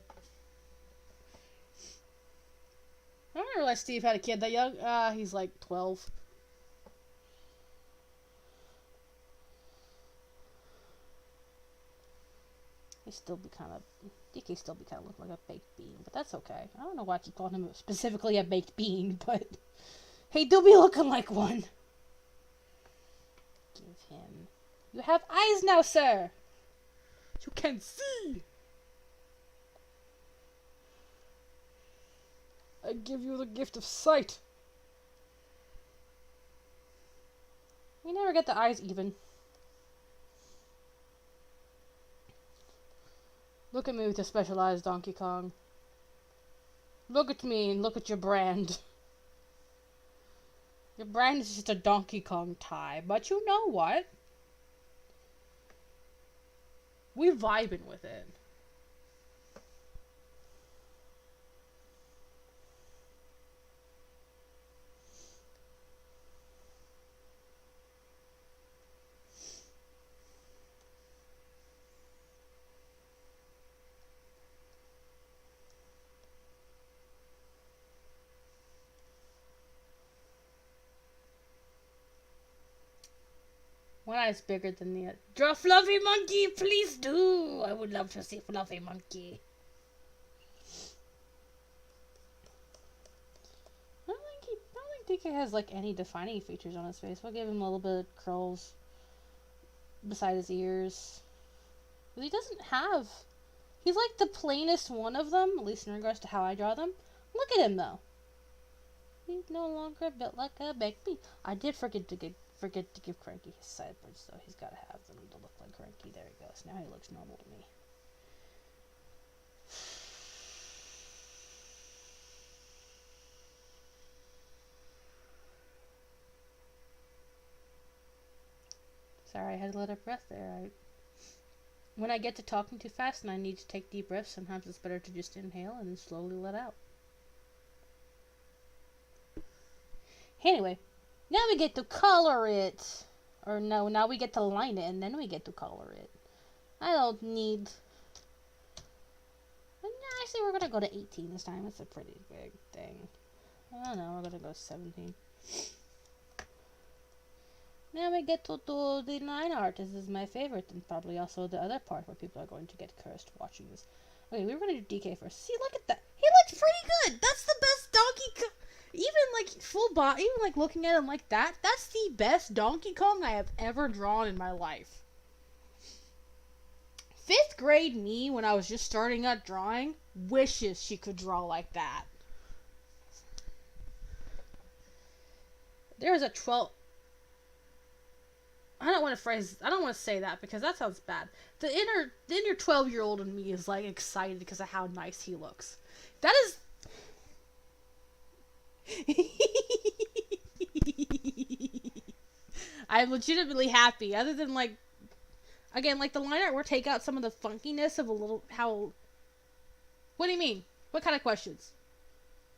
I didn't realize Steve had a kid that young. He's like 12. DK still be kind of look like a baked bean, but that's okay. I don't know why I keep calling him specifically a baked bean, but he do be looking like one. Give him. You have eyes now, sir. You can see. I give you the gift of sight. We never get the eyes even. Look at me with your specialized Donkey Kong. Look at me and look at your brand. Your brand is just a Donkey Kong tie, but you know what? We vibing with it. One eye's bigger than the other. Draw Fluffy Monkey, please do. I would love to see Fluffy Monkey. I don't think DK has like any defining features on his face. We'll give him a little bit of curls beside his ears. But he doesn't have. He's like the plainest one of them, at least in regards to how I draw them. Look at him though. He's no longer built like a baked bean. I did forget to give Cranky his sideburns, though. He's got to have them to look like Cranky. There he goes. Now he looks normal to me. Sorry, I had to let a breath there. When I get to talking too fast and I need to take deep breaths, sometimes it's better to just inhale and then slowly let out. Anyway, now we get to color it. Or no, now we get to line it and then we get to color it. I don't need... Actually, we're going to go to 18 this time. It's a pretty big thing. I don't know, we're going to go 17. Now we get to do the line art. This is my favorite and probably also the other part where people are going to get cursed watching this. Okay, we're gonna do DK first. See, look at that. He looks pretty good. That's the best Donkey Kong. Even like full body, even like looking at him like that, that's the best Donkey Kong I have ever drawn in my life. 5th grade me, when I was just starting out drawing, wishes she could draw like that. There's a 12. I don't want to say that because that sounds bad. The inner 12-year-old in me is like excited because of how nice he looks. That is. I'm legitimately happy. Other than like, again, like the line art will take out some of the funkiness of a little how. What do you mean? What kind of questions?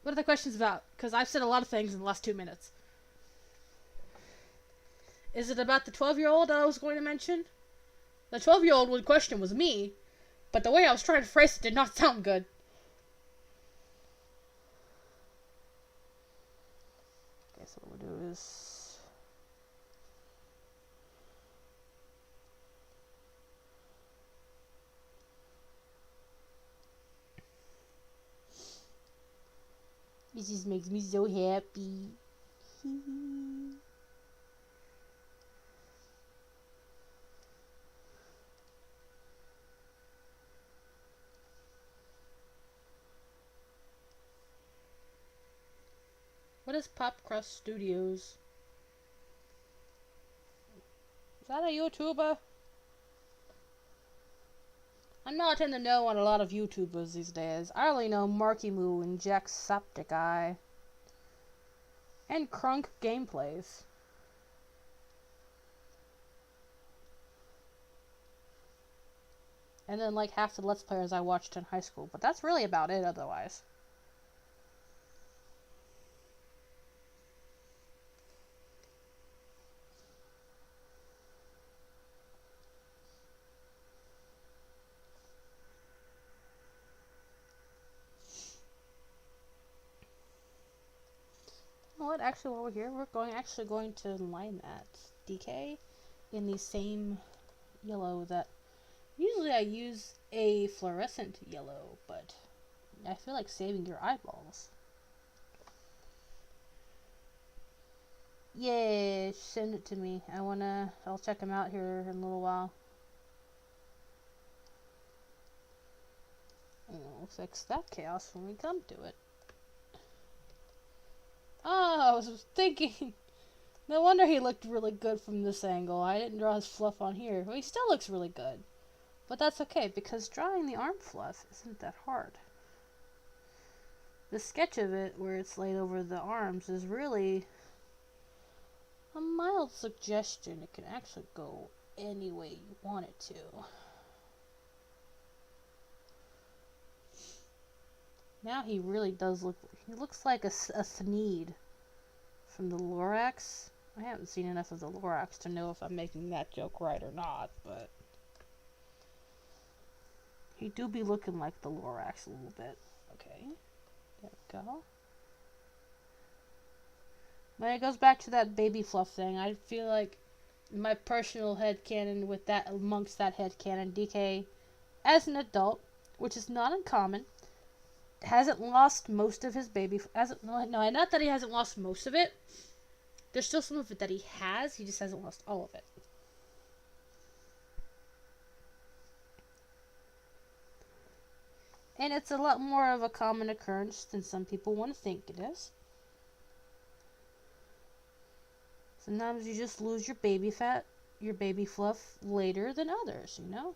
What are the questions about? Because I've said a lot of things in the last 2 minutes. Is it about the 12-year-old I was going to mention? The 12-year-old one question was me, but the way I was trying to phrase it did not sound good. Okay, so what we'll do is... This just makes me so happy. What is Pop Crust Studios? Is that a YouTuber? I'm not in the know on a lot of YouTubers these days. I only know Marky Moo and Jacksepticeye. And Crunk Gameplays. And then like half the Let's Players I watched in high school. But that's really about it otherwise. What, actually, while we're here, we're actually going to line that DK in the same yellow that usually I use a fluorescent yellow, but I feel like saving your eyeballs. Yeah, send it to me. I'll check them out here in a little while. And we'll fix that chaos when we come to it. Oh, I was thinking. No wonder he looked really good from this angle. I didn't draw his fluff on here. Well, he still looks really good. But that's okay, because drawing the arm fluff isn't that hard. The sketch of it, where it's laid over the arms, is really a mild suggestion. It can actually go any way you want it to. Now he really does look... He looks like a Sneed from the Lorax. I haven't seen enough of the Lorax to know if I'm making that joke right or not, but... He do be looking like the Lorax a little bit. Okay. There we go. But it goes back to that baby fluff thing. I feel like my personal headcanon with that, amongst that headcanon, DK, as an adult, which is not uncommon, hasn't lost most of his baby... No, not that he hasn't lost most of it. There's still some of it that he has. He just hasn't lost all of it. And it's a lot more of a common occurrence than some people want to think it is. Sometimes you just lose your baby fat, your baby fluff later than others, you know?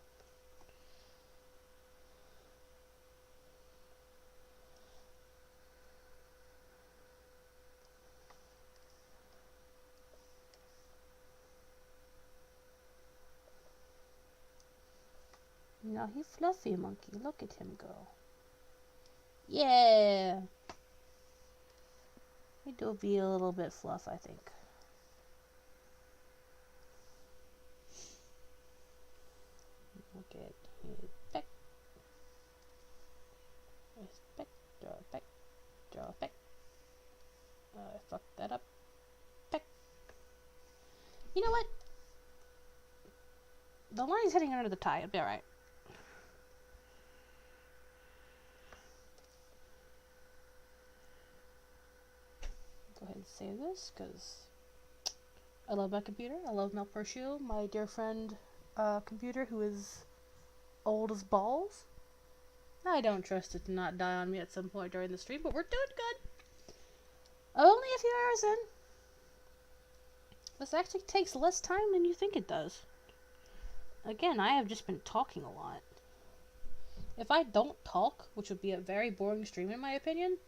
Now he fluffy monkey. Look at him go. Yeah. He do be a little bit fluff, I think. Look at his back. His back. Draw it back. Draw it back. I fucked that up. Back. You know what? The line's heading under the tie. It'll be alright. and save this because I love my computer. I love Mel Persio, my dear friend, computer who is old as balls. I don't trust it to not die on me at some point during the stream, but we're doing good. Only a few hours in. This actually takes less time than you think it does. Again, I have just been talking a lot. If I don't talk, which would be a very boring stream in my opinion,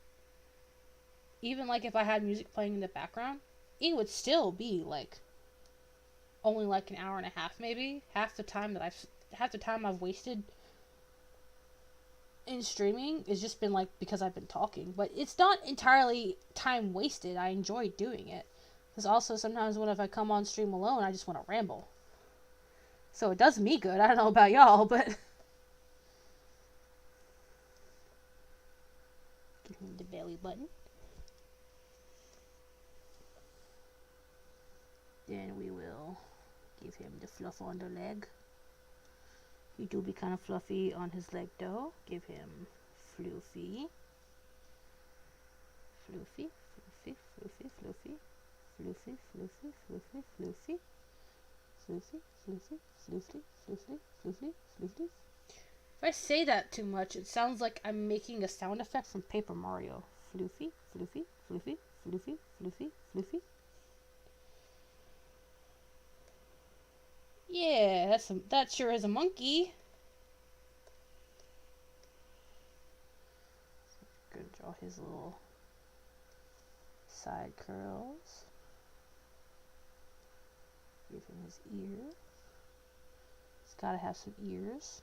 even like if I had music playing in the background, it would still be like only like an hour and a half maybe. Half the time I've wasted in streaming has just been like because I've been talking, but it's not entirely time wasted. I enjoy doing it. Because also sometimes if I come on stream alone, I just want to ramble. So it does me good. I don't know about y'all, but give him the belly button. Then we will give him the fluff on the leg. He do be kind of fluffy on his leg though. Give him floofy. Floofy, floofy, floofy, floofy. Floofy, floofy, floofy, floofy. Floofy, floofy, floofy, floofy, floofy, floofy. If I say that too much, it sounds like I'm making a sound effect from Paper Mario. Floofy, floofy, floofy, floofy, floofy, floofy. Yeah, that sure is a monkey. Gonna draw his little side curls. Give him his ear. He's gotta have some ears.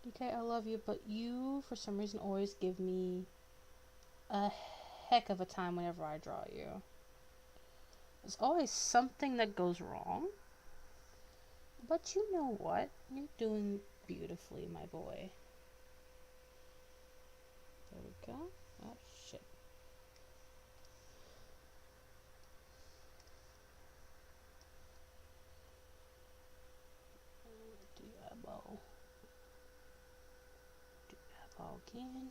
Okay, I love you, but you, for some reason, always give me a heck of a time whenever I draw you. There's always something that goes wrong. But you know what? You're doing beautifully, my boy. There we go. Oh, shit. Diabo. Diabo again.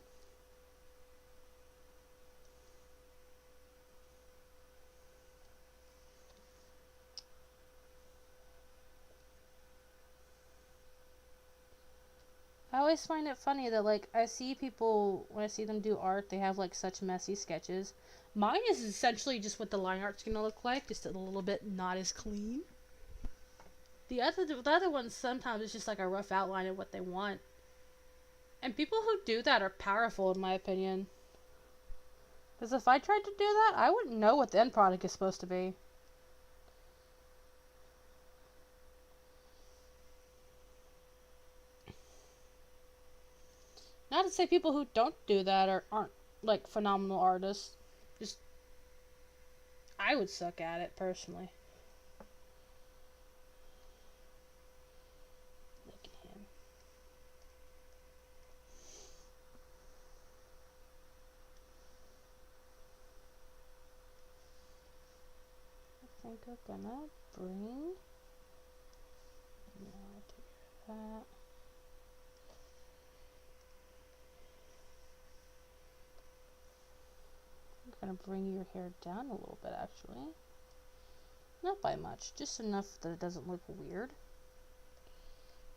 I always find it funny that, like, I see people, when I see them do art, they have, like, such messy sketches. Mine is essentially just what the line art's gonna look like, just a little bit not as clean. The other ones, sometimes it's just, like, a rough outline of what they want. And people who do that are powerful, in my opinion. Because if I tried to do that, I wouldn't know what the end product is supposed to be. Not to say people who don't do that aren't, like, phenomenal artists. Just, I would suck at it, personally. Look at him. I think I'm gonna bring... No, do that. I'm gonna bring your hair down a little bit, actually. Not by much, just enough that it doesn't look weird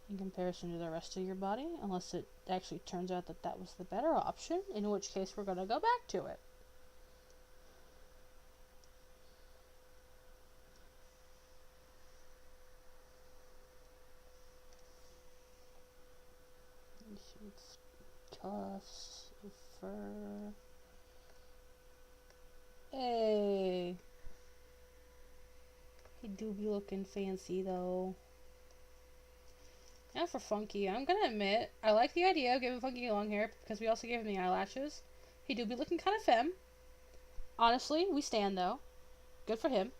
in comparison to the rest of your body, unless it actually turns out that that was the better option, in which case we're gonna go back to it. It's cuffs, fur. Hey! He do be looking fancy though. Now for Funky, I'm gonna admit, I like the idea of giving Funky long hair because we also gave him the eyelashes. He do be looking kind of femme. Honestly, we stand though. Good for him.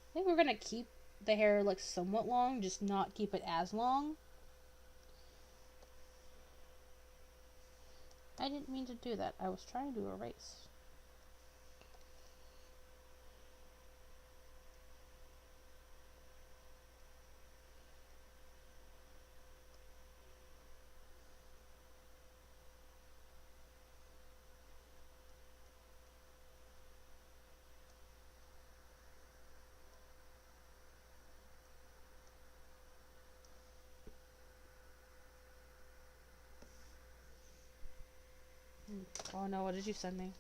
I think we're gonna keep the hair like somewhat long, just not keep it as long. I didn't mean to do that. I was trying to erase. Oh no, what did you send me?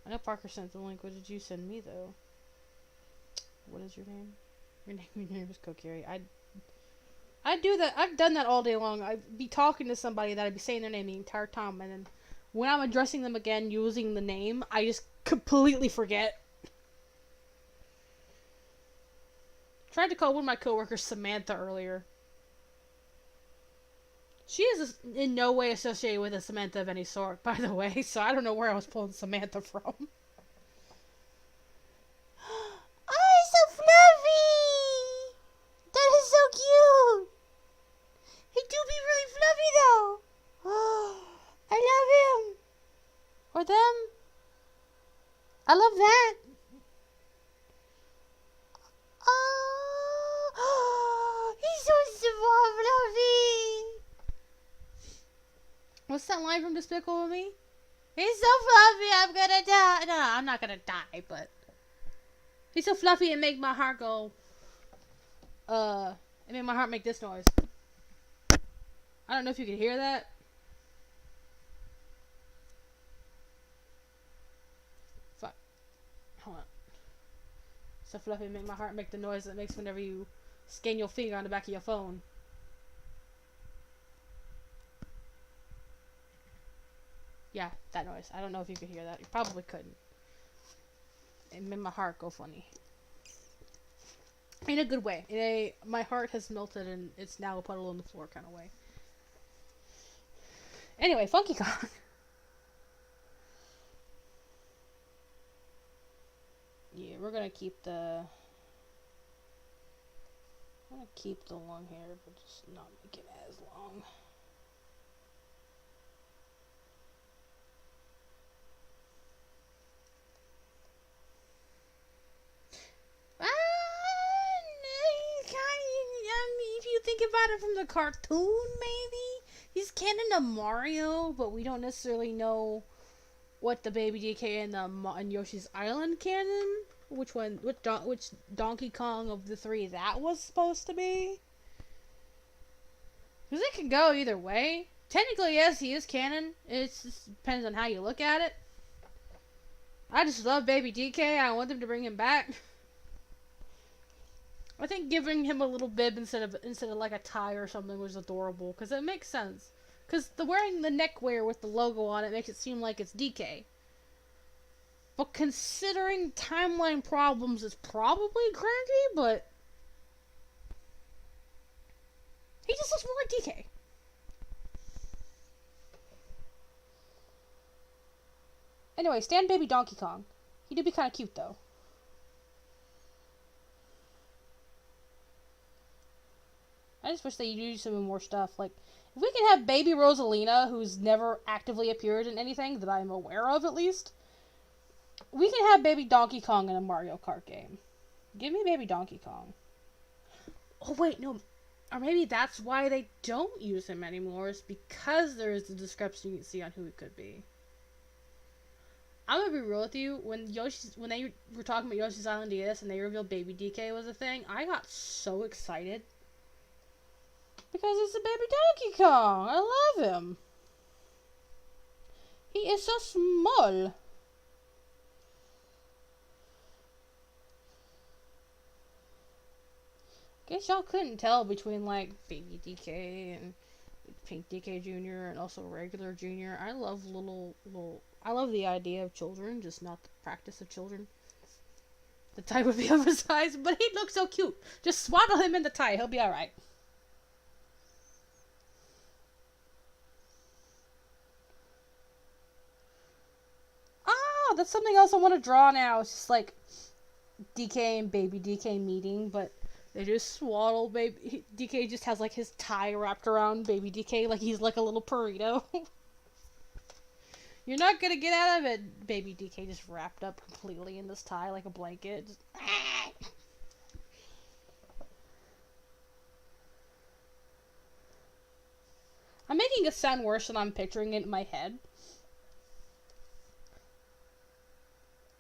I know Parker sent the link. What did you send me though? What is your name? Your name is Kokiri. I do that. I've done that all day long. I'd be talking to somebody that I'd be saying their name the entire time, and then when I'm addressing them again using the name, I just completely forget. Tried to call one of my coworkers Samantha earlier. She is in no way associated with a Samantha of any sort, by the way, so I don't know where I was pulling Samantha from. Oh, he's so fluffy! That is so cute! He do be really fluffy, though! Oh, I love him! Or them. I love that! Oh, he's so fluffy! What's that line from Despicable Me? He's so fluffy, I'm gonna die. No, I'm not gonna die, but he's so fluffy and make my heart go. It made my heart make this noise. I don't know if you can hear that. Fuck. Hold on. So fluffy and make my heart make the noise that it makes whenever you scan your finger on the back of your phone. Yeah, that noise. I don't know if you could hear that. You probably couldn't. It made my heart go funny. In a good way. My heart has melted and it's now a puddle on the floor kind of way. Anyway, Funky Kong. Yeah, we're gonna keep the... I'm gonna keep the long hair, but just not make it as long. If you think about it from the cartoon, maybe he's canon to Mario, but we don't necessarily know what the Baby DK and Yoshi's Island canon. Which Donkey Kong of the three that was supposed to be? Because it can go either way. Technically, yes, he is canon. It just depends on how you look at it. I just love Baby DK. I want them to bring him back. I think giving him a little bib instead of like a tie or something was adorable because it makes sense. Because wearing the neckwear with the logo on it makes it seem like it's DK. But considering timeline problems, it's probably cranky. But he just looks more like DK. Anyway, stand Baby Donkey Kong. He do be kind of cute though. I just wish they do some more stuff. Like, if we can have Baby Rosalina, who's never actively appeared in anything that I'm aware of, at least, we can have Baby Donkey Kong in a Mario Kart game. Give me Baby Donkey Kong. Oh, wait, no. Or maybe that's why they don't use him anymore, is because there is a discrepancy you can see on who it could be. I'm gonna be real with you. When they were talking about Yoshi's Island DS and they revealed Baby DK was a thing, I got so excited. Because it's a Baby Donkey Kong. I love him. He is so small. Guess y'all couldn't tell between like Baby DK and Pink DK Jr. and also regular Jr. I love I love the idea of children, just not the practice of children. The tie would be oversized, but he'd look so cute. Just swaddle him in the tie. He'll be alright. That's something else I want to draw now. It's just like DK and Baby DK meeting, but they just swaddle Baby DK. Just has like his tie wrapped around Baby DK like he's like a little burrito. You're not gonna get out of it. Baby DK just wrapped up completely in this tie like a blanket. Just... I'm making it sound worse than I'm picturing it in my head.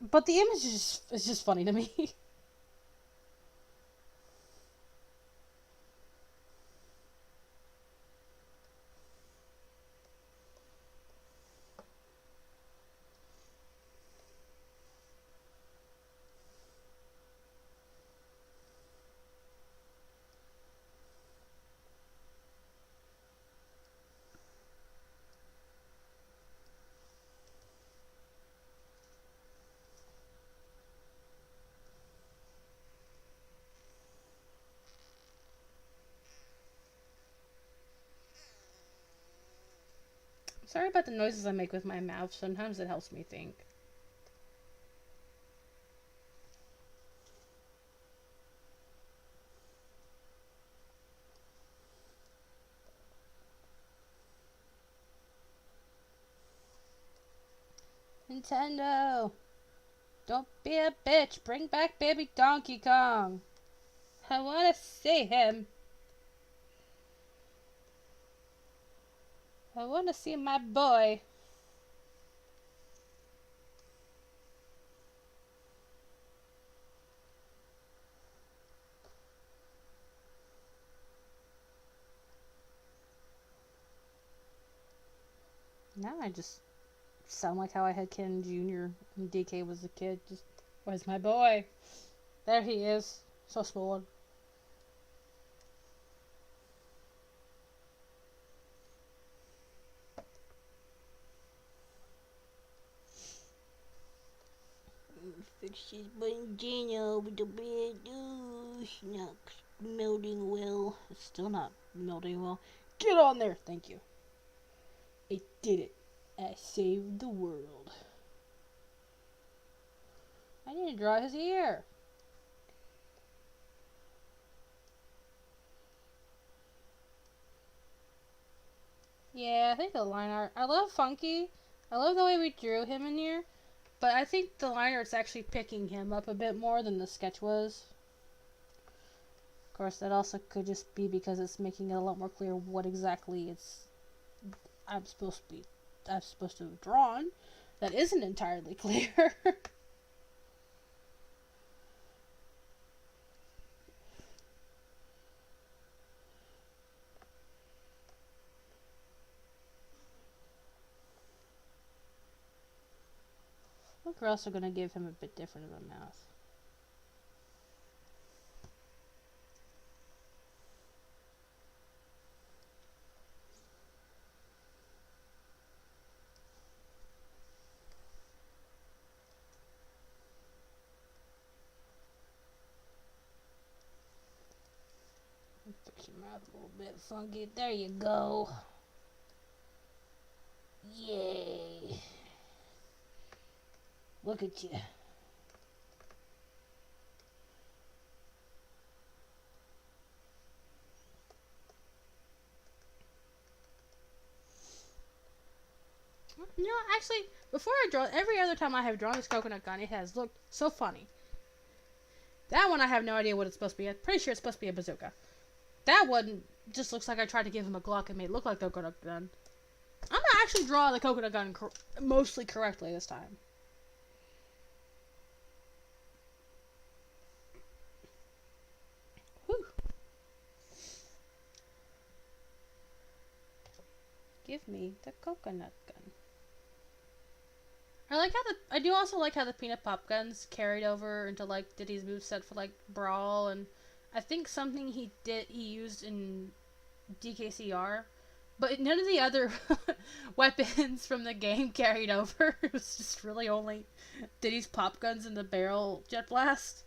But the image is just funny to me. Sorry about the noises I make with my mouth. Sometimes it helps me think. Nintendo! Don't be a bitch. Bring back baby Donkey Kong. I want to see him. I want to see my boy. Now I just sound like how I had Ken Jr. when DK was a kid. Just, where's my boy? There he is. So spoiled. Fix his bandana with the bed. Oh, it's not melting well. It's still not melting well. Get on there. Thank you. I did it. I saved the world. I need to draw his ear. Yeah, I think the line art. I love Funky. I love the way we drew him in here. But I think the line art's actually picking him up a bit more than the sketch was. Of course, that also could just be because it's making it a lot more clear what exactly I'm supposed to have drawn. That isn't entirely clear. I think we're also going to give him a bit different of a mouth. Fix your mouth a little bit, Funky. There you go. Yay. Look at you. You know, actually, before I draw, every other time I have drawn this coconut gun, it has looked so funny. That one, I have no idea what it's supposed to be. I'm pretty sure it's supposed to be a bazooka. That one just looks like I tried to give him a Glock and made it look like a coconut gun. I'm gonna actually draw the coconut gun mostly correctly this time. Whew. Give me the coconut gun. I do also like how the peanut pop guns carried over into like Diddy's moveset for like Brawl, and I think something he used in DKCR, but none of the other weapons from the game carried over. It was just really only Diddy's pop guns and the barrel jet blast.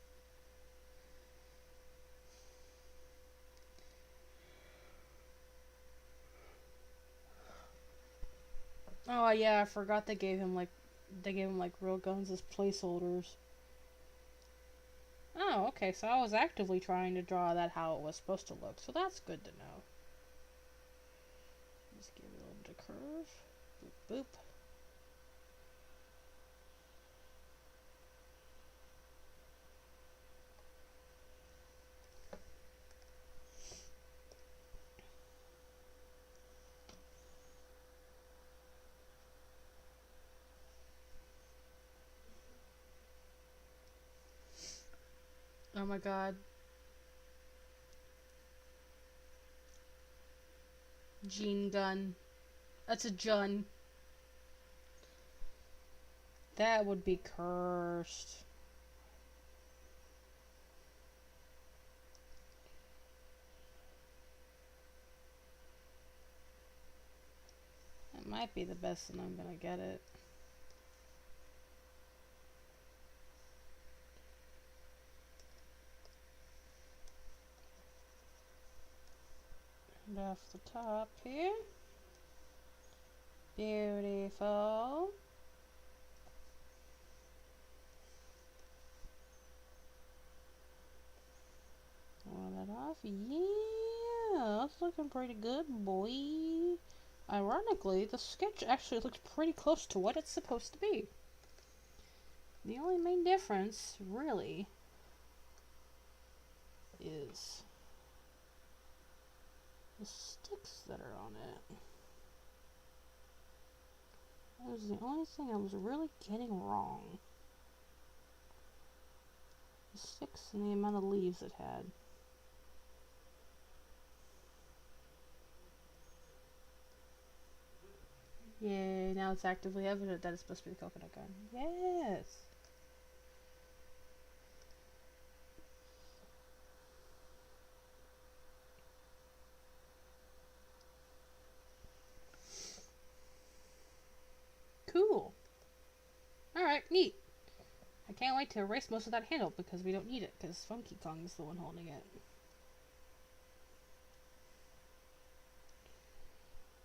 Oh yeah, I forgot they gave him like real guns as placeholders. Oh, okay, so I was actively trying to draw that how it was supposed to look, so that's good to know. Just give it a little bit of curve. Boop, boop. Oh my god. Gene gun. That's a Jun. That would be cursed. That might be the best and I'm gonna get it. And off the top here. Beautiful. Roll that off. Yeah, that's looking pretty good, boy. Ironically, the sketch actually looks pretty close to what it's supposed to be. The only main difference, really, is the sticks that are on it. That was the only thing I was really getting wrong. The sticks and the amount of leaves it had. Yay, now it's actively evident that it's supposed to be the coconut gun. Yes! Cool! Alright, neat. I can't wait to erase most of that handle because we don't need it because Funky Kong is the one holding it.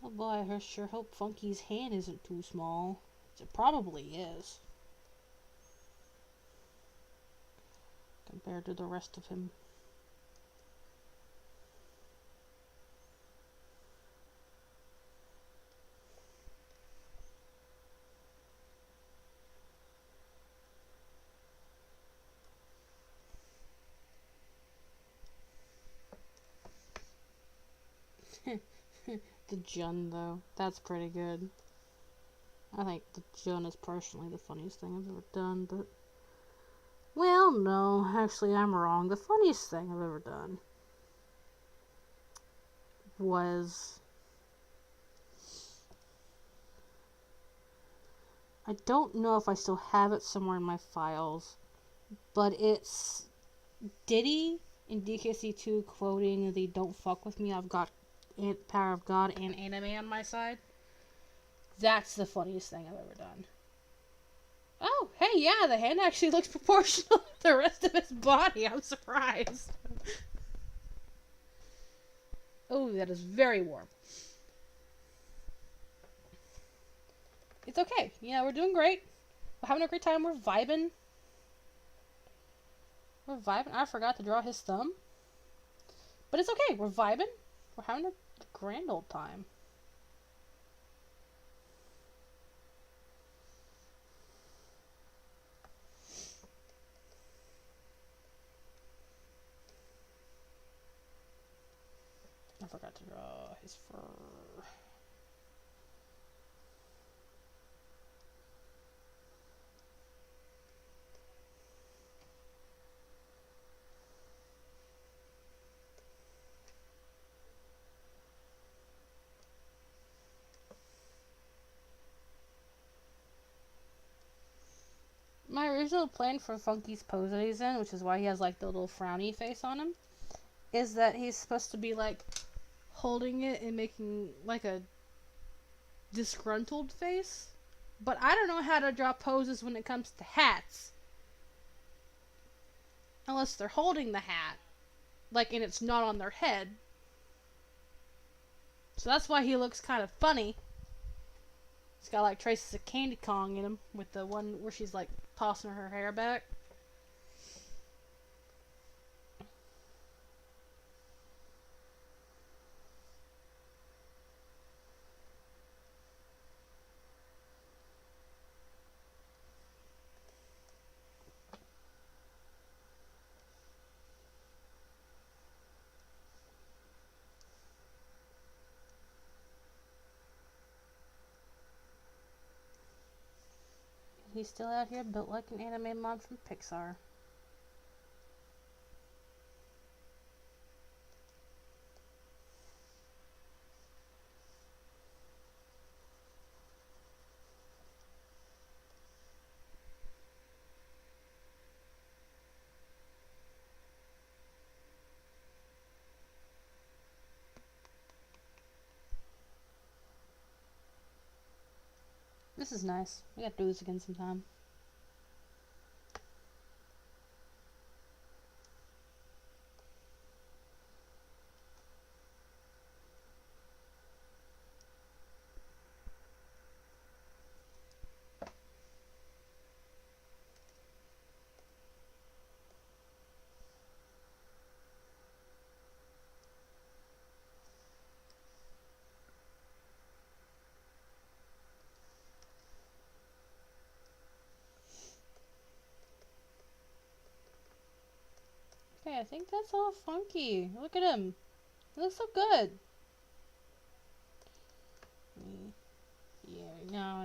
Oh boy, I sure hope Funky's hand isn't too small. It probably is. Compared to the rest of him. The Jun, though. That's pretty good. I think the Jun is personally the funniest thing I've ever done, but... Well, no. Actually, I'm wrong. The funniest thing I've ever done was... I don't know if I still have it somewhere in my files, but it's Diddy in DKC2 quoting the "Don't fuck with me, I've got Power of God and anime on my side." That's the funniest thing I've ever done. Oh, hey, yeah, the hand actually looks proportional to the rest of his body. I'm surprised. Oh, that is very warm. It's okay. Yeah, we're doing great. We're having a great time. We're vibing. We're vibing. I forgot to draw his thumb. But it's okay. We're vibing. We're having a grand old time. I forgot to draw his fur. My original plan for Funky's pose that he's in, which is why he has like the little frowny face on him, is that he's supposed to be like holding it and making like a disgruntled face. But I don't know how to draw poses when it comes to hats. Unless they're holding the hat. Like, and it's not on their head. So that's why he looks kind of funny. He's got like traces of Candy Kong in him, with the one where she's like tossing her hair back. He's still out here built like an anime mod from Pixar. This is nice. We got to do this again sometime. Okay, I think that's all funky. Look at him. He looks so good. Yeah, no.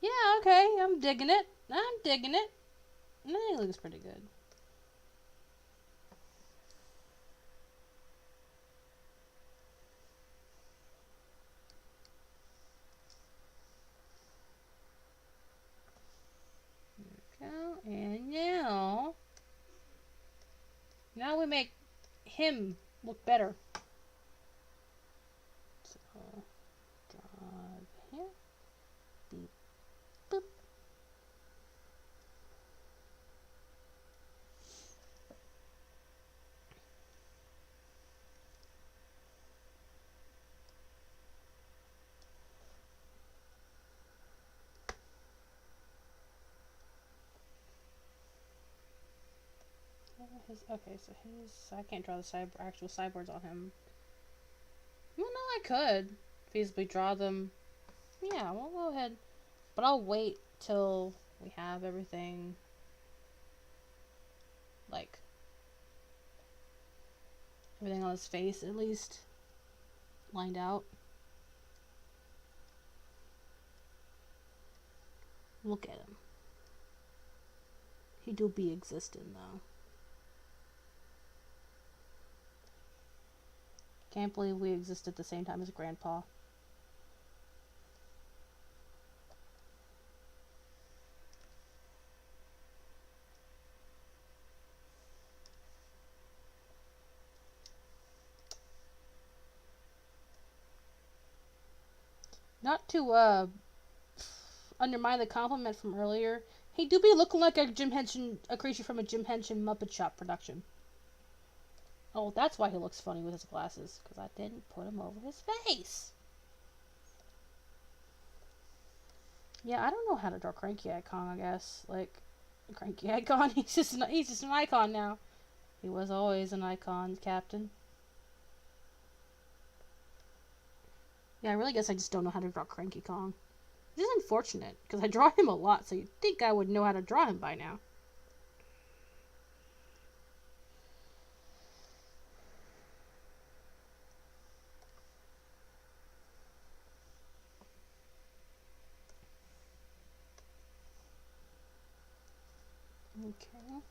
Yeah, okay, I'm digging it. I think it looks pretty good. There we go. And now we make him look better. So, draw here. Beep, boop. Okay, so I can't draw the actual cyborgs on him. Well, no, I could feasibly draw them. Yeah, we'll go ahead. But I'll wait till we have everything, like, everything on his face at least lined out. Look at him. He do be existing, though. Can't believe we exist at the same time as Grandpa. Not to undermine the compliment from earlier, he do be looking like a creature from a Jim Henson Muppet Shop production. Oh, that's why he looks funny with his glasses, because I didn't put him over his face. Yeah, I don't know how to draw Cranky Icon, I guess. Like, Cranky Icon, he's just an icon now. He was always an icon, Captain. Yeah, I really guess I just don't know how to draw Cranky Kong. Which is unfortunate, because I draw him a lot, so you'd think I would know how to draw him by now. Okay.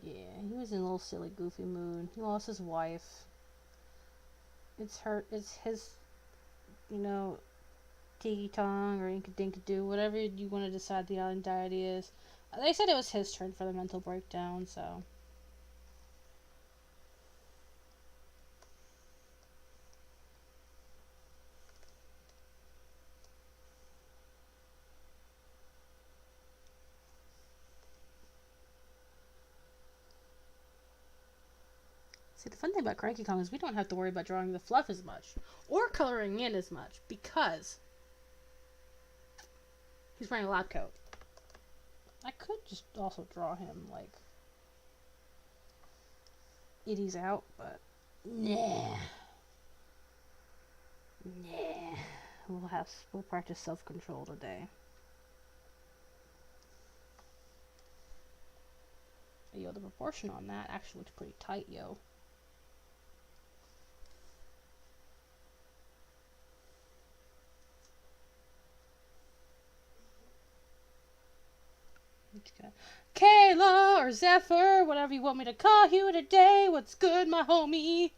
Yeah, he was in a little silly, goofy mood. He lost his wife. It's his, Tiki Tong or Inkadinkadoo, whatever you want to decide the island deity is. They said it was his turn for the mental breakdown, so. See, the fun thing about Cranky Kong is we don't have to worry about drawing the fluff as much, or coloring in as much, because he's wearing a lab coat. I could just also draw him, like, itties out, but nah. We'll practice self-control today. Yo, the proportion on that actually looks pretty tight, yo. Kayla or Zephyr, whatever you want me to call you today. What's good, my homie?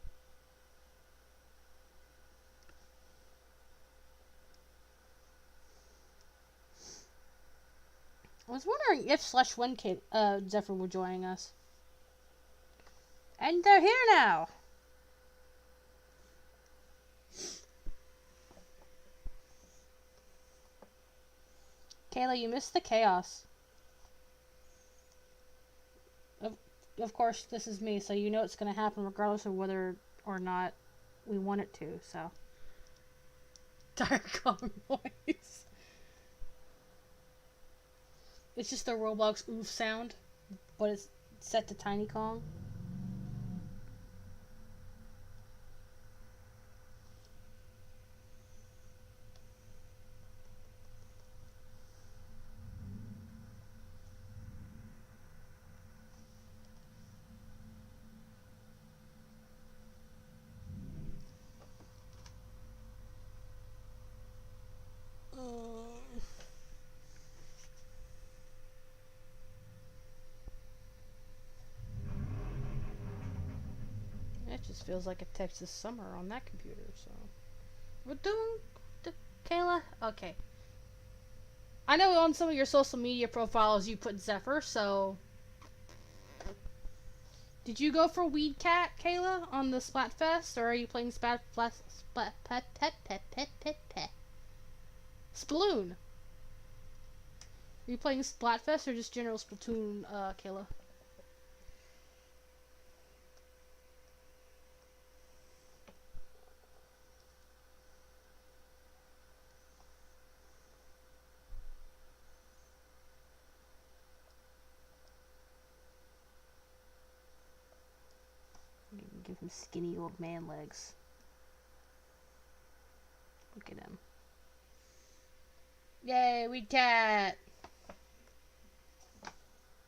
I was wondering if slash when Zephyr were joining us. And they're here now! Kayla, you missed the chaos. Of course, this is me, so you know it's going to happen regardless of whether or not we want it to, so. Dark Kong voice. It's just the Roblox oof sound, but it's set to Tiny Kong. It just feels like a Texas summer on that computer, so. We're doing Kayla? Okay. I know on some of your social media profiles you put Zephyr, so. Did you go for Weed Cat, Kayla, on the Splatfest, or are you playing Sploon? Are you playing Splatfest or just general Splatoon, Kayla? Give him skinny old man legs. Look at him. Yay, Weed Cat!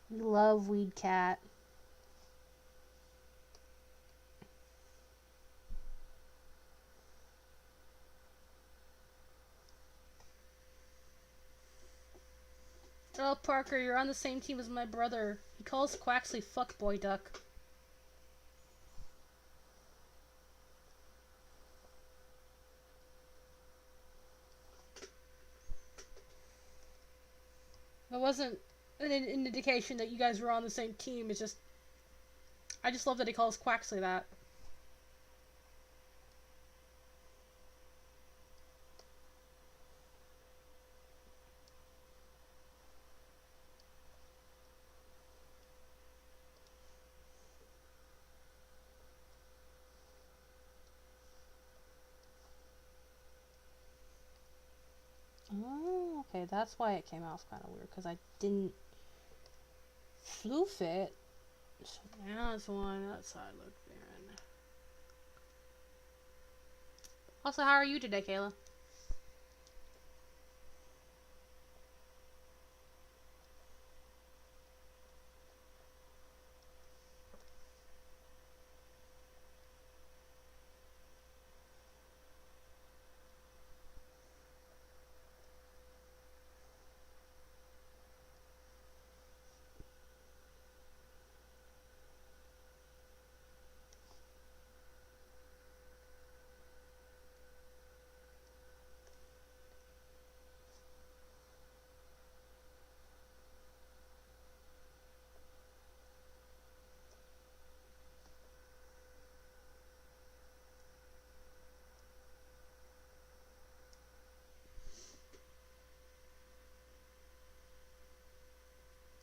We love Weed Cat. Oh, Parker, you're on the same team as my brother. He calls Quaxley fuckboy duck. It wasn't an indication that you guys were on the same team. It's just, I just love that he calls Quaxley that. Oh, okay, that's why it came off kind of weird, because I didn't floof it. So now it's one outside look there. Also, how are you today, Kayla?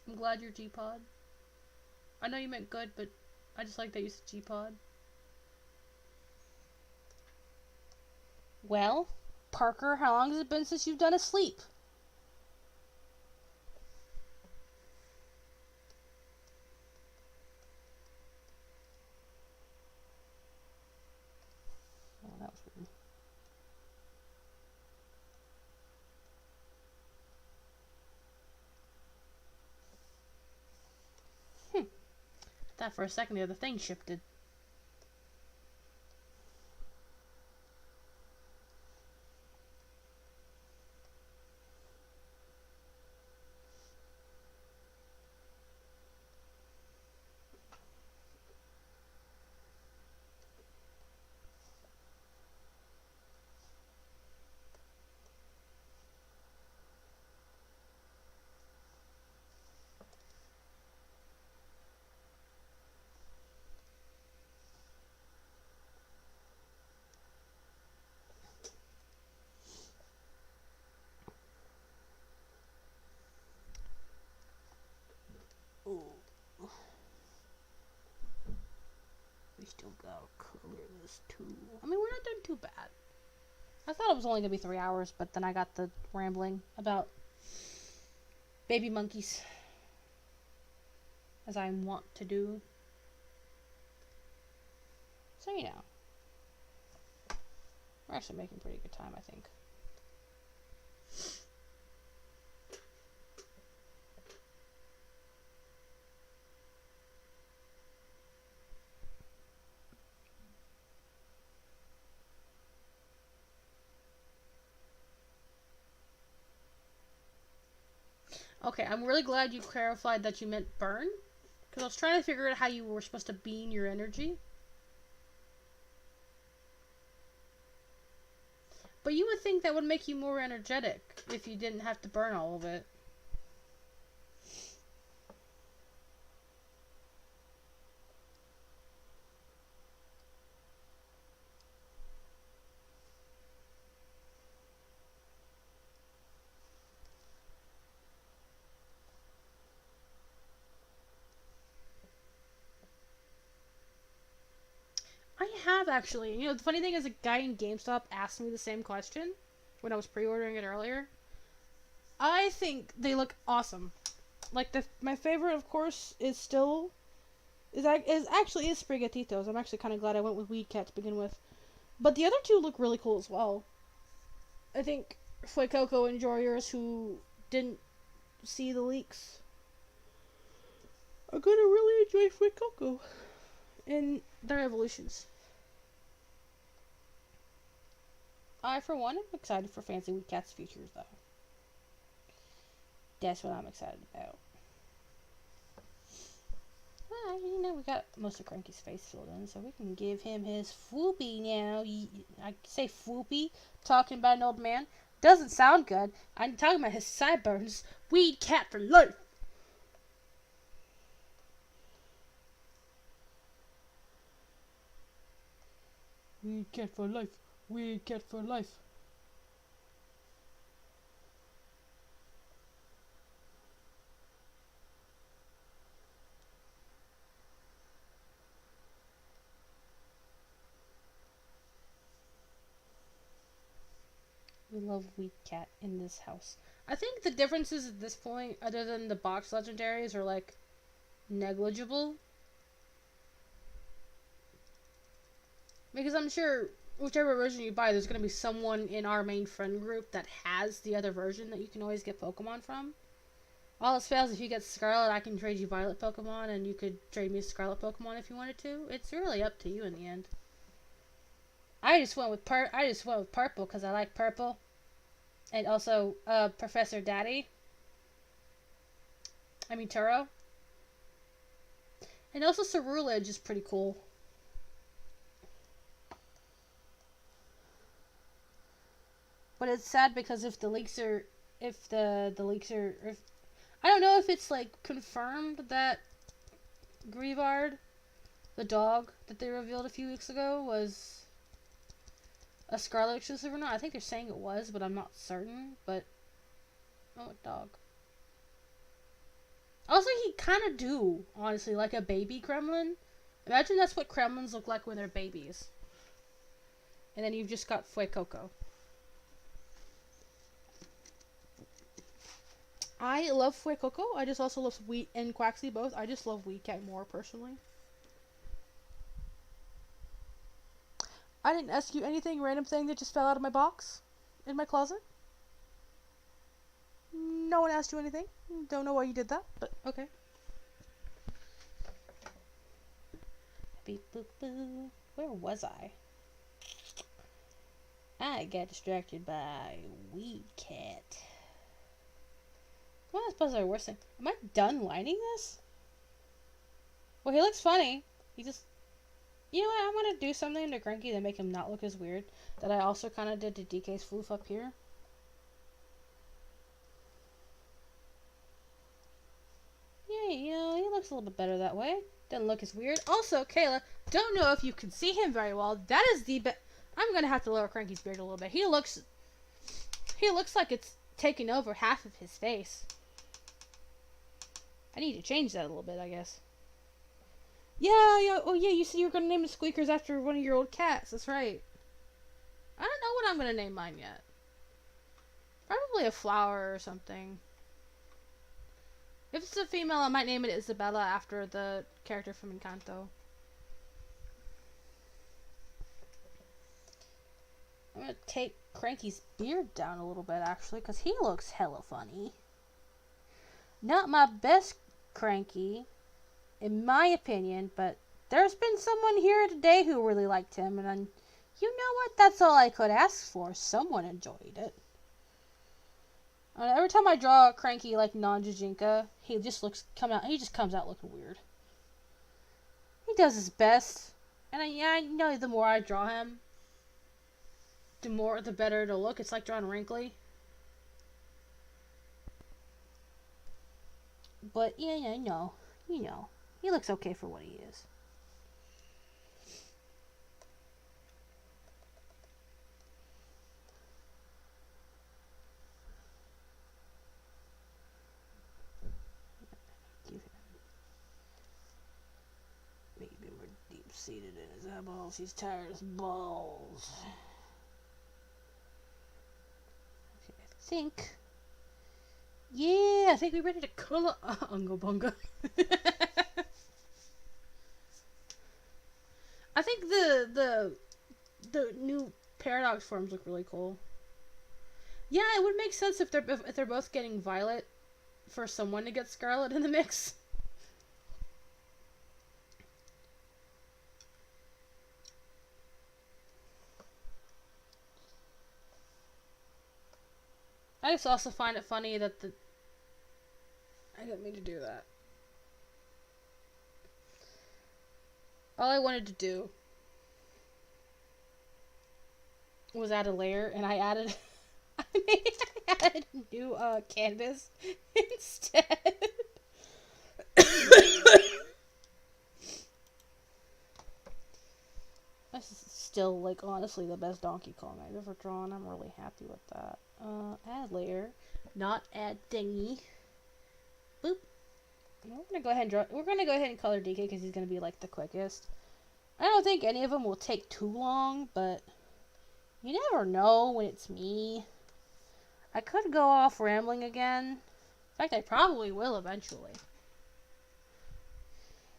I'm glad you're G-Pod. I know you meant good, but I just like that you said G-Pod. Well, Parker, how long has it been since you've done a sleep? Oh, that was weird. Thought for a second the other thing shifted. still gotta color this too. I mean, we're not doing too bad. I thought it was only gonna be 3 hours, but then I got the rambling about baby monkeys, as I want to do. So, you know. We're actually making pretty good time, I think. Okay, I'm really glad you clarified that you meant burn. Because I was trying to figure out how you were supposed to beam your energy. But you would think that would make you more energetic if you didn't have to burn all of it. I have actually. You know, the funny thing is, a guy in GameStop asked me the same question when I was pre-ordering it earlier. I think they look awesome. Like, my favorite, of course, is still is actually Sprigatito's. I'm actually kind of glad I went with Weed Cat to begin with. But the other two look really cool as well. I think Fuecoco enjoyers who didn't see the leaks are gonna really enjoy Fuecoco and their evolutions. I, for one, am excited for Fancy Weed Cat's futures, though. That's what I'm excited about. Well, you know, we got most of Cranky's face filled in, so we can give him his Fwoopy now. I say Fwoopy, talking about an old man. Doesn't sound good. I'm talking about his sideburns. Weed Cat for life! Weed Cat for life. Weed Cat for life. We love Weed Cat in this house. I think the differences at this point, other than the box legendaries, are like negligible. Because I'm sure whichever version you buy, there's going to be someone in our main friend group that has the other version that you can always get Pokemon from. All else fails, if you get Scarlet, I can trade you Violet Pokemon, and you could trade me Scarlet Pokemon if you wanted to. It's really up to you in the end. I just went with purple because I like purple, and also Professor Daddy. I mean Turo. And also Cerulege is pretty cool. But it's sad because if I don't know if it's like confirmed that Grievard, the dog that they revealed a few weeks ago, was a Scarlet exclusive or not. I think they're saying it was, but I'm not certain. But oh, dog. Also, he kind of do, honestly, like a baby Kremlin. Imagine that's what Kremlins look like when they're babies. And then you've just got Fuecoco. I love Fuecoco. I just also love Wheat and Quaxly both. I just love Weed Cat more, personally. I didn't ask you anything, random thing that just fell out of my box in my closet. No one asked you anything. Don't know why you did that, but okay. Beep boop boo. Where was I? I got distracted by Weed Cat. Well, I suppose the worst thing. Am I done lining this? Well, he looks funny. He just... You know what? I want to do something to Cranky to make him not look as weird that I also kind of did to DK's Floof up here. Yeah, you know, he looks a little bit better that way. Doesn't look as weird. Also, Kayla, don't know if you can see him very well. That is the best... I'm going to have to lower Cranky's beard a little bit. He looks like it's taking over half of his face. I need to change that a little bit, I guess. Yeah, yeah. Oh, yeah. You said you were gonna name the Squeakers after one of your old cats. That's right. I don't know what I'm gonna name mine yet. Probably a flower or something. If it's a female, I might name it Isabella after the character from Encanto. I'm gonna take Cranky's beard down a little bit, actually, because he looks hella funny. Not my best Cranky, in my opinion, but there's been someone here today who really liked him, and you know what? That's all I could ask for. Someone enjoyed it. Every time I draw a Cranky like non-Jujinka, he just comes out looking weird. He does his best, and I know the more I draw him, the better it'll look. It's like drawing wrinkly. But yeah, you know, he looks okay for what he is. Maybe we're deep-seated in his eyeballs. He's tired as balls. Okay, I think we're ready to color Unga Bunga. I think the new Paradox forms look really cool. Yeah, it would make sense if they're both getting Violet for someone to get Scarlet in the mix. I just also find it funny that I didn't mean to do that. All I wanted to do was add a layer, and I added I added a new canvas instead. This is still, like, honestly the best Donkey Kong I've ever drawn. I'm really happy with that. Add layer, not add thingy. Boop. We're gonna go ahead and color DK because he's gonna be like the quickest. I don't think any of them will take too long, but you never know when it's me. I could go off rambling again. In fact, I probably will eventually.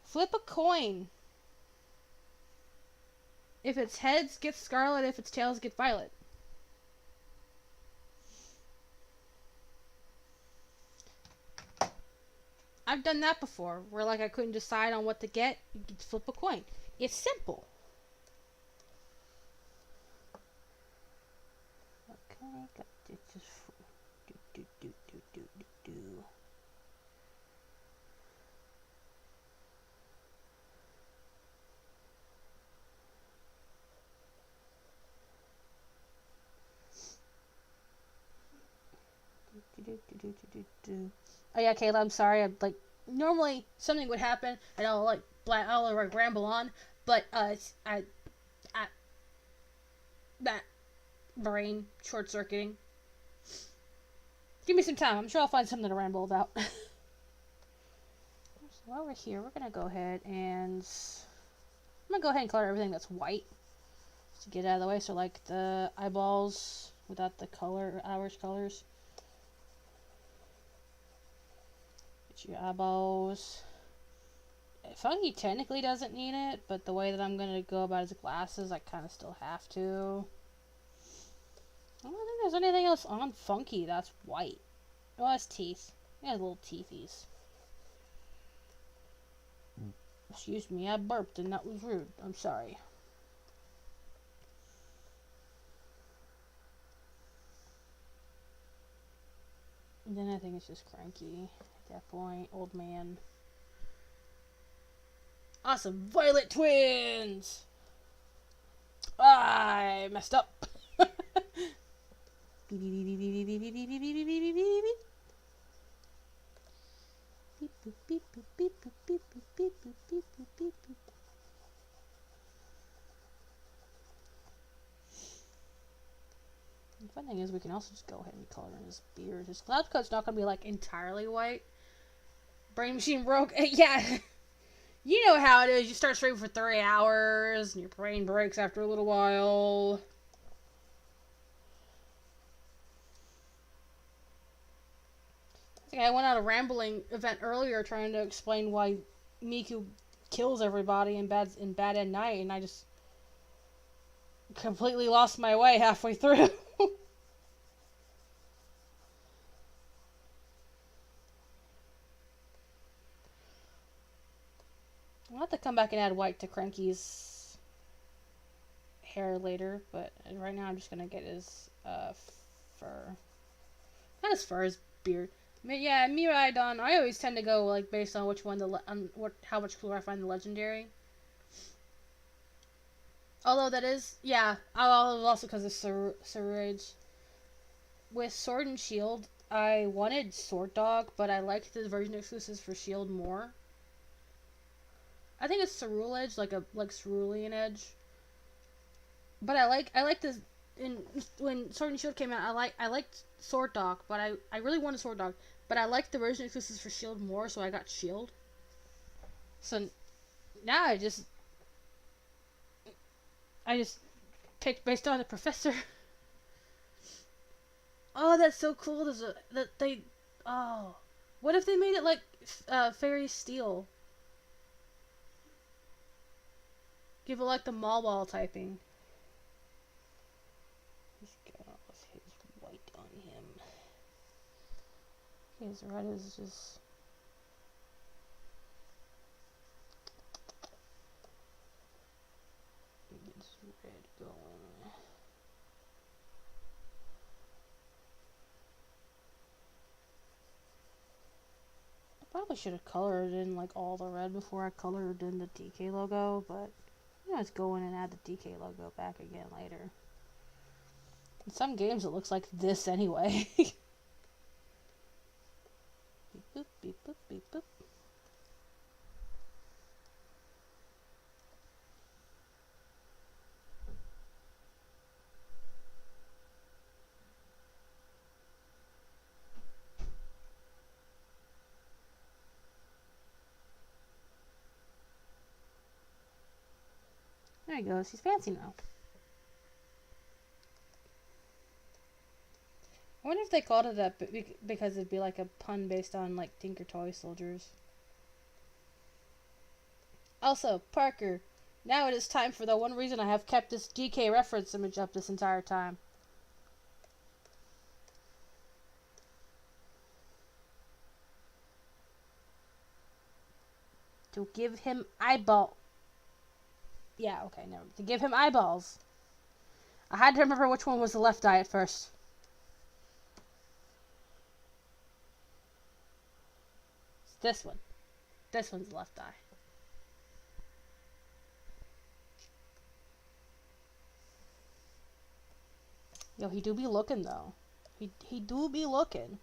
Flip a coin. If it's heads, get Scarlet. If it's tails, get Violet. I've done that before, where like I couldn't decide on what to get. You can flip a coin. It's simple. Okay, got it. Just do. Oh yeah, Kayla, I'm sorry. I'm like, normally something would happen and I'll like ramble on, but that brain short circuiting. Give me some time. I'm sure I'll find something to ramble about. So while we're here, we're gonna go ahead and color everything that's white to get it out of the way. So like the eyeballs without the Irish colors. Get your eyeballs. Funky technically doesn't need it, but the way that I'm gonna go about his glasses, I kind of still have to. I don't think there's anything else on Funky that's white. Oh, that's teeth. He has little teethies. Excuse me, I burped and that was rude. I'm sorry. And then I think it's just Cranky at that point. Old man. Awesome. Violet twins! I messed up. The fun thing is we can also just go ahead and color in his beard. His cloud coat's not going to be like entirely white. Brain machine broke. Yeah. You know how it is. You start streaming for 3 hours, and your brain breaks after a little while. I think I went on a rambling event earlier trying to explain why Miku kills everybody in Bad End Night, and I just completely lost my way halfway through. I'll have to come back and add white to Cranky's hair later, but right now I'm just gonna get his fur. Not his fur, his beard. I mean, yeah, Miraidon. I always tend to go like based on which one how much cooler I find the legendary. Although that is, yeah, also because of Surge. With Sword and Shield, I wanted Sword Dog, but I liked the version exclusives for Shield more. I think it's Cerulean Edge, like Cerulean Edge. But I like this. When Sword and Shield came out, I liked Sword Dog, but I really wanted Sword Dog, but I liked the version exclusives for Shield more, so I got Shield. So now I just picked based on the professor. Oh, that's so cool. Oh, what if they made it like Fairy Steel? Give it like the Mall Ball typing. Let's get off his white on him. His red is just. It's red going. Probably should have colored in like all the red before I colored in the DK logo, but you know, let's go in and add the DK logo back again later. In some games it looks like this anyway. Beep boop, beep boop, beep boop. There he goes. He's fancy now. I wonder if they called it that because it'd be like a pun based on like Tinker Toy Soldiers. Also, Parker, now it is time for the one reason I have kept this DK reference image up this entire time. To give him eyeball. Yeah, okay, no. To give him eyeballs. I had to remember which one was the left eye at first. It's this one. This one's the left eye. Yo, he do be looking though. He do be looking.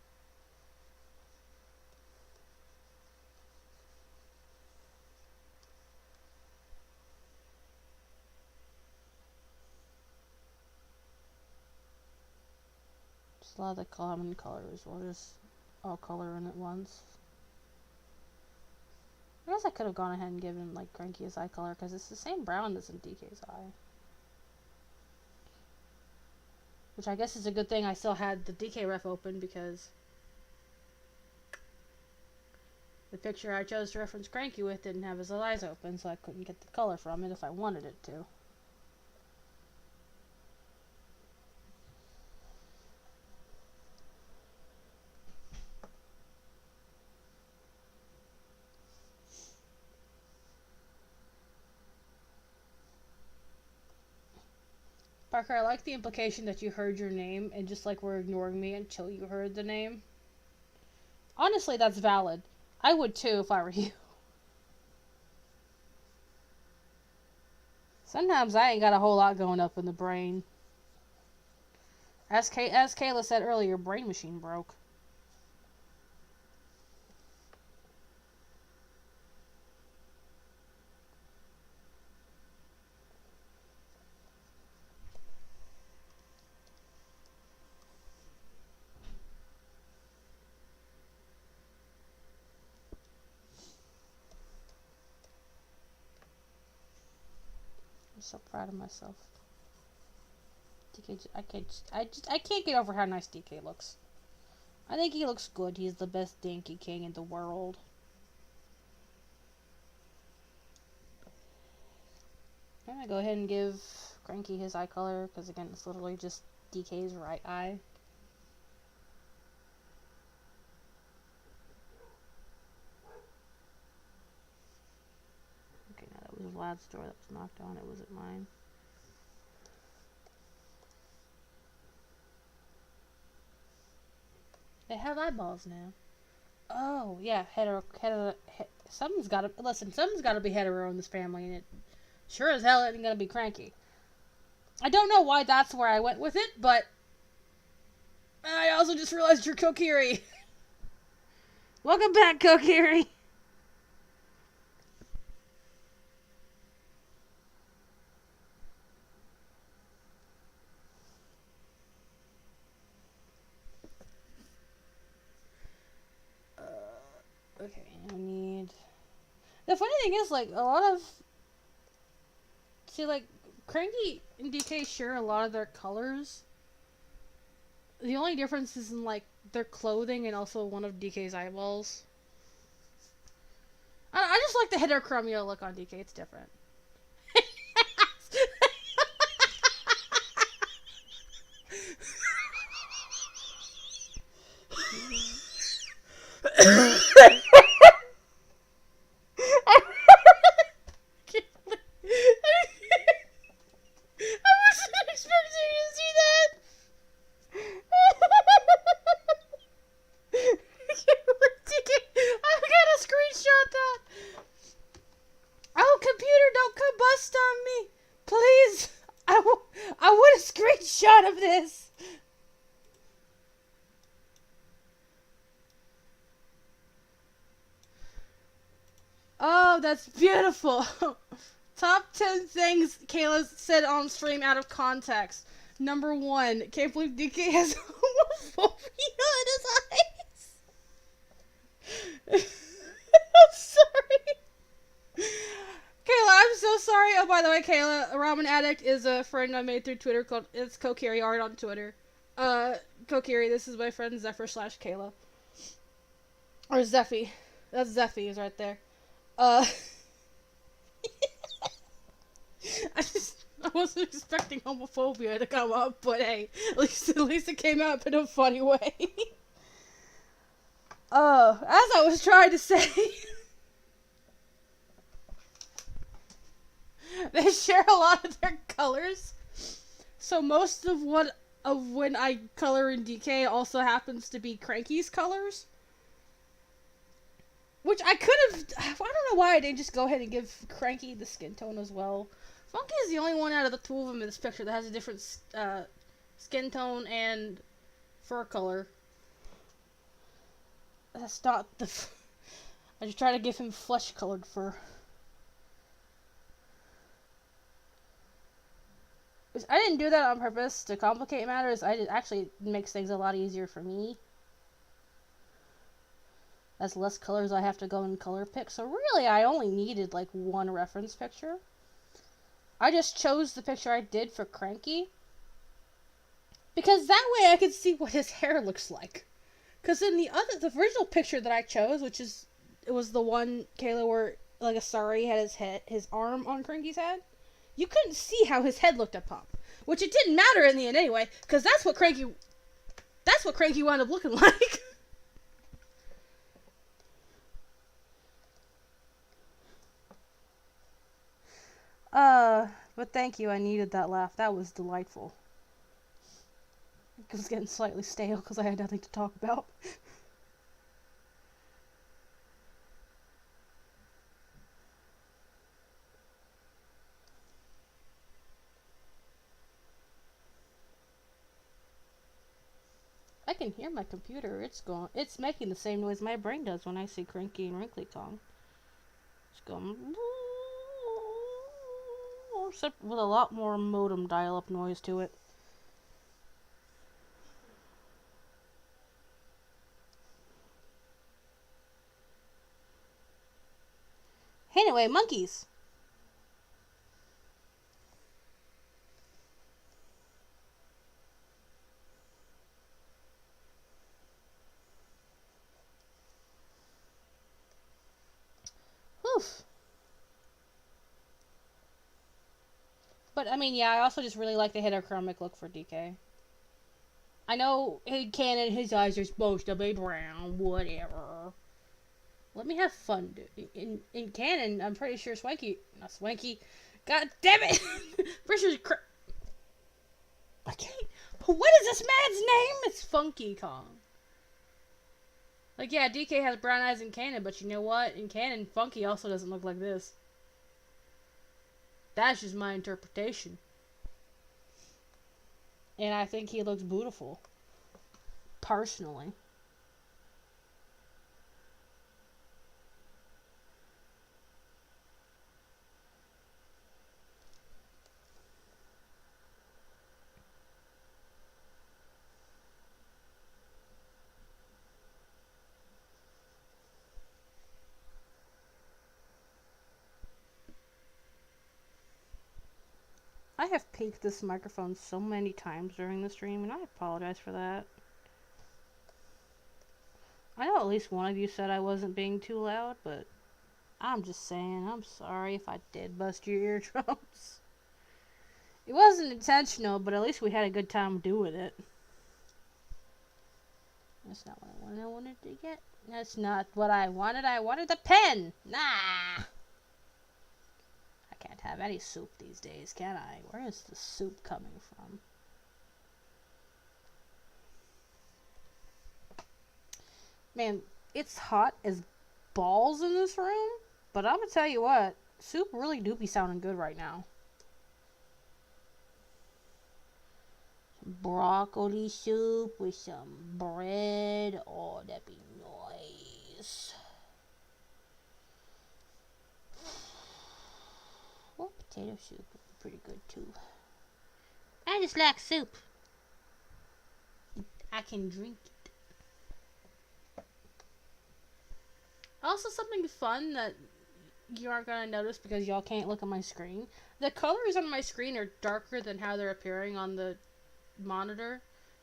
Just a lot of the common colors. We'll just all color in at once. I guess I could have gone ahead and given like Cranky his eye color because it's the same brown that's in DK's eye. Which I guess is a good thing I still had the DK ref open because the picture I chose to reference Cranky with didn't have his eyes open, so I couldn't get the color from it if I wanted it to. Parker, I like the implication that you heard your name and just like were ignoring me until you heard the name. Honestly, that's valid. I would too if I were you. Sometimes I ain't got a whole lot going up in the brain. As Kayla said earlier, brain machine broke. I'm so proud of myself. DK, I can't get over how nice DK looks. I think he looks good. He's the best Dinky King in the world. I'm gonna go ahead and give Cranky his eye color, because again, it's literally just DK's right eye. Okay, now that was Vlad's door that was knocked on. It wasn't mine. They have eyeballs now. Oh, yeah, something's gotta, listen, something's gotta be hetero in this family, and it sure as hell isn't gonna be Cranky. I don't know why that's where I went with it, but I also just realized you're Kokiri. Welcome back, Kokiri. Okay, I need... The funny thing is, like, a lot of... See, like, Cranky and DK share a lot of their colors. The only difference is in, like, their clothing and also one of DK's eyeballs. I just like the heterochromia look on DK. It's different. Of this. Oh, that's beautiful. Top 10 things Kayla said on stream out of context. Number 1, can't believe DK has homophobia in his eyes. I'm sorry. Kayla, I'm so sorry. Oh, by the way, Kayla, Ramen Addict is a friend I made through Twitter called, it's Kokiri Art on Twitter. Kokiri, this is my friend Zephyr / Kayla. Or Zeffy. That's Zeffy is right there. I wasn't expecting homophobia to come up, but hey, at least it came out in a funny way. As I was trying to say... They share a lot of their colors. So most of when I color in DK also happens to be Cranky's colors. Which I could have... I don't know why I didn't just go ahead and give Cranky the skin tone as well. Funky is the only one out of the two of them in this picture that has a different skin tone and fur color. That's not the... I just try to give him flesh-colored fur. I didn't do that on purpose to complicate matters. Actually makes things a lot easier for me. As less colors I have to go and color pick. So really I only needed like one reference picture. I just chose the picture I did for Cranky. Because that way I could see what his hair looks like. Because in the original picture that I chose, it was the one, Kayla, where like Asari had his arm on Cranky's head. You couldn't see how his head looked at Pop. Which it didn't matter in the end anyway, because that's what Cranky wound up looking like. But thank you, I needed that laugh. That was delightful. It was getting slightly stale because I had nothing to talk about. I can hear my computer. It's making the same noise my brain does when I see Cranky and Wrinkly Kong. It's going except with a lot more modem dial-up noise to it. Anyway, monkeys. But, I mean, yeah, I also just really like the heterochromic look for DK. I know in canon his eyes are supposed to be brown, whatever. Let me have fun, dude. In canon, I'm pretty sure not Swanky. God damn it! I can't. What is this man's name? It's Funky Kong. Like, yeah, DK has brown eyes in canon, but you know what? In canon, Funky also doesn't look like this. That's just my interpretation. And I think he looks beautiful. Personally. I have peaked this microphone so many times during the stream, and I apologize for that. I know at least one of you said I wasn't being too loud, but I'm just saying, I'm sorry if I did bust your eardrums. It wasn't intentional, but at least we had a good time doing it. That's not what I wanted to get. That's not what I wanted. I wanted the pen! Nah! I can't have any soup these days, can I? Where is the soup coming from? Man, it's hot as balls in this room, but I'm gonna tell you what, soup really do be sounding good right now. Some broccoli soup with some bread. Oh, that'd be nice. Well, potato soup would be pretty good too. I just like soup. I can drink it. Also, something fun that you aren't going to notice because y'all can't look at my screen. The colors on my screen are darker than how they're appearing on the monitor.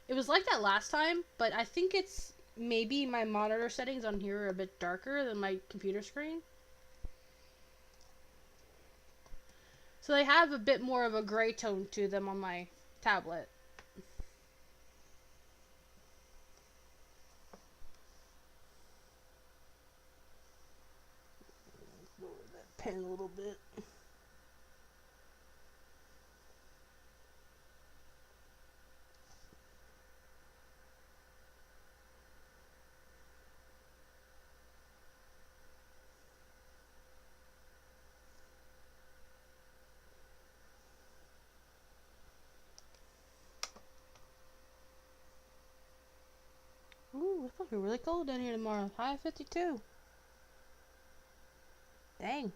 It was like that last time, but I think it's maybe my monitor settings on here are a bit darker than my computer screen. So they have a bit more of a gray tone to them on my tablet. Lower that pen a little bit. Ooh, it's supposed to be really cold down here tomorrow. High 52. Dang.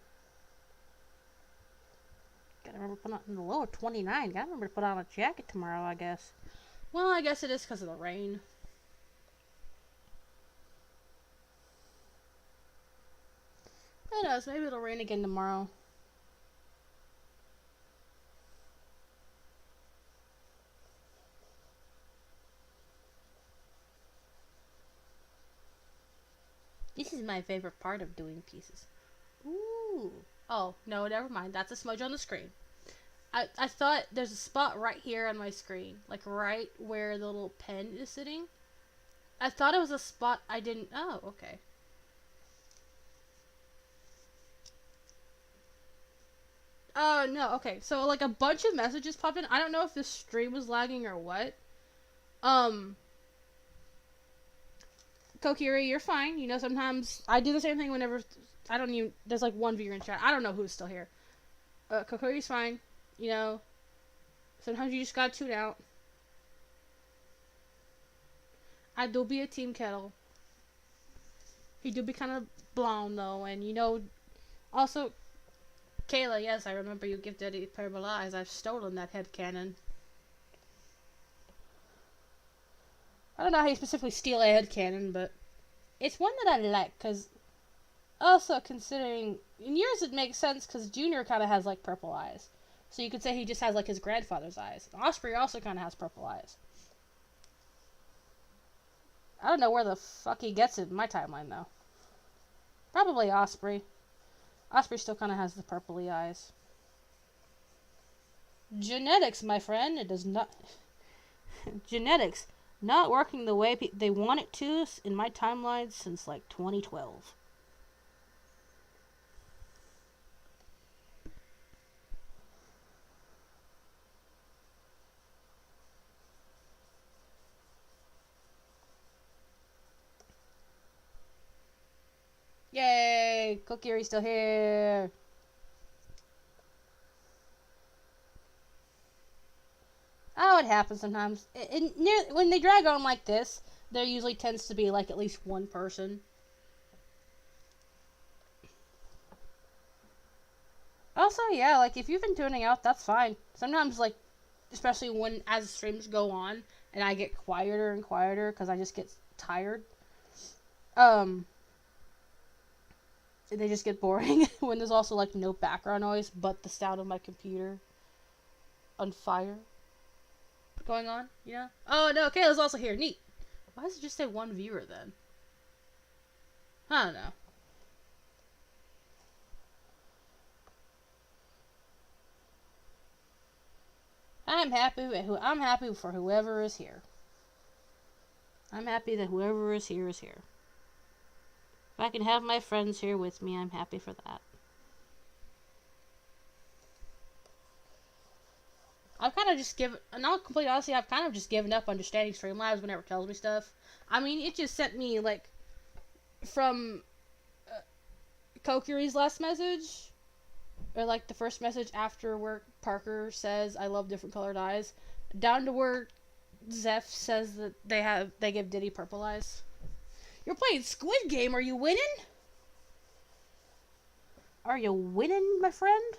Gotta remember to put on in the lower 29. Gotta remember to put on a jacket tomorrow, I guess. Well, I guess it is because of the rain. Who knows? Maybe it'll rain again tomorrow. This is my favorite part of doing pieces. Ooh. Oh, no, never mind. That's a smudge on the screen. I thought there's a spot right here on my screen. Like right where the little pen is sitting. I thought it was a spot I didn't... Oh, okay. Oh, no, okay. So, like, a bunch of messages popped in. I don't know if this stream was lagging or what. Kokiri, you're fine. You know, sometimes I do the same thing whenever... I don't even... There's, like, one viewer in chat. I don't know who's still here. Kokiri's fine. You know, sometimes you just gotta tune out. I do be a Team Kettle. He do be kind of blonde, though. And, you know, also... Kayla, yes, I remember you gifted a Purple Eyes. I've stolen that headcanon. I don't know how you specifically steal a headcanon, but it's one that I like, because also considering, in yours it makes sense, because Junior kind of has, like, purple eyes. So you could say he just has, like, his grandfather's eyes. Osprey also kind of has purple eyes. I don't know where the fuck he gets it in my timeline, though. Probably Osprey. Osprey still kind of has the purpley eyes. Genetics, my friend. It does not. Genetics not working the way they want it to in my timeline since like 2012. Yay! Kokiri's still here. Oh, it happens sometimes. When they drag on like this, there usually tends to be like at least one person. Also, yeah, like if you've been tuning out, that's fine. Sometimes, like, especially when as streams go on and I get quieter and quieter because I just get tired. They just get boring when there's also like no background noise but the sound of my computer on fire going on, you know? Oh no, Kayla's also here. Neat. Why does it just say one viewer then? I don't know. I'm happy for whoever is here. I'm happy that whoever is here is here. If I can have my friends here with me, I'm happy for that. I've kind of just given, not completely honestly, I've kind of just given up understanding Streamlabs whenever it tells me stuff. I mean, it just sent me, like, from Kokiri's last message, or, like, the first message after where Parker says, I love different colored eyes, down to where Zeph says that they give Diddy purple eyes. You're playing Squid Game, are you winning? Are you winning, my friend?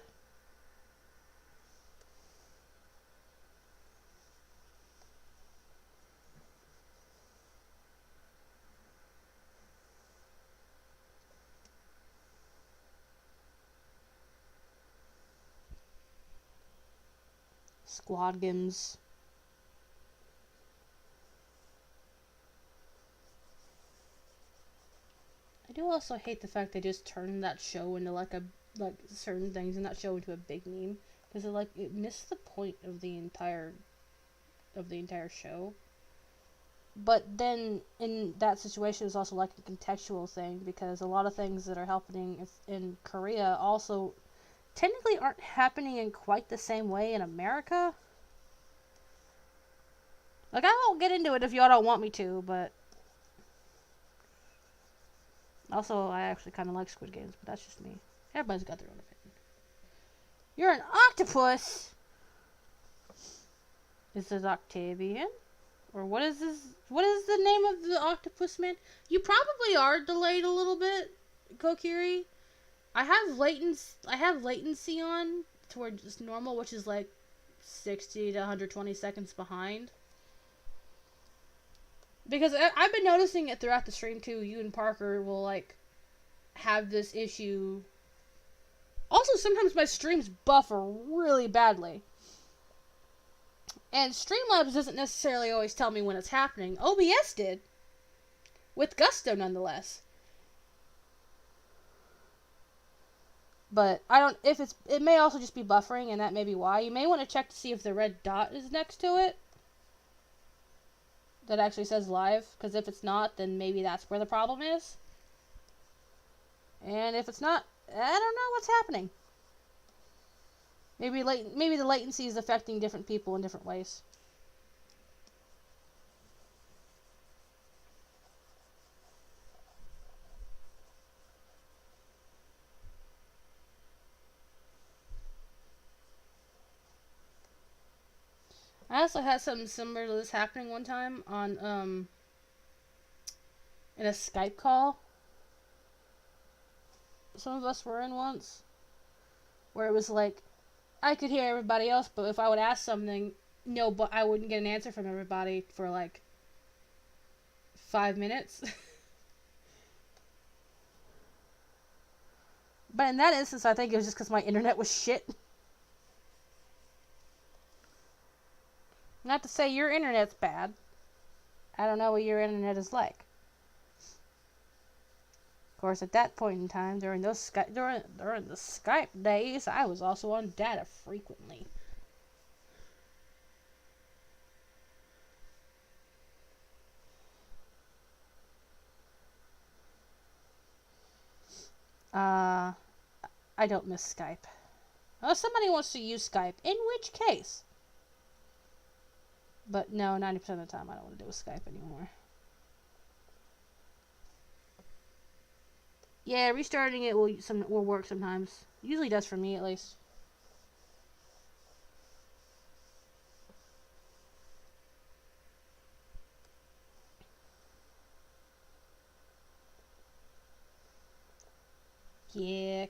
Squad Games. I do also hate the fact they just turned that show into like certain things in that show into a big meme because it missed the point of the entire show. But then in that situation, it's also like a contextual thing because a lot of things that are happening in Korea also technically aren't happening in quite the same way in America. Like, I won't get into it if y'all don't want me to, but also I actually kind of like Squid Games, but that's just me. Everybody's got their own opinion. You're an octopus. Is this Octavian? Or what is this? What is the name of the octopus man? You probably are delayed a little bit, Kokiri. I have latency on towards just normal, which is like 60 to 120 seconds behind. Because I've been noticing it throughout the stream too. You and Parker will like have this issue. Also, sometimes my streams buffer really badly. And Streamlabs doesn't necessarily always tell me when it's happening. OBS did. With gusto, nonetheless. But I don't, it may also just be buffering, and that may be why. You may want to check to see if the red dot is next to it. That actually says live. Because if it's not, then maybe that's where the problem is. And if it's not, I don't know what's happening. Maybe the latency is affecting different people in different ways. I also had something similar to this happening one time on in a Skype call. Some of us were in once, where it was like, I could hear everybody else, but if I would ask something, no, but I wouldn't get an answer from everybody for like 5 minutes. But in that instance, I think it was just because my internet was shit. Not to say your internet's bad. I don't know what your internet is like. Of course, at that point in time, during the Skype days, I was also on data frequently. I don't miss Skype. Unless somebody wants to use Skype, in which case. But no, 90% of the time I don't want to do with Skype anymore. Yeah, restarting it will work sometimes. Usually does for me, at least. Yeah.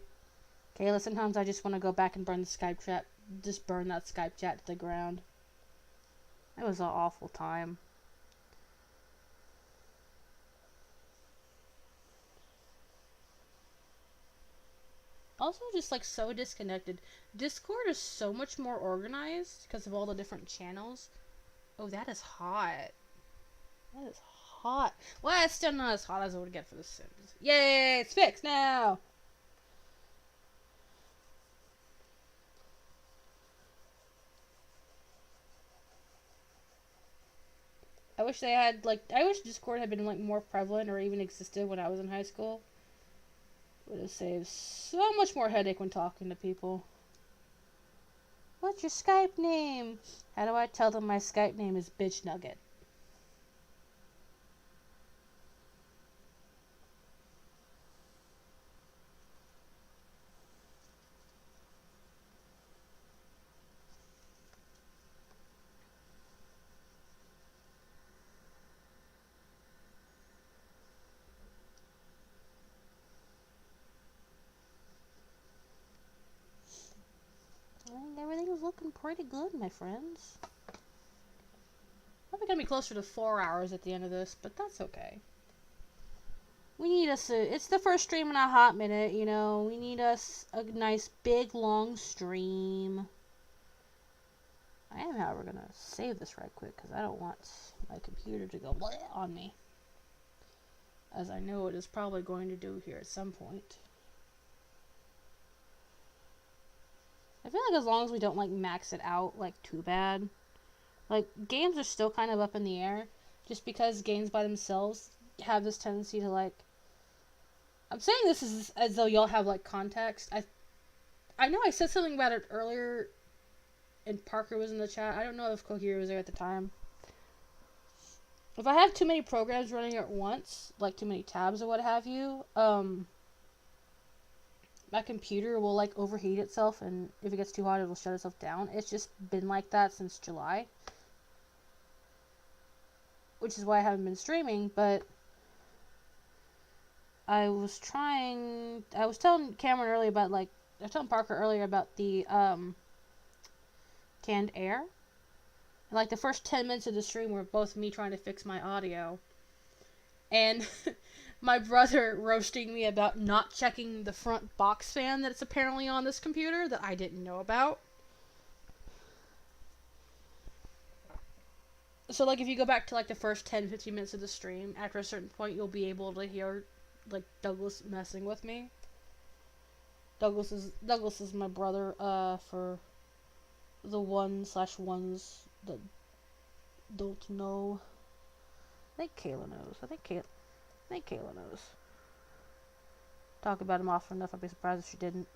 Kayla, sometimes I just want to go back and burn the Skype chat. Just burn that Skype chat to the ground. It was an awful time. Also, just like so disconnected. Discord is so much more organized because of all the different channels. Oh, that is hot. That is hot. Well, it's still not as hot as I would get for The Sims. Yay, it's fixed now! I wish they had, like, I wish Discord had been, like, more prevalent or even existed when I was in high school. Would have saved so much more headache when talking to people. What's your Skype name? How do I tell them my Skype name is Bitch Nugget? I think everything's looking pretty good, my friends. Probably gonna be closer to 4 hours at the end of this, but that's okay. We need us it's the first stream in a hot minute, you know. We need us a nice big long stream. I am, however, gonna save this right quick because I don't want my computer to go bleh on me. As I know it is probably going to do here at some point. I feel like as long as we don't, like, max it out, like, too bad. Like, games are still kind of up in the air. Just because games by themselves have this tendency to, like... I'm saying this as though y'all have, like, context. I know I said something about it earlier, and Parker was in the chat. I don't know if Cohere was there at the time. If I have too many programs running at once, like too many tabs or what have you, my computer will, like, overheat itself, and if it gets too hot, it will shut itself down. It's just been like that since July. Which is why I haven't been streaming, but I was telling Cameron earlier about, like, I was telling Parker earlier about the, canned air. And, like, the first 10 minutes of the stream were both me trying to fix my audio. And my brother roasting me about not checking the front box fan that's apparently on this computer that I didn't know about. So, like, if you go back to, like, the first 10-15 minutes of the stream, after a certain point, you'll be able to hear, like, Douglas messing with me. Douglas is my brother, for the ones that don't know. I think Kayla knows. I think Kayla knows. Talk about him often enough, I'd be surprised if she didn't.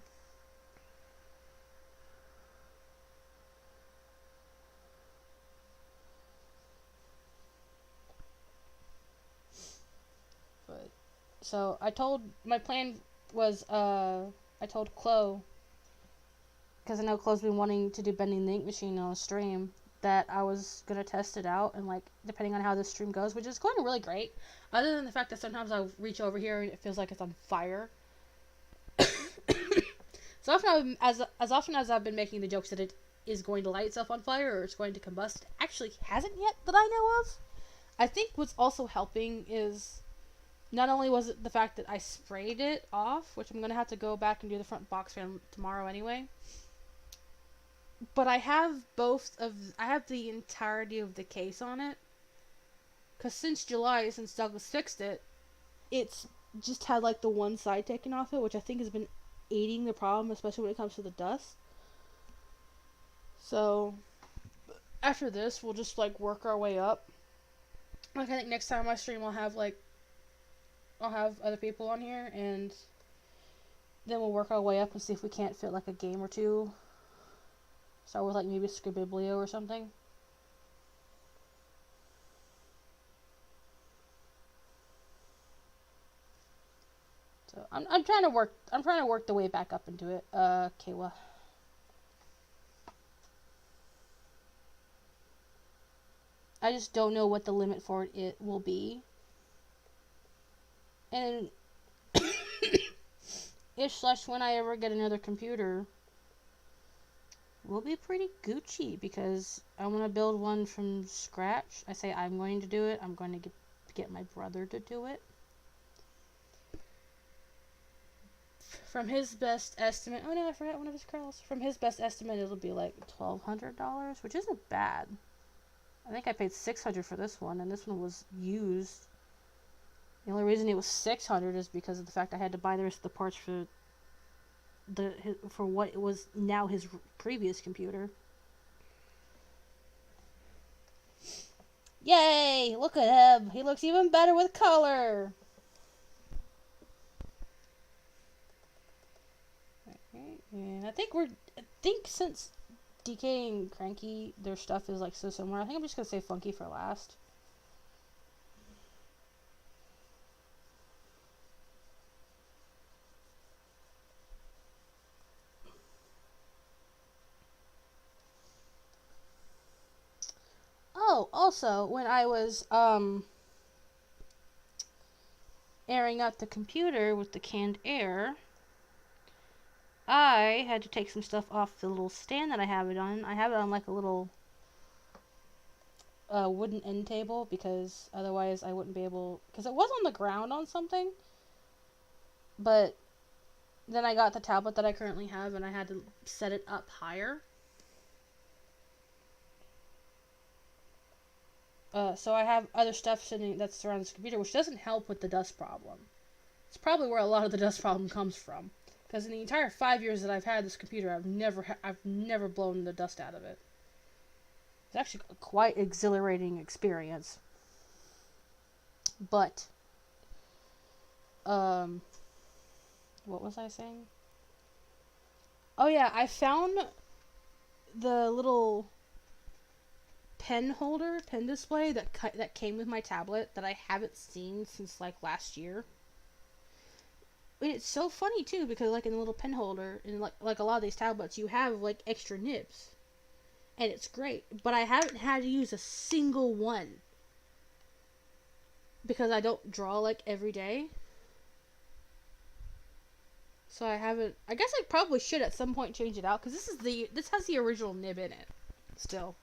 But, so, my plan was, I told Chloe, because I know Chloe's been wanting to do Bending the Ink Machine on a stream, that I was going to test it out, and, like, depending on how this stream goes, which is going really great, other than the fact that sometimes I reach over here and it feels like it's on fire. So as often as I've been making the jokes that it is going to light itself on fire or it's going to combust, it actually hasn't yet that I know of. I think what's also helping is not only was it the fact that I sprayed it off, which I'm going to have to go back and do the front box fan tomorrow anyway, but I have the entirety of the case on it. Because since July, since Douglas fixed it, it's just had, like, the one side taken off it, which I think has been aiding the problem, especially when it comes to the dust. So, after this, we'll just, like, work our way up. Like, I think next time I stream, I'll have other people on here, and then we'll work our way up and see if we can't fit like a game or two. Start with like maybe Scribiblio or something. So I'm trying to work the way back up into it. Kawa. I just don't know what the limit for it will be. And if / when I ever get another computer, we'll be pretty Gucci because I want to build one from scratch. I say I'm going to do it. I'm going to get my brother to do it. From his best estimate, oh no, I forgot one of his curls. From his best estimate, it'll be like $1,200, which isn't bad. I think I paid $600 for this one, and this one was used. The only reason it was $600 is because of the fact I had to buy the rest of the parts for what it was now his previous computer. Yay! Look at him. He looks even better with color. And I think since DK and Cranky, their stuff is like so similar, I think I'm just gonna say Funky for last. Oh, also, when I was airing out the computer with the canned air, I had to take some stuff off the little stand that I have it on. I have it on like a little wooden end table because otherwise I wouldn't be able... Because it was on the ground on something. But then I got the tablet that I currently have and I had to set it up higher. So I have other stuff sitting that surrounds the computer, which doesn't help with the dust problem. It's probably where a lot of the dust problem comes from. Because in the entire 5 years that I've had this computer, I've never blown the dust out of it. It's actually a quite exhilarating experience. But, what was I saying? Oh yeah, I found the little pen display that came with my tablet that I haven't seen since like last year. And it's so funny too because like in the little pen holder and like a lot of these tablets you have like extra nibs. And it's great, but I haven't had to use a single one because I don't draw like every day. So I haven't. I guess I probably should at some point change it out because this has the original nib in it still.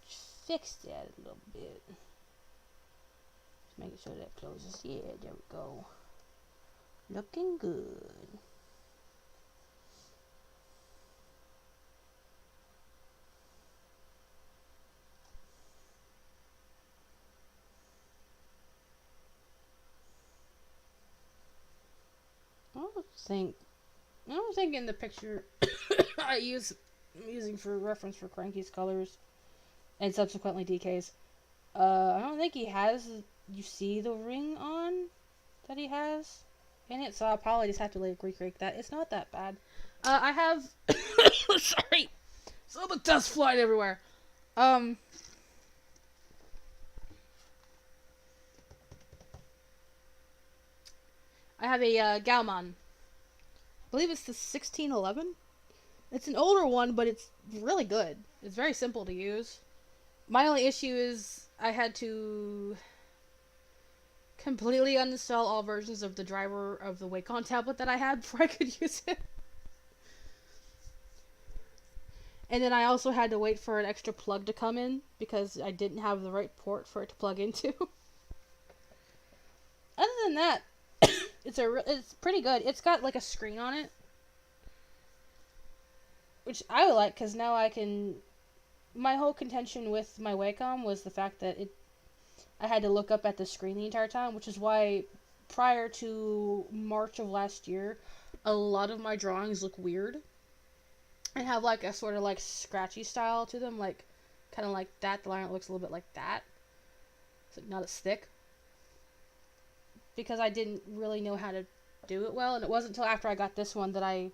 Just fix that a little bit. Just making sure that closes. Yeah, there we go. Looking good. I don't think in the picture I'm using for reference for Cranky's colors and subsequently DK's. I don't think he has. You see the ring on that he has in it, so I'll probably just have to like recreate that. It's not that bad. I have. Sorry, so the dust flying everywhere. I have a Gaomon. I believe it's the 1611. It's an older one, but it's really good. It's very simple to use. My only issue is I had to completely uninstall all versions of the driver of the Wacom tablet that I had before I could use it. And then I also had to wait for an extra plug to come in because I didn't have the right port for it to plug into. Other than that, it's pretty good. It's got like a screen on it, which I like because now I can. My whole contention with my Wacom was the fact that I had to look up at the screen the entire time, which is why prior to March of last year, a lot of my drawings look weird and have like a sort of like scratchy style to them, like kind of like that. The line looks a little bit like that. It's like not as thick. because I didn't really know how to do it well, and it wasn't until after I got this one that I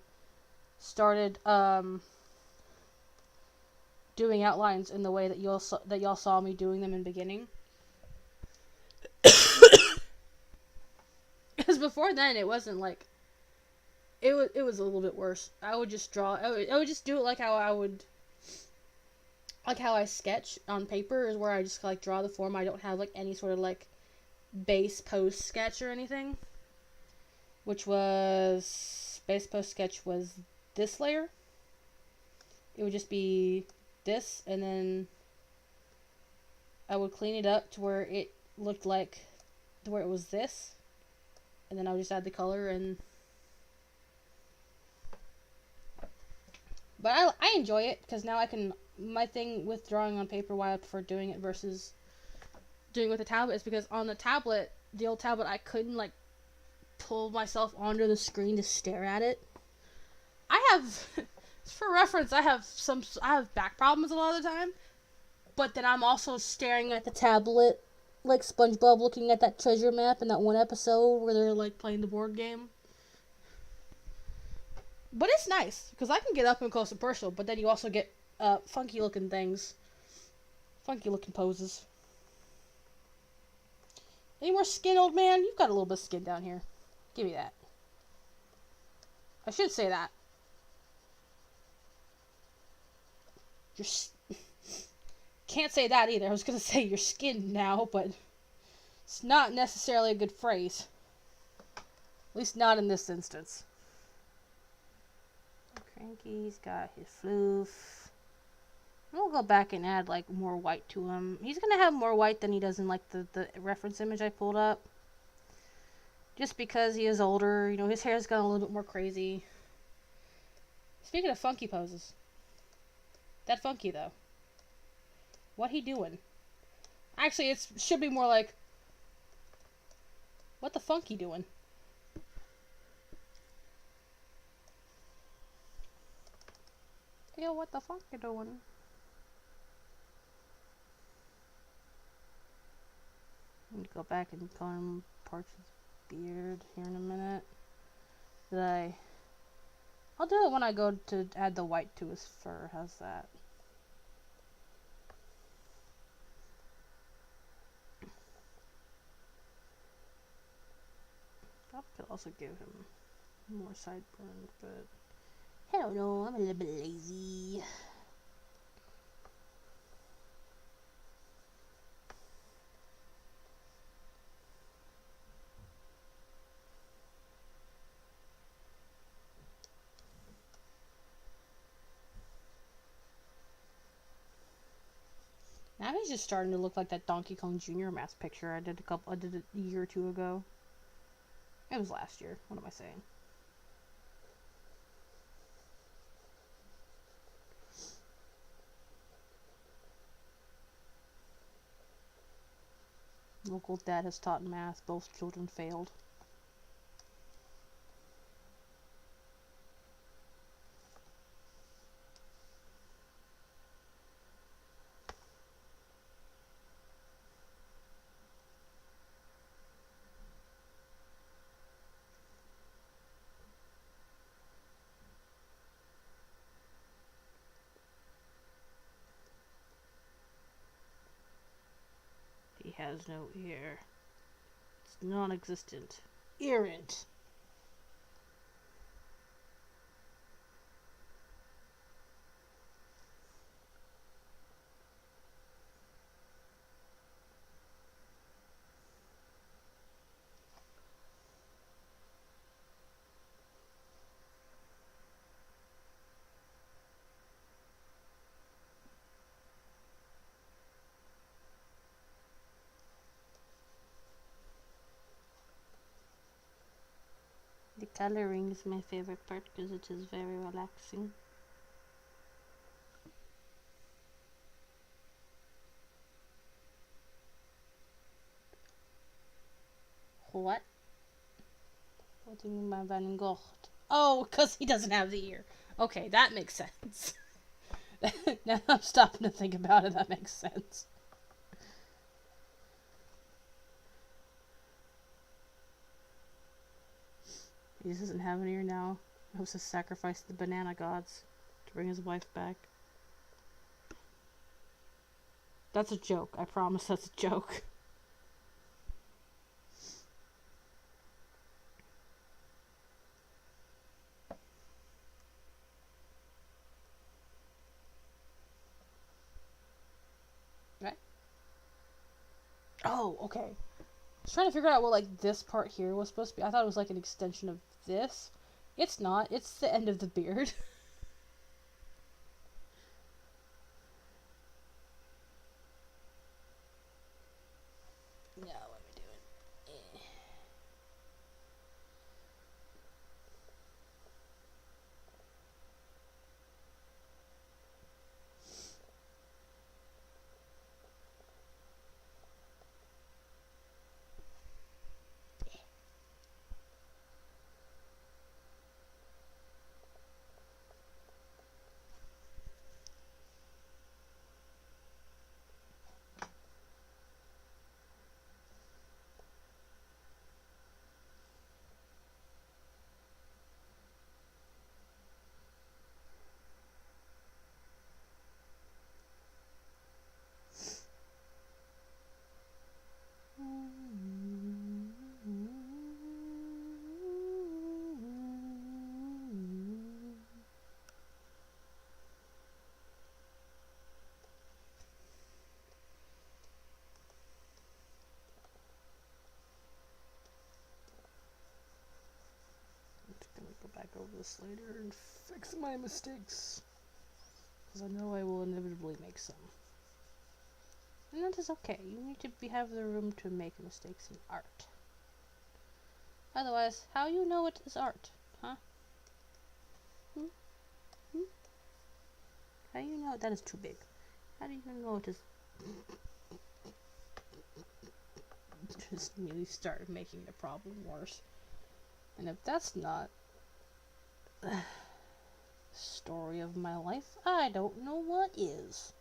started doing outlines in the way that y'all saw me doing them in the beginning. Because before then, it wasn't like it was a little bit worse. I would just draw. I would just do it like how I sketch on paper, is where I just like draw the form. I don't have like any sort of like base post sketch or anything. Which was base post sketch was this layer. It would just be this, and then I would clean it up to where it looked like to where it was this, and then I would just add the color. And but I enjoy it because now I can. My thing with drawing on paper, why I prefer doing it versus doing with a tablet, is because on the tablet, the old tablet, I couldn't like pull myself onto the screen to stare at it. I have, for reference, I have back problems a lot of the time, but then I'm also staring at the tablet like SpongeBob looking at that treasure map in that one episode where they're like playing the board game. But it's nice because I can get up and close and personal, but then you also get funky looking things, funky looking poses. Any more skin, old man? You've got a little bit of skin down here. Give me that. I should say that. Can't say that either. I was gonna say your skin now, but it's not necessarily a good phrase. At least not in this instance. Cranky's got his floof. We'll go back and add like more white to him. He's gonna have more white than he does in like the reference image I pulled up. Just because he is older, you know, his hair's gone a little bit more crazy. Speaking of funky poses. That funky though. What he doing? Actually, it should be more like, what the funky doing? Yo, what the fuck you doing? I'm gonna go back and comb parts of his beard here in a minute. I'll do it when I go to add the white to his fur. How's that? I could also give him more sideburns, but I don't know, I'm a little bit lazy. Now he's just starting to look like that Donkey Kong Jr. mask picture I did a year or two ago. It was last year. What am I saying? Local dad has taught math. Both children failed. He has no ear. It's non-existent. Errant. The coloring is my favorite part because it is very relaxing. What? What do you mean by Van Gogh? Oh, because he doesn't have the ear. Okay, that makes sense. Now I'm stopping to think about it, that makes sense. He just doesn't have an ear now. He has to sacrifice the banana gods to bring his wife back. That's a joke. I promise that's a joke. Right? Oh, okay. I was trying to figure out what, like, this part here was supposed to be. I thought it was, like, an extension of this. It's not. It's the end of the beard. No, what am I doing? Go back over this later and fix my mistakes. Because I know I will inevitably make some. And that is okay. You need to have the room to make mistakes in art. Otherwise, how you know it is art? Huh? How do you know that is too big? How do you know it is... Just immediately start making the problem worse. And if that's not... story of my life, I don't know what is.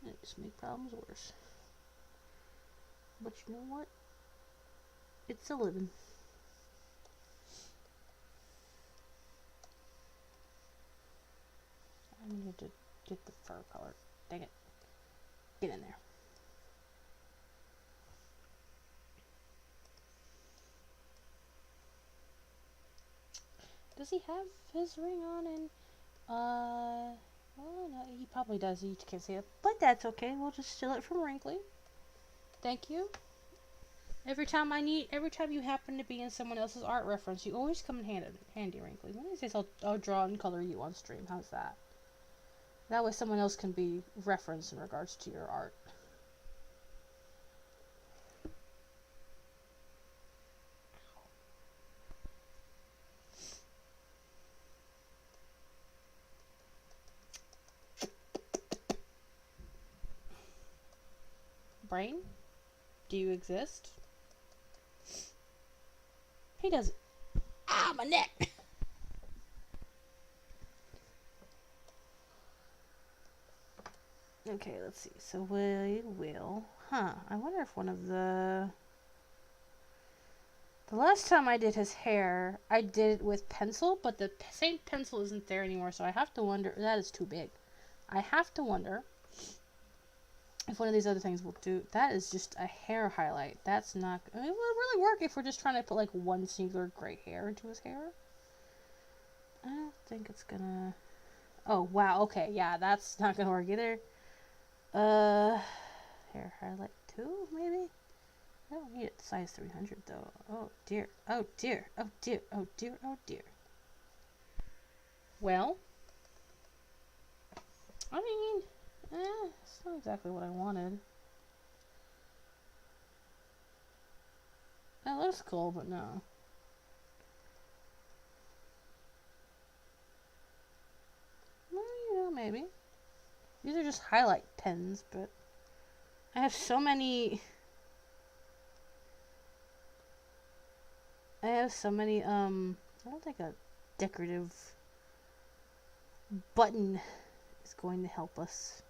It just make problems worse. But you know what? It's a living. I needed to get the fur color. Dang it. Get in there. Does he have his ring on? And well, no, he probably does. You can't see it, but that's okay. We'll just steal it from Wrinkly. Thank you. Every time you happen to be in someone else's art reference, you always come in handy, Wrinkly. One of these days, I'll draw and color you on stream. How's that? That way, someone else can be referenced in regards to your art. Brain? Do you exist? He doesn't. Ah, my neck! Okay, let's see. So we will... Huh. I wonder if one of the... The last time I did his hair, I did it with pencil, but the same pencil isn't there anymore, so I have to wonder... That is too big. I have to wonder if one of these other things will do. That is just a hair highlight. That's not... I mean, it would really work if we're just trying to put, like, one singular gray hair into his hair. I don't think it's gonna... Oh, wow. Okay, yeah, that's not gonna work either. Hair highlight 2, maybe? I don't need it size 300, though. Oh, dear. Oh, dear. Oh, dear. Oh, dear. Oh, dear. Well, I mean, it's not exactly what I wanted. That looks cool, but no. Well, you know, maybe. These are just highlight pens, but I have so many... I don't think a decorative button is going to help us.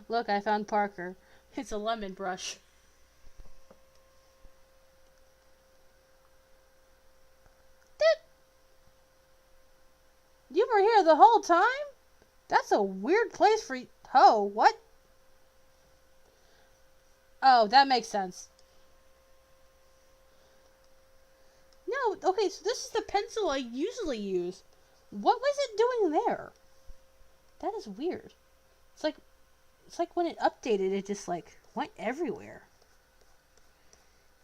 Look, I found Parker. It's a lemon brush. the whole time? That's a weird place for... Oh, what? Oh, that makes sense. No, okay, so this is the pencil I usually use. What was it doing there? That is weird. It's like when it updated, it just like went everywhere.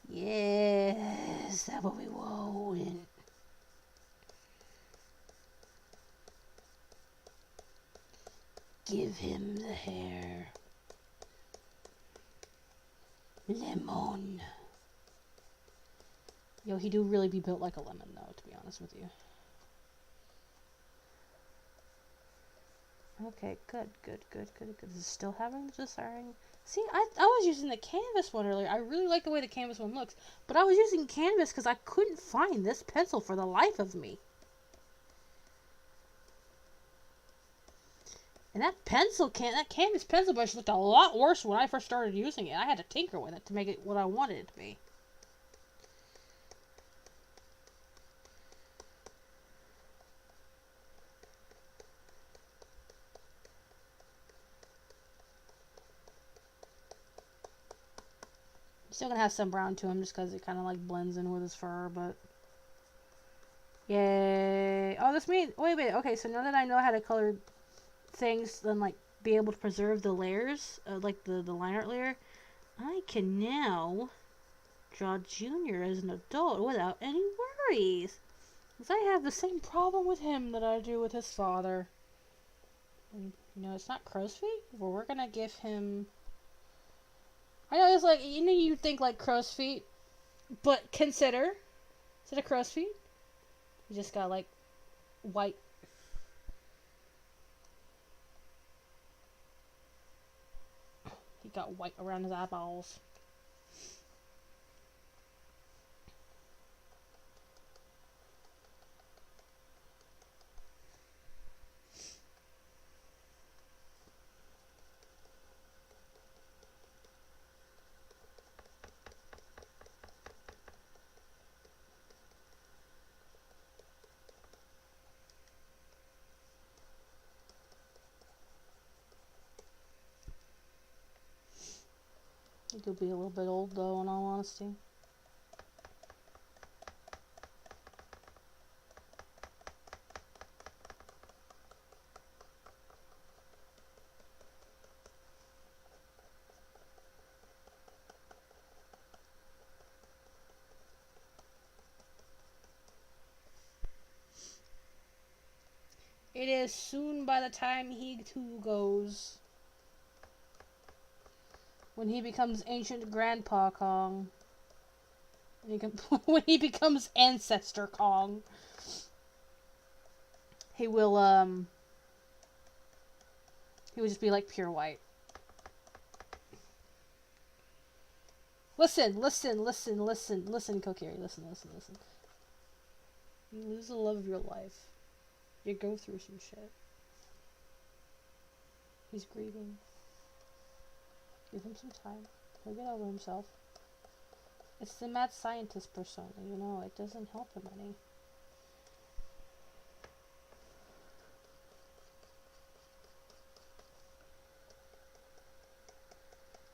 Yes, that's what we want. Give him the hair. Lemon. Yo, he do really be built like a lemon, though, to be honest with you. Okay, good. This is still having the desiring. See, I was using the canvas one earlier. I really like the way the canvas one looks. But I was using canvas because I couldn't find this pencil for the life of me. And that canvas pencil brush looked a lot worse when I first started using it. I had to tinker with it to make it what I wanted it to be. Still gonna have some brown to him just because it kind of like blends in with his fur, but yay! Oh, this means wait. Okay, so now that I know how to color things, then like be able to preserve the layers, like the line art layer, I can now draw Junior as an adult without any worries. Because I have the same problem with him that I do with his father. And, you know, it's not crow's feet. Well, we're gonna give him. I know it's like, you know, you think like crow's feet, but consider, instead of crow's feet, you just got like white. He got white around his eyeballs. I think he'll be a little bit old though, in all honesty. It is soon by the time he too goes. When he becomes ancient Grandpa Kong. When he becomes Ancestor Kong. He will just be like pure white. Listen, Kokiri, listen. You lose the love of your life. You go through some shit. He's grieving. Give him some time. He'll get over himself. It's the mad scientist persona, you know, it doesn't help him any.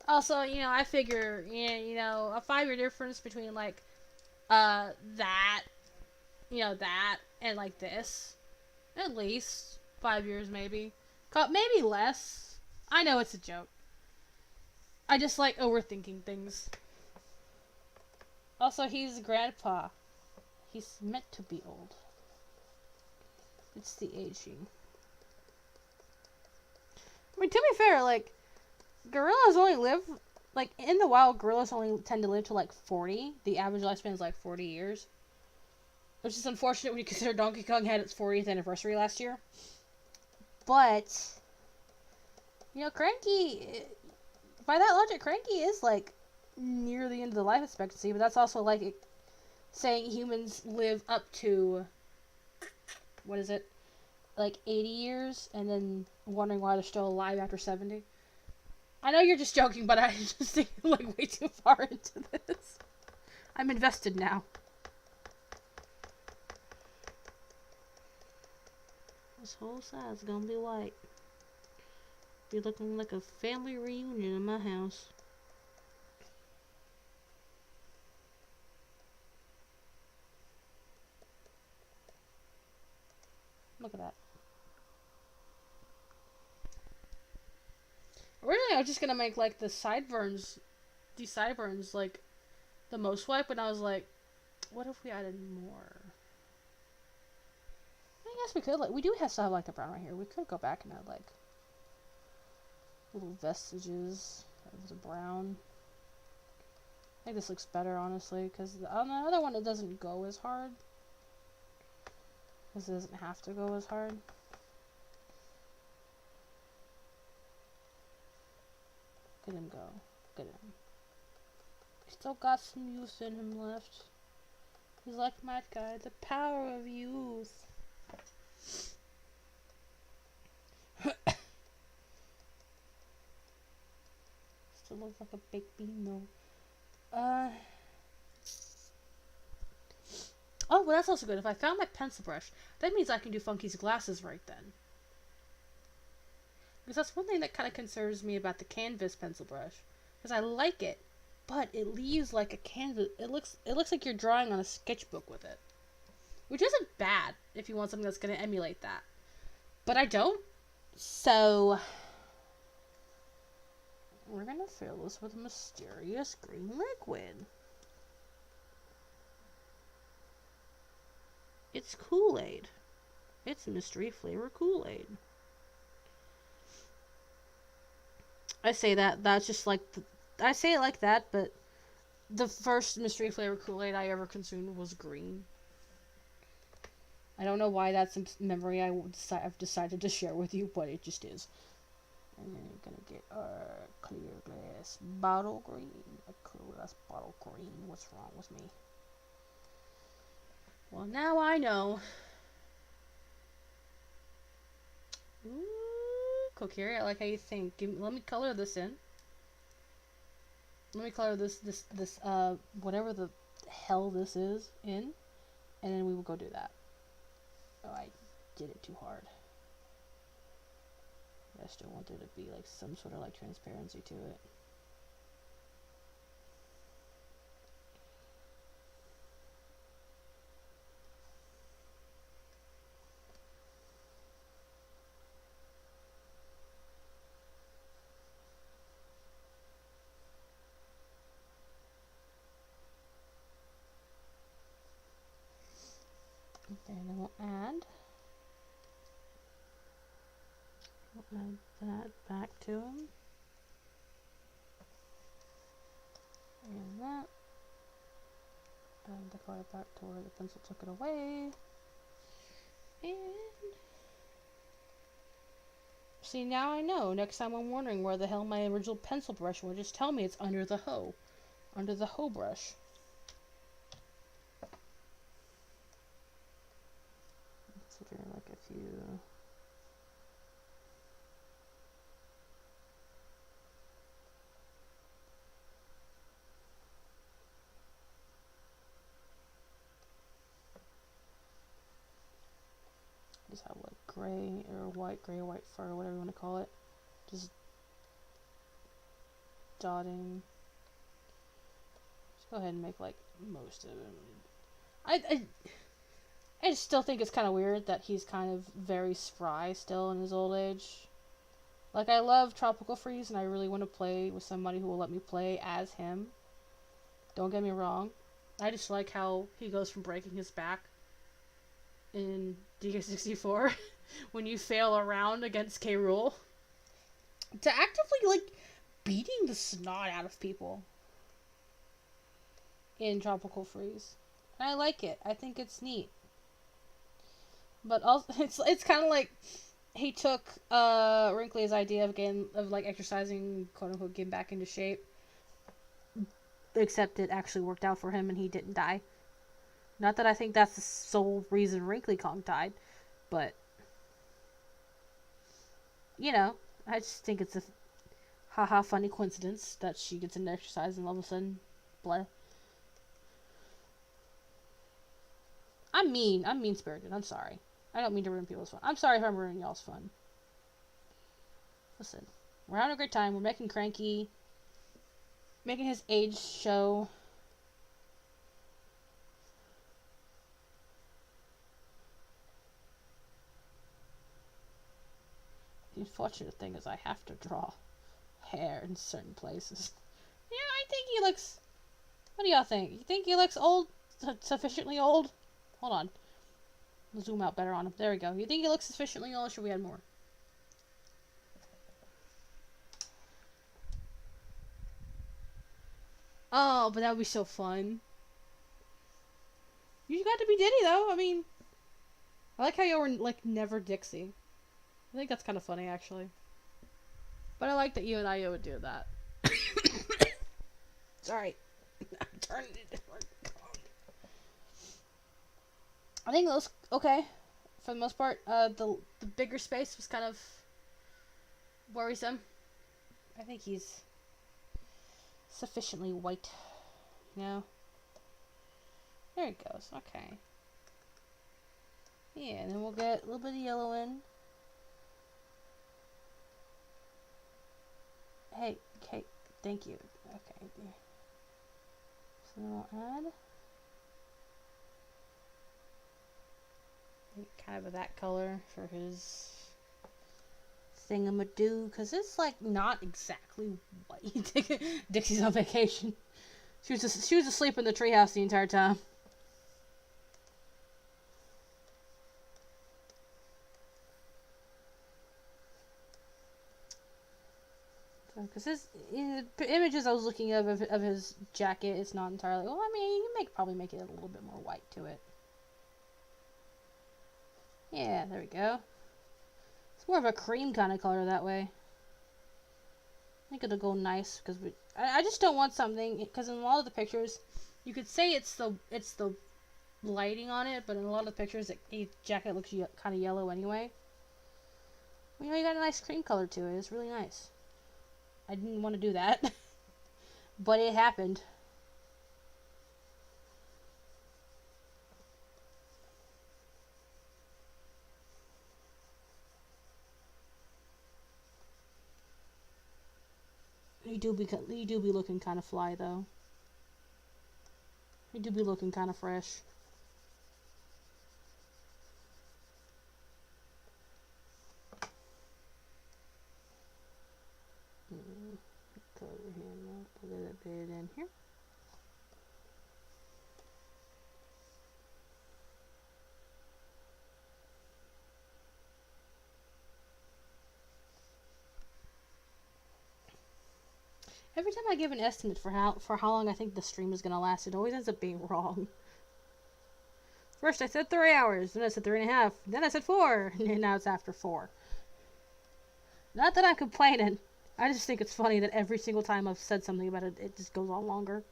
Also, you know, I figure, you know, a 5-year difference between, like, that, you know, that, and, like, this. At least 5 years, maybe. Maybe less. I know it's a joke. I just like overthinking things. Also, he's Grandpa. He's meant to be old. It's the aging. I mean, to be fair, like, gorillas only live, like, in the wild, gorillas only tend to live to, like, 40. The average lifespan is, like, 40 years. Which is unfortunate when you consider Donkey Kong had its 40th anniversary last year. But, you know, Cranky, by that logic, Cranky is, like, near the end of the life expectancy, but that's also, like, saying humans live up to, what is it, like, 80 years, and then wondering why they're still alive after 70. I know you're just joking, but I just think, like, way too far into this. I'm invested now. This whole side's gonna be white. Be looking like a family reunion in my house. Look at that. Originally, I was just gonna make like the sideburns, these sideburns, like the most white, but I was like, what if we added more? I guess we could. Like, we do have still have like the brown right here. We could go back and add like little vestiges of the brown. I think this looks better, honestly, because on the other one it doesn't go as hard. Because it doesn't have to go as hard. Look at him go. Look at him. He's still got some youth in him left. He's like my guy, the power of youth. Still looks like a baked bean though. Oh, well, that's also good. If I found my pencil brush, that means I can do Funky's glasses right then. Because that's one thing that kind of concerns me about the canvas pencil brush. Because I like it, but it leaves like a canvas. It looks like you're drawing on a sketchbook with it. Which isn't bad if you want something that's going to emulate that. But I don't. So we're going to fill this with mysterious green liquid. It's Kool-Aid. It's mystery flavor Kool-Aid. I say that's just like I say it like that, but the first mystery flavor Kool-Aid I ever consumed was green. I don't know why that's a memory I've decided to share with you, but it just is. And then we're gonna get our clear glass bottle green. A clear glass bottle green. What's wrong with me? Well, now I know. Ooh, Kokiri, I like how you think. Let me color this in. Let me color this whatever the hell this is in, and then we will go do that. Oh, I did it too hard. I still want there to be like some sort of like transparency to it. Okay, then we'll add that back to him. And that. And the color back to where the pencil took it away. And see, now I know. Next time I'm wondering where the hell my original pencil brush was, just tell me it's under the hoe. Under the hoe brush. Let's do like a few. Just have like gray or white fur, whatever you want to call it. Just dotting. Just go ahead and make like most of it. I just still think it's kind of weird that he's kind of very spry still in his old age. Like, I love Tropical Freeze, and I really want to play with somebody who will let me play as him. Don't get me wrong. I just like how he goes from breaking his back in DK64 when you fail a round against K. Rool to actively, like, beating the snot out of people in Tropical Freeze. And I like it. I think it's neat. But also, it's kind of like he took Wrinkly's idea of like exercising, quote unquote, getting back into shape. Except it actually worked out for him and he didn't die. Not that I think that's the sole reason Wrinkly Kong died, but you know, I just think it's a haha funny coincidence that she gets into exercise and all of a sudden, blah. I'm mean spirited. I'm sorry. I don't mean to ruin people's fun. I'm sorry if I'm ruining y'all's fun. Listen, we're having a great time. We're making Cranky, making his age show. The unfortunate thing is I have to draw hair in certain places. Yeah, I think he looks... What do y'all think? You think he looks old? Sufficiently old? Hold on. We'll zoom out better on him. There we go. You think he looks sufficiently old, or should we add more? Oh, but that would be so fun. You got to be Diddy, though. I mean, I like how you were, like, never Dixie. I think that's kind of funny, actually. But I like that you and I would do that. Sorry. I turned it. I think it looks okay for the most part. The bigger space was kind of worrisome. I think he's sufficiently white. You know? There it goes. Okay. Yeah, and then we'll get a little bit of yellow in. Hey, thank you. Okay. So then we'll add kind of that color for his thingamadoo, because it's like not exactly white. Dixie's on vacation. She was asleep in the treehouse the entire time. Because the images I was looking of his jacket, it's not entirely... Well, I mean, you probably make it a little bit more white to it. Yeah, there we go. It's more of a cream kind of color that way. I think it'll go nice, because I just don't want something... Because in a lot of the pictures, you could say it's the lighting on it, but in a lot of the pictures, the jacket looks kind of yellow anyway. You know, you got a nice cream color to it. It's really nice. I didn't want to do that, but it happened. You do be looking kind of fly, though. You do be looking kind of fresh. Color him up a little bit in here. Every time I give an estimate for how long I think the stream is gonna last, it always ends up being wrong. First I said 3 hours, then I said 3.5, then I said 4, and now it's after 4. Not that I'm complaining. I just think it's funny that every single time I've said something about it, it just goes on longer.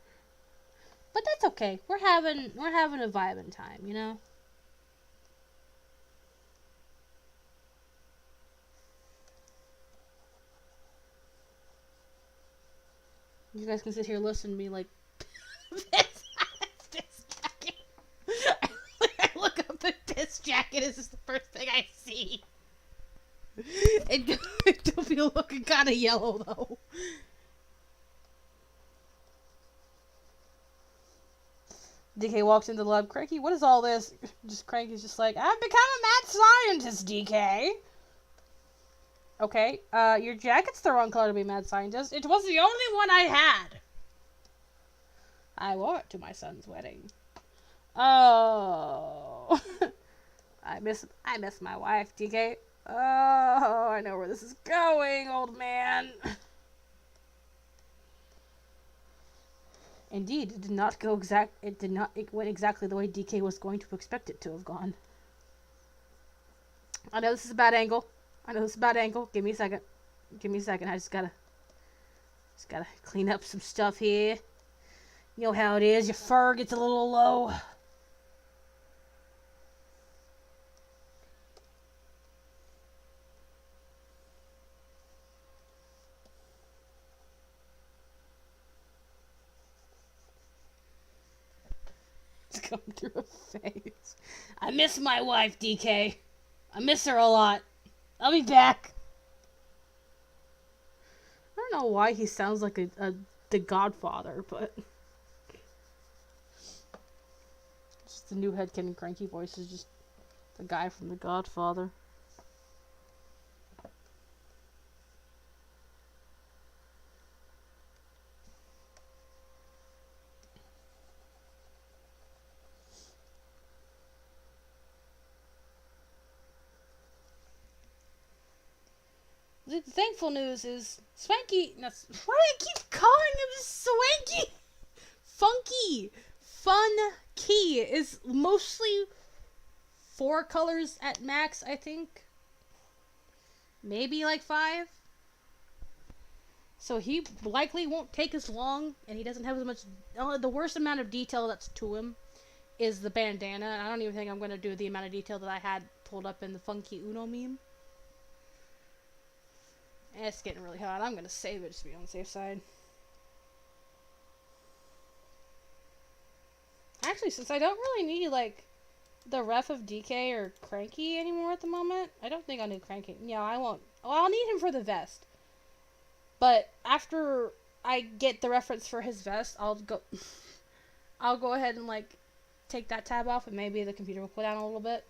But that's okay. We're having a vibing time, you know? You guys can sit here listening to me like piss jacket. I look up at piss jacket, this is the first thing I see. It'll be looking kind of yellow, though. DK walks into the lab. Cranky, what is all this? Cranky's just like, I've become a mad scientist, DK. Okay, your jacket's the wrong color to be mad scientist. It was the only one I had. I wore it to my son's wedding. Oh. I miss my wife, DK. Oh, I know where this is going, old man. Indeed, it went exactly the way DK was going to expect it to have gone. I know this is a bad angle. Give me a second. I just gotta clean up some stuff here. You know how it is. Your fur gets a little low. It's coming through her face. I miss my wife, DK. I miss her a lot. I'll be back. I don't know why he sounds like the Godfather, but just the new headcanon cranky voice is just the guy from the Godfather. The thankful news is Swanky. Why do I keep calling him Swanky? Funky, fun key is mostly 4 colors at max. I think maybe like 5. So he likely won't take as long, and he doesn't have as much. The worst amount of detail that's to him is the bandana. And I don't even think I'm going to do the amount of detail that I had pulled up in the Funky Uno meme. And it's getting really hot. I'm going to save it just to be on the safe side. Actually, since I don't really need, like, the ref of DK or Cranky anymore at the moment, I don't think I'll need Cranky. Yeah, I won't. Well, I'll need him for the vest. But after I get the reference for his vest, I'll go ahead and, like, take that tab off, and maybe the computer will cool down a little bit.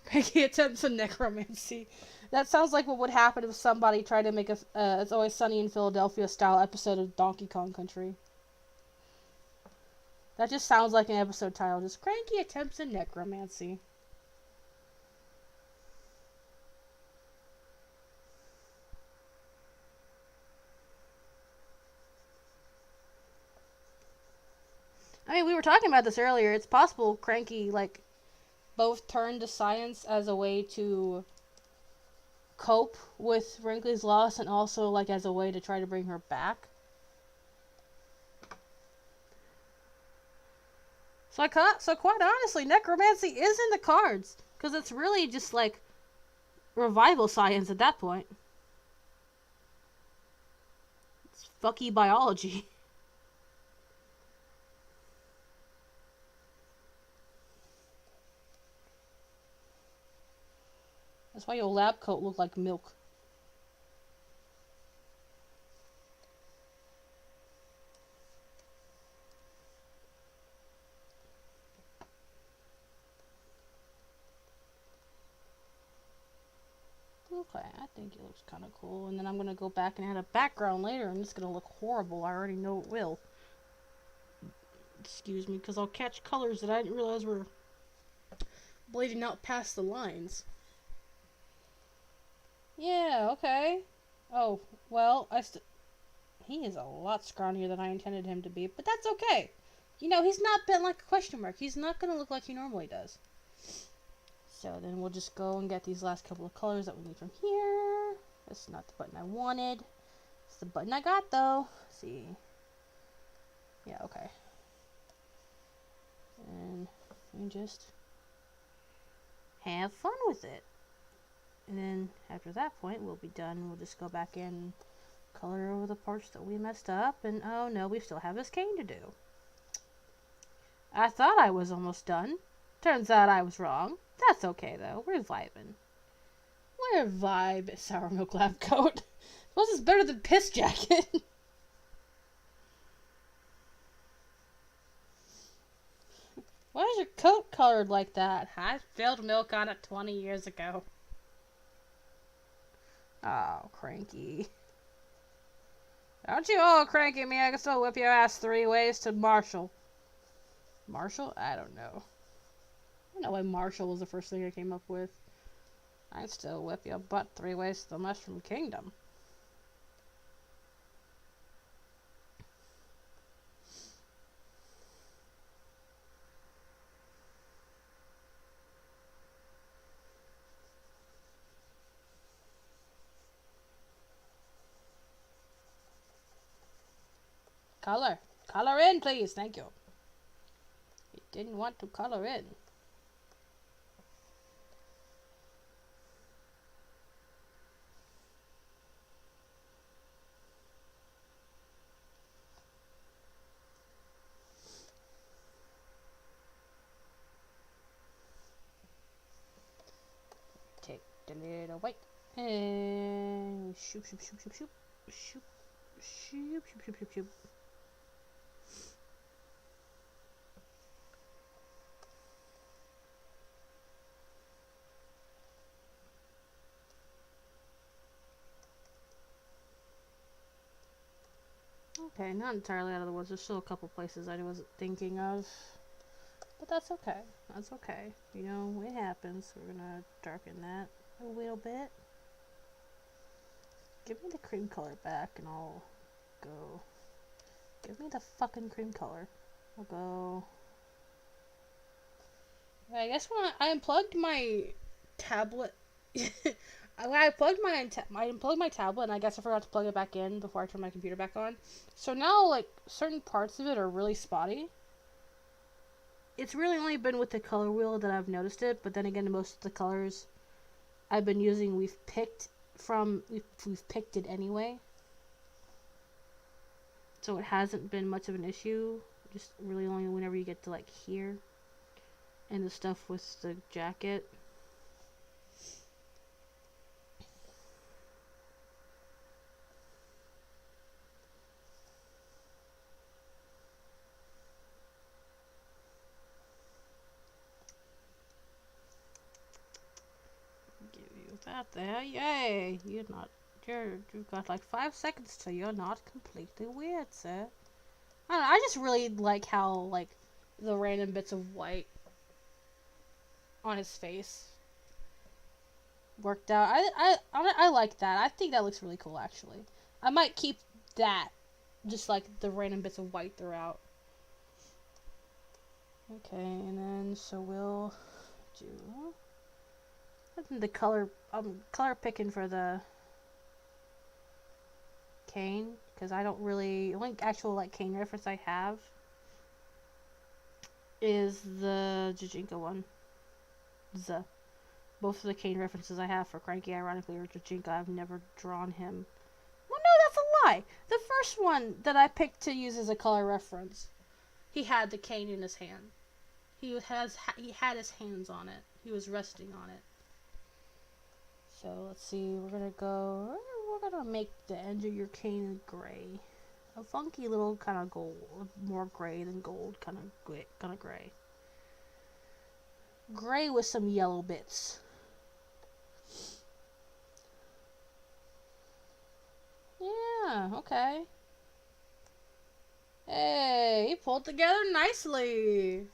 Cranky attempts a necromancy. That sounds like what would happen if somebody tried to make a It's Always Sunny in Philadelphia style episode of Donkey Kong Country. That just sounds like an episode title. Just Cranky attempts a necromancy. I mean, we were talking about this earlier. It's possible Cranky, like, both turned to science as a way to cope with Wrinkly's loss and also, like, as a way to try to bring her back. So quite honestly, necromancy is in the cards. Because it's really just, like, revival science at that point. It's fucky biology. That's why your lab coat looked like milk. Okay, I think it looks kind of cool. And then I'm going to go back and add a background later, and it's going to look horrible. I already know it will. Excuse me, because I'll catch colors that I didn't realize were bleeding out past the lines. Yeah, okay. Oh, well, he is a lot scrawnier than I intended him to be, but that's okay. You know, he's not bent like a question mark. He's not going to look like he normally does. So then we'll just go and get these last couple of colors that we need from here. This is not the button I wanted. It's the button I got, though. Let's see. Yeah, okay. And we just have fun with it. And then after that point, we'll be done. We'll just go back in, color over the parts that we messed up. And oh no, we still have this cane to do. I thought I was almost done. Turns out I was wrong. That's okay, though. We're vibing. We're vibe, Sour Milk Lab Coat. This is better than Piss Jacket. Why is your coat colored like that? I spilled milk on it 20 years ago. Oh, Cranky. Don't you all cranky me. I can still whip your ass 3 ways to Marshall. Marshall? I don't know. I don't know why Marshall was the first thing I came up with. I'd still whip your butt 3 ways to the Mushroom Kingdom. Color. Color in, please. Thank you. You didn't want to color in. a little white. And shoop, shoop, shoop, shoop, shoop. Shoop, shoop, shoop, shoop, shoop, shoop. Okay, not entirely out of the woods. There's still a couple places I wasn't thinking of. But that's okay. That's okay. You know, it happens. We're gonna darken that a little bit. Give me the cream color back and I'll go. Give me the fucking cream color. I'll go. I guess when I unplugged my tablet. I unplugged my tablet, and I guess I forgot to plug it back in before I turned my computer back on. So now, like, certain parts of it are really spotty. It's really only been with the color wheel that I've noticed it, but then again, most of the colors I've been using, we've picked it anyway. So it hasn't been much of an issue. Just really only whenever you get to, like, here. And the stuff with the jacket. That there, yay! You've got like 5 seconds till you're not completely weird, sir. I don't know, I just really like how, like, the random bits of white on his face worked out. I like that. I think that looks really cool, actually. I might keep that, just like the random bits of white throughout. Okay, and then, so we'll do... the color picking for the cane, because I don't really, the only actual like cane reference I have is the Jajinka one. Both of the cane references I have for Cranky, ironically, are Jajinka. I've never drawn him. Well, no, that's a lie. The first one that I picked to use as a color reference, he had the cane in his hand. He had his hands on it. He was resting on it. So let's see, we're gonna make the end of your cane gray. A funky little kind of gold, more gray than gold, kind of gray. Gray with some yellow bits. Yeah, okay. Hey, he pulled together nicely.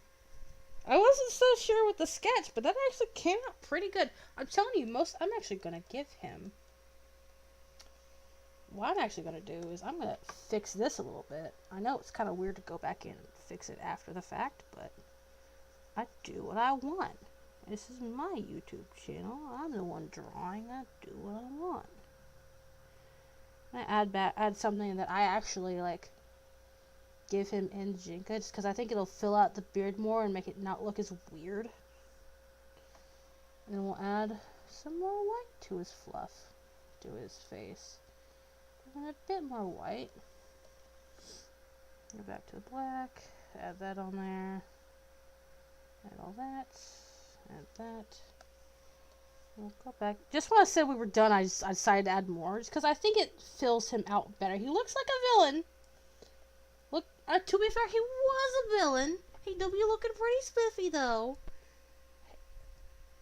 I wasn't so sure with the sketch, but that actually came out pretty good. I'm telling you, I'm actually going to give him... What I'm actually going to do is I'm going to fix this a little bit. I know it's kind of weird to go back in and fix it after the fact, but I do what I want. This is my YouTube channel. I'm the one drawing. I do what I want. I add something that I actually like... give him in Jinka, just because I think it'll fill out the beard more and make it not look as weird. And then we'll add some more white to his fluff, to his face. And a bit more white. Go back to the black, add that on there. Add all that, add that. We'll go back. Just when I said we were done, I decided to add more, just because I think it fills him out better. He looks like a villain. Look, to be fair, he was a villain. He do be looking pretty spiffy, though.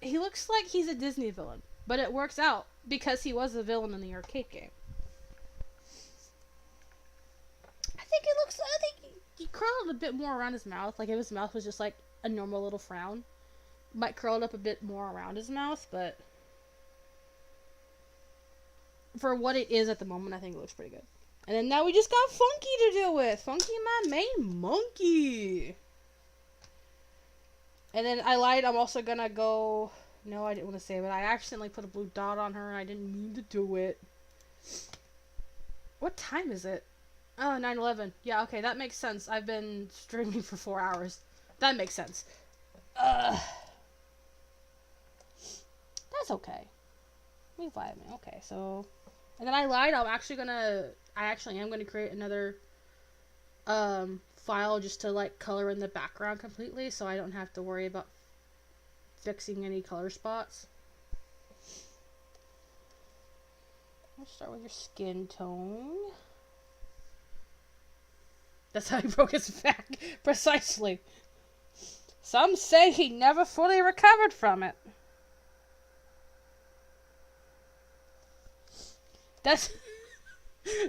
He looks like he's a Disney villain, but it works out because he was a villain in the arcade game. I think he curled a bit more around his mouth. Like if his mouth was just like a normal little frown, might curl it up a bit more around his mouth, but for what it is at the moment, I think it looks pretty good. And then now we just got Funky to deal with. Funky, my main monkey. And then I lied. I'm also gonna go... No, I didn't want to say it, but I accidentally put a blue dot on her. And I didn't mean to do it. What time is it? Oh, 9:11. Yeah, okay, that makes sense. I've been streaming for 4 hours. That makes sense. That's okay. Let me vibe me. Okay, so... And then I lied. I actually am gonna create another file just to like color in the background completely, so I don't have to worry about fixing any color spots. Let's start with your skin tone. That's how he broke his back. Precisely. Some say he never fully recovered from it. That's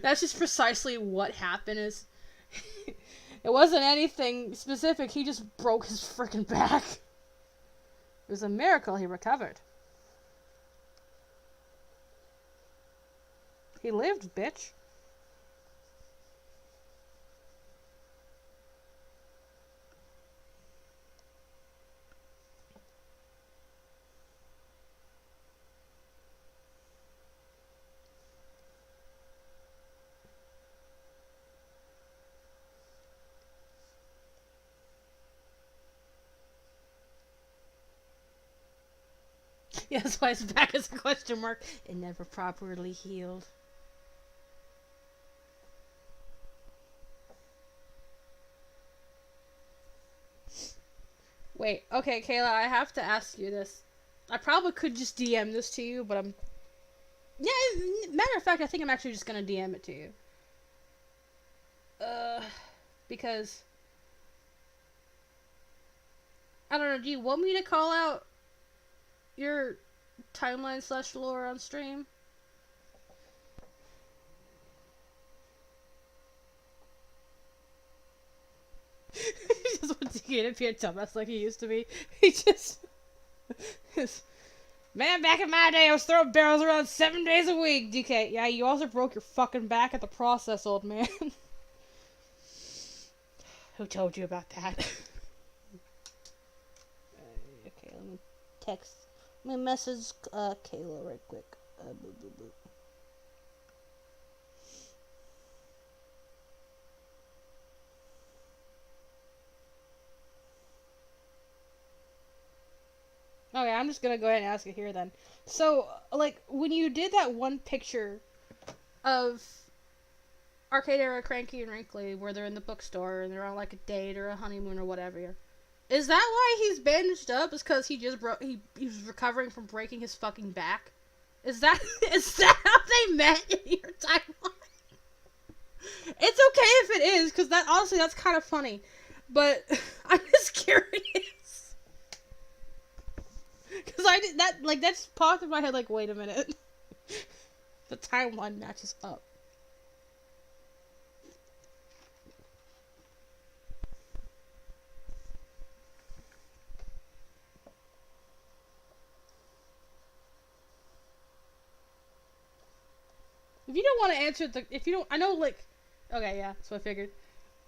just precisely what happened. Is it wasn't anything specific. He just broke his freaking back. It was a miracle he recovered. He lived, bitch. Yeah, that's why his back is a question mark. It never properly healed. Wait, okay, Kayla, I have to ask you this. I probably could just DM this to you, but I'm... Yeah, matter of fact, I think I'm actually just gonna DM it to you. Because... I don't know, do you want me to call out your timeline / lore on stream? He just wants to get up here dumbass like he used to be. He just... Man, back in my day, I was throwing barrels around 7 days a week, DK. Yeah, you also broke your fucking back at the process, old man. Who told you about that? Okay, let me text. Let me message Kayla right quick. Boop, boop, boop. Okay, I'm just gonna go ahead and ask it here then. So, like, when you did that one picture of Arcade Era Cranky and Wrinkly, where they're in the bookstore and they're on like a date or a honeymoon or whatever, is that why he's bandaged up? Is because he just he's recovering from breaking his fucking back? Is that how they met in your timeline? It's okay if it is, because that honestly that's kind of funny, but I'm just curious. Because I did that, like, that's popped in my head, like, wait a minute. The timeline matches up. If you don't want to answer if you don't, I know, like, okay, yeah, that's what I figured.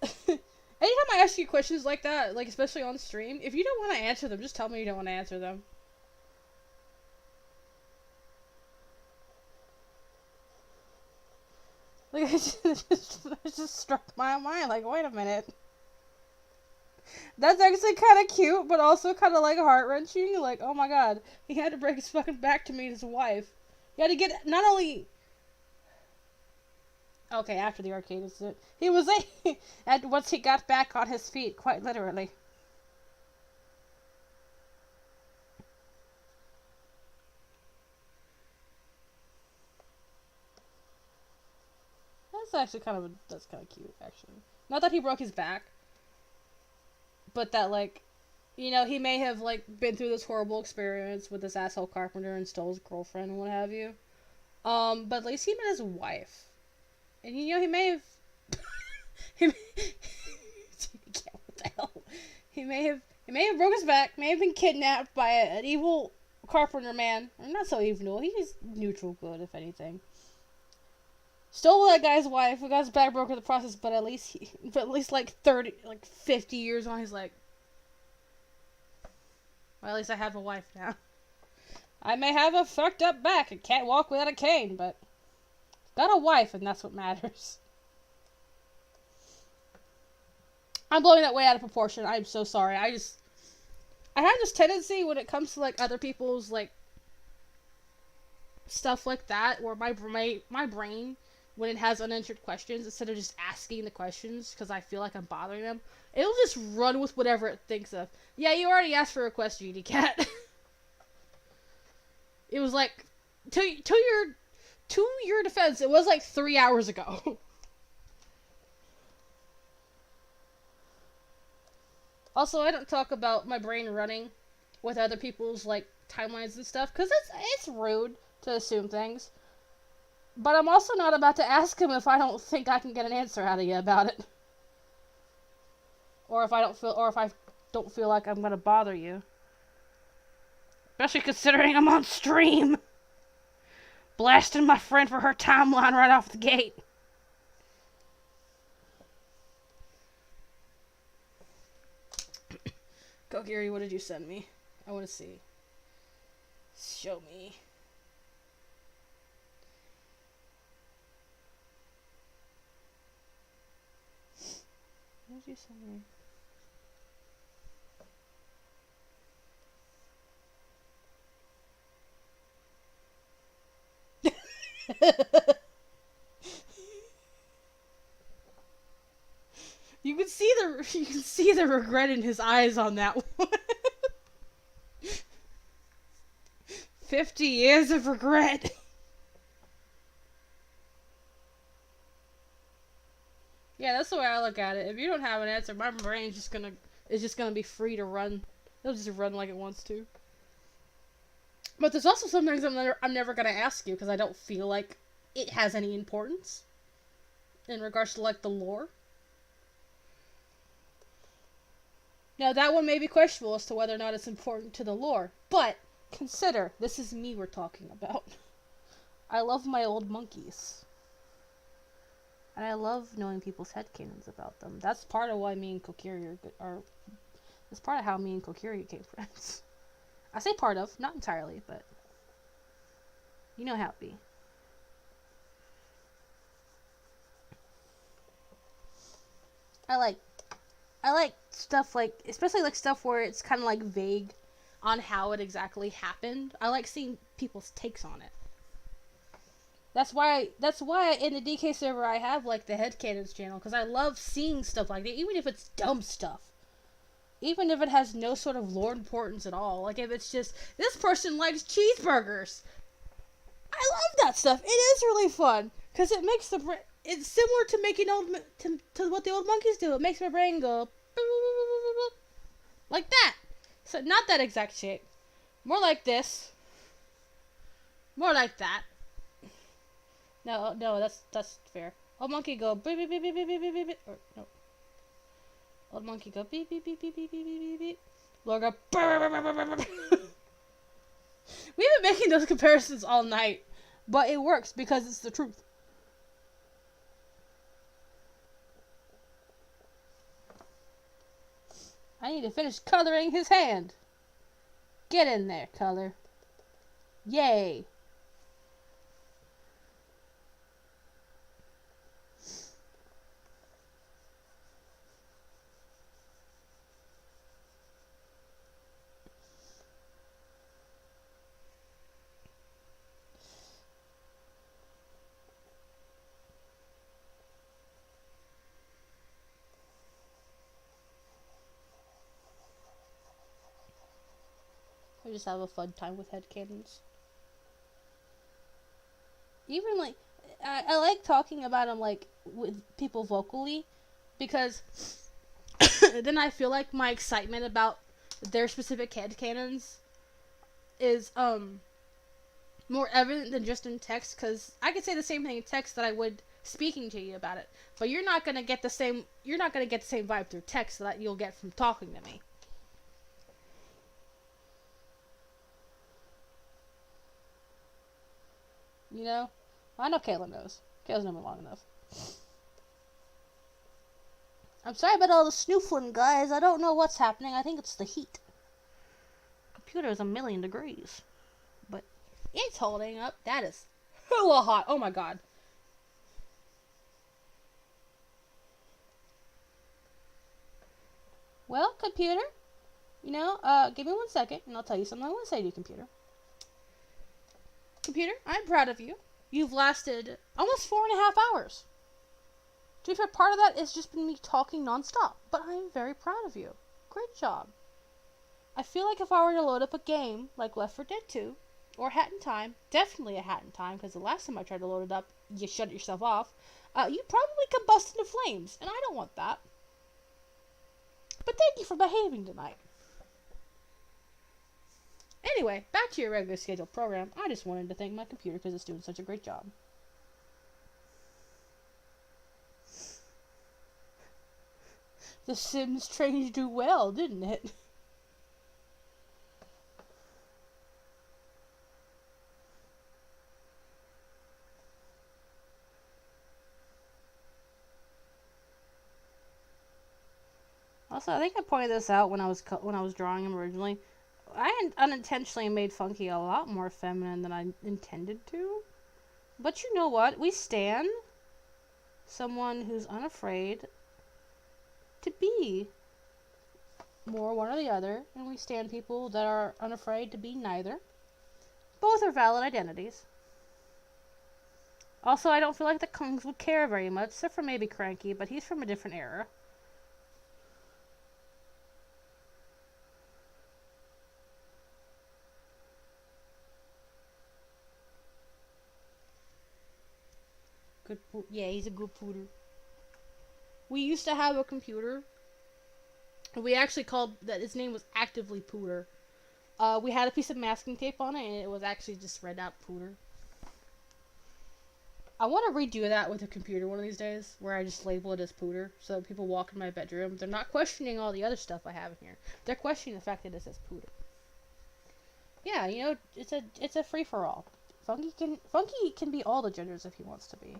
Anytime I ask you questions like that, like, especially on stream, if you don't want to answer them, just tell me you don't want to answer them. Like, it just struck my mind, like, wait a minute. That's actually kind of cute, but also kind of, like, heart-wrenching. Like, oh my god, he had to break his fucking back to meet his wife. He had to get, not only... Okay, after the arcade incident. He was and once he got back on his feet, quite literally. That's kind of cute, actually. Not that he broke his back, but that, like, you know, he may have, like, been through this horrible experience with this asshole carpenter and stole his girlfriend and what have you. But at least he met his wife. And, you know, he may have... what the hell? He may have broke his back, may have been kidnapped by an evil carpenter man. Or not so evil, he's neutral good, if anything. Stole that guy's wife, who got his back broken in the process, but at least like 50 years on, he's like, well, at least I have a wife now. I may have a fucked up back and can't walk without a cane, but got a wife, and that's what matters. I'm blowing that way out of proportion. I'm so sorry. I have this tendency when it comes to, like, other people's, like, stuff like that, where my brain, when it has unanswered questions, instead of just asking the questions because I feel like I'm bothering them, it'll just run with whatever it thinks of. Yeah, you already asked for a request, GD Cat. It was like, to in your defense, it was like 3 hours ago. Also, I don't talk about my brain running with other people's, like, timelines and stuff, because it's rude to assume things. But I'm also not about to ask him if I don't think I can get an answer out of you about it. Or if I don't feel like I'm gonna bother you. Especially considering I'm on stream. Blasting my friend for her timeline right off the gate. Go, Gary, what did you send me? I want to see. Show me. What did you send me? You can see the regret in his eyes on that one. 50 years of regret. Yeah, that's the way I look at it. If you don't have an answer, my brain's just gonna be free to run. It'll just run like it wants to. But there's also some things I'm never gonna ask you because I don't feel like it has any importance in regards to, like, the lore. Now, that one may be questionable as to whether or not it's important to the lore, but consider, this is me we're talking about. I love my old monkeys. And I love knowing people's headcanons about them. That's part of why me and Kokiri that's part of how me and Kokiri became friends. I say part of, not entirely, but you know how it be. I like stuff like, especially like stuff where it's kind of like vague on how it exactly happened. I like seeing people's takes on it. That's why in the DK server I have, like, the headcanons channel, because I love seeing stuff like that, even if it's dumb stuff. Even if it has no sort of lore importance at all. Like, if it's just, this person likes cheeseburgers. I love that stuff. It is really fun, because it makes it's similar to making to what the old monkeys do. It makes my brain go, like that. So, not that exact shape. More like this. More like that. No, that's fair. Old monkey go beep beep beep beep beep beep beep beep, or no. Old monkey go beep beep beep beep beep beep beep beep. Lord go. We've been making those comparisons all night, but it works because it's the truth. I need to finish coloring his hand. Get in there, color. Yay. I just have a fun time with headcanons. Even, like, I like talking about them, like, with people vocally, because then I feel like my excitement about their specific headcanons is, more evident than just in text, because I could say the same thing in text that I would speaking to you about it, but you're not gonna get the same vibe through text that you'll get from talking to me. You know? I know Kayla knows. Kayla's known me long enough. I'm sorry about all the snoofling, guys. I don't know what's happening. I think it's the heat. Computer is 1,000,000 degrees. But it's holding up. That is hella hot. Oh my god. Well, computer, you know, give me 1 second and I'll tell you something I want to say to you, computer. Computer, I'm proud of you. You've lasted almost 4.5 hours. To be fair, part of that has just been me talking nonstop, but I'm very proud of you. Great job. I feel like if I were to load up a game like Left 4 Dead 2, or Hat in Time. Definitely a Hat in Time, because the last time I tried to load it up, you shut yourself off. You probably combust into flames, and I don't want that. But thank you for behaving tonight. Anyway, back to your regular scheduled program. I just wanted to thank my computer because it's doing such a great job. The Sims trained you well, didn't it? Also, I think I pointed this out when I was drawing him originally. I unintentionally made Funky a lot more feminine than I intended to. But you know what? We stan someone who's unafraid to be more one or the other, and we stan people that are unafraid to be neither. Both are valid identities. Also, I don't feel like the Kongs would care very much, except for maybe Cranky, but he's from a different era. Yeah, he's a good pooter. We used to have a computer. We actually called that his name was Actively Pooter. We had a piece of masking tape on it, and it was actually just read out Pooter. I want to redo that with a computer one of these days, where I just label it as Pooter, so people walk in my bedroom, they're not questioning all the other stuff I have in here. They're questioning the fact that it says Pooter. Yeah, you know, it's a free for all. Funky can be all the genders if he wants to be.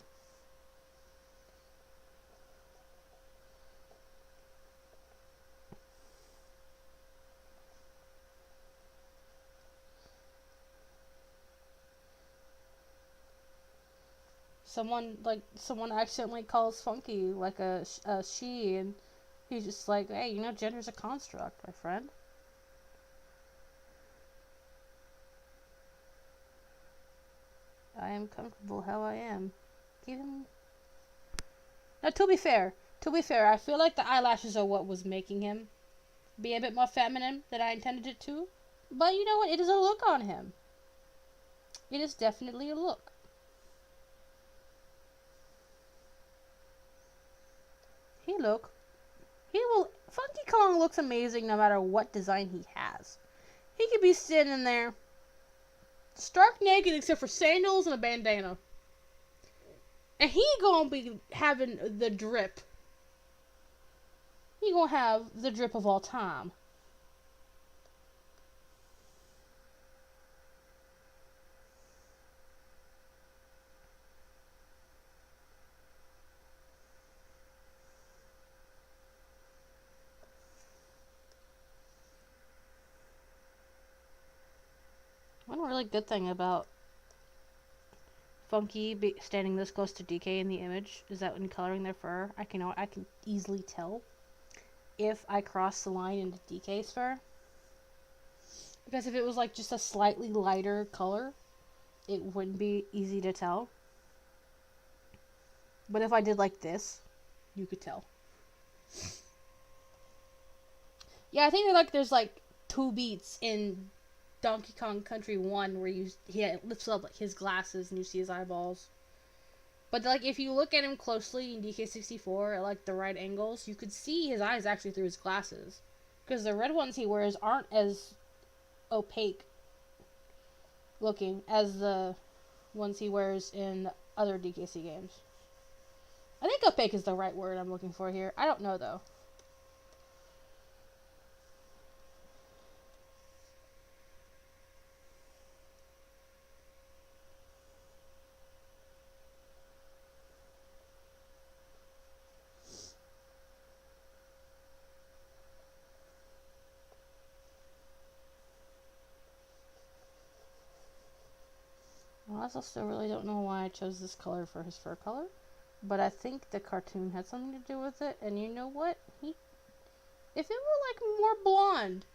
Someone accidentally calls Funky like a she, and he's just like, hey, you know, gender's a construct, my friend. I am comfortable how I am. Give him. Now, to be fair, I feel like the eyelashes are what was making him be a bit more feminine than I intended it to. But you know what? It is a look on him. It is definitely a look. Funky Kong looks amazing no matter what design he has. He could be sitting there, stark naked except for sandals and a bandana. And he gonna be having the drip. He gonna have the drip of all time. One really good thing about Funky standing this close to DK in the image is that when coloring their fur, I can easily tell if I cross the line into DK's fur. Because if it was like just a slightly lighter color, it wouldn't be easy to tell. But if I did like this, you could tell. Yeah, I think there's like 2 beats in Donkey Kong Country 1 where he lifts up like his glasses and you see his eyeballs. But like if you look at him closely in DK64 at like the right angles, you could see his eyes actually through his glasses. Because the red ones he wears aren't as opaque looking as the ones he wears in other DKC games. I think opaque is the right word I'm looking for here. I don't know though. Well, I still really don't know why I chose this color for his fur color. But I think the cartoon had something to do with it. And you know what? If it were like more blonde.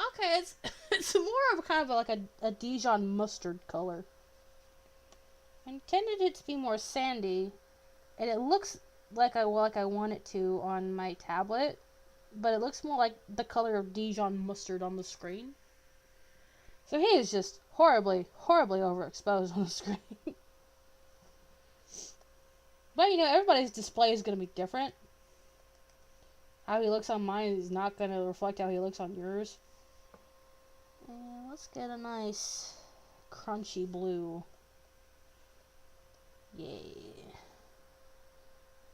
Okay, it's more of kind of like a Dijon mustard color. I intended it to be more sandy. And it looks like I want it to on my tablet. But it looks more like the color of Dijon mustard on the screen. So he is just horribly, horribly overexposed on the screen. But, you know, everybody's display is going to be different. How he looks on mine is not going to reflect how he looks on yours. And let's get a nice crunchy blue. Yeah.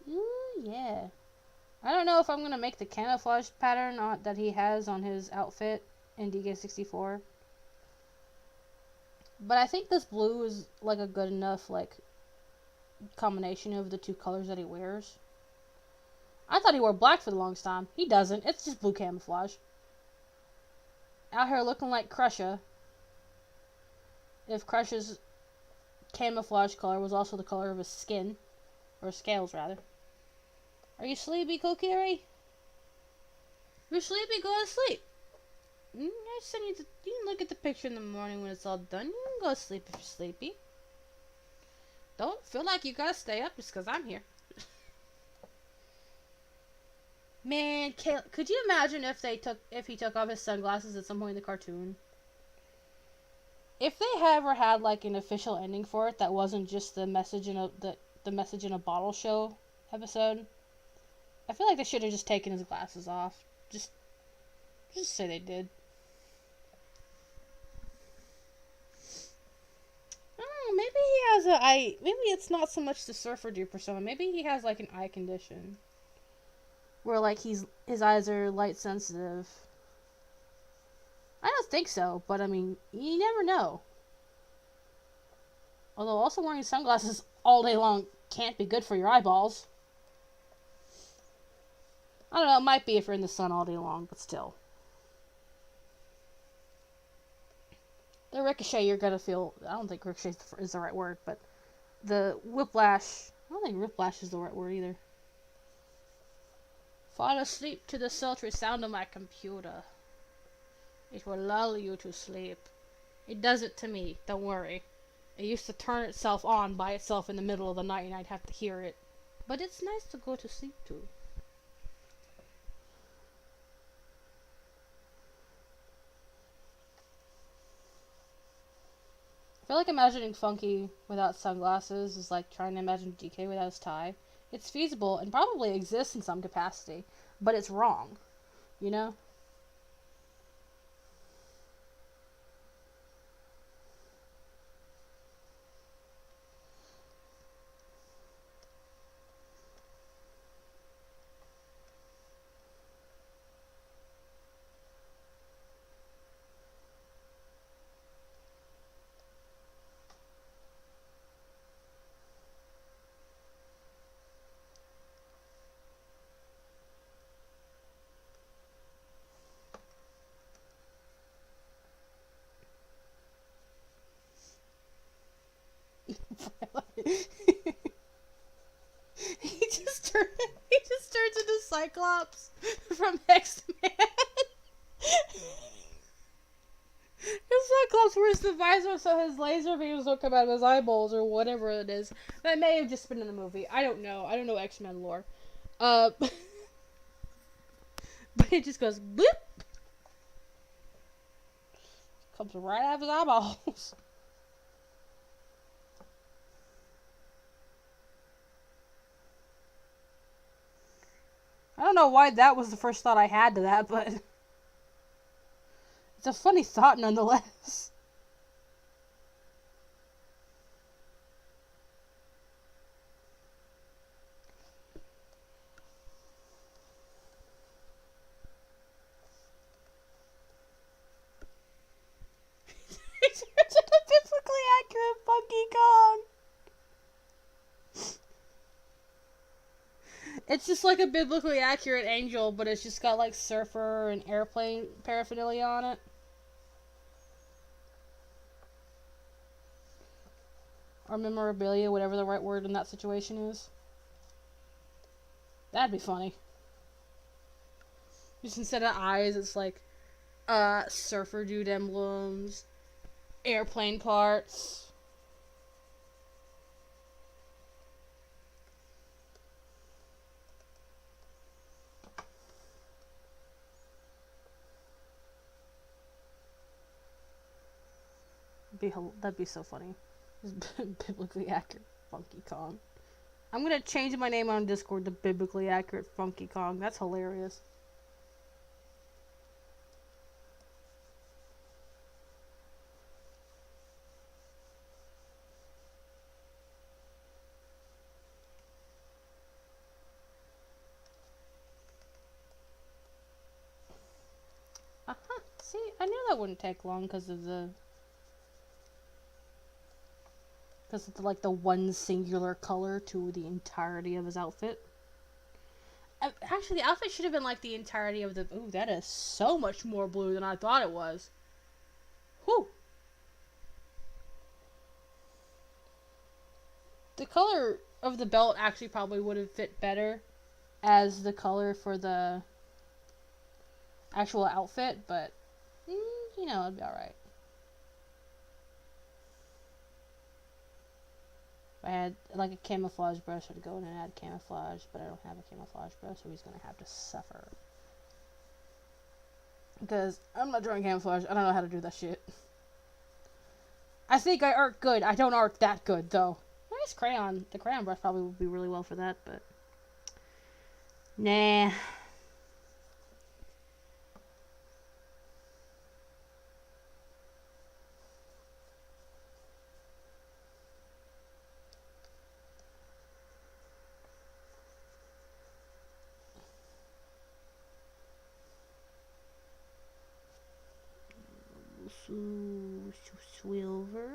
Ooh, yeah. I don't know if I'm going to make the camouflage pattern that he has on his outfit in DK64. But I think this blue is like a good enough like combination of the two colors that he wears. I thought he wore black for the longest time. He doesn't. It's just blue camouflage. Out here looking like Crusher. If Crusher's camouflage color was also the color of his skin. Or scales, rather. Are you sleepy, Kokiri? If you're sleepy, go to sleep. I send you can look at the picture in the morning when it's all done. You can go to sleep if you're sleepy. Don't feel like you gotta stay up just because I'm here. Man, could you imagine if he took off his sunglasses at some point in the cartoon? If they ever had like an official ending for it that wasn't just the message in a bottle show episode, I feel like they should have just taken his glasses off. Just say they did. Oh, maybe he has a eye. Maybe it's not so much the Surfer Dude persona. Maybe he has like an eye condition, where like his eyes are light sensitive. I don't think so, but I mean, you never know. Although also wearing sunglasses all day long can't be good for your eyeballs. I don't know, it might be if you're in the sun all day long, but still. The ricochet you're gonna feel, I don't think ricochet is the right word, but the whiplash, I don't think whiplash is the right word either. Fall asleep to the sultry sound of my computer. It will lull you to sleep. It does it to me, don't worry. It used to turn itself on by itself in the middle of the night and I'd have to hear it. But it's nice to go to sleep to. I feel like imagining Funky without sunglasses is like trying to imagine DK without his tie. It's feasible and probably exists in some capacity, but it's wrong. You know? He just turns into Cyclops from X-Men. Cyclops wears the visor so his laser beams don't come out of his eyeballs or whatever it is. That may have just been in the movie. I don't know. I don't know X-Men lore. But it just goes bloop. Comes right out of his eyeballs. I don't know why that was the first thought I had to that, but it's a funny thought nonetheless. He turns into biblically accurate Funky Kong. It's just like a biblically accurate angel, but it's just got like surfer and airplane paraphernalia on it. Or memorabilia, whatever the right word in that situation is. That'd be funny. Just instead of eyes, it's like surfer dude emblems, airplane parts. That'd be so funny. Just biblically accurate Funky Kong. I'm gonna change my name on Discord to Biblically Accurate Funky Kong. That's hilarious. Uh-huh. See, I knew that wouldn't take long because of the like the one singular color to the entirety of his outfit. Actually, the outfit should have been like the entirety of the. Ooh, that is so much more blue than I thought it was. Whew. The color of the belt actually probably would have fit better as the color for the actual outfit, but you know, it'd be alright. If I had like a camouflage brush, I'd go in and add camouflage, but I don't have a camouflage brush, so he's gonna have to suffer. Because I'm not drawing camouflage, I don't know how to do that shit. I think I art good, I don't art that good, though. Nice crayon. The crayon brush probably would be really well for that, but... Nah. Silver.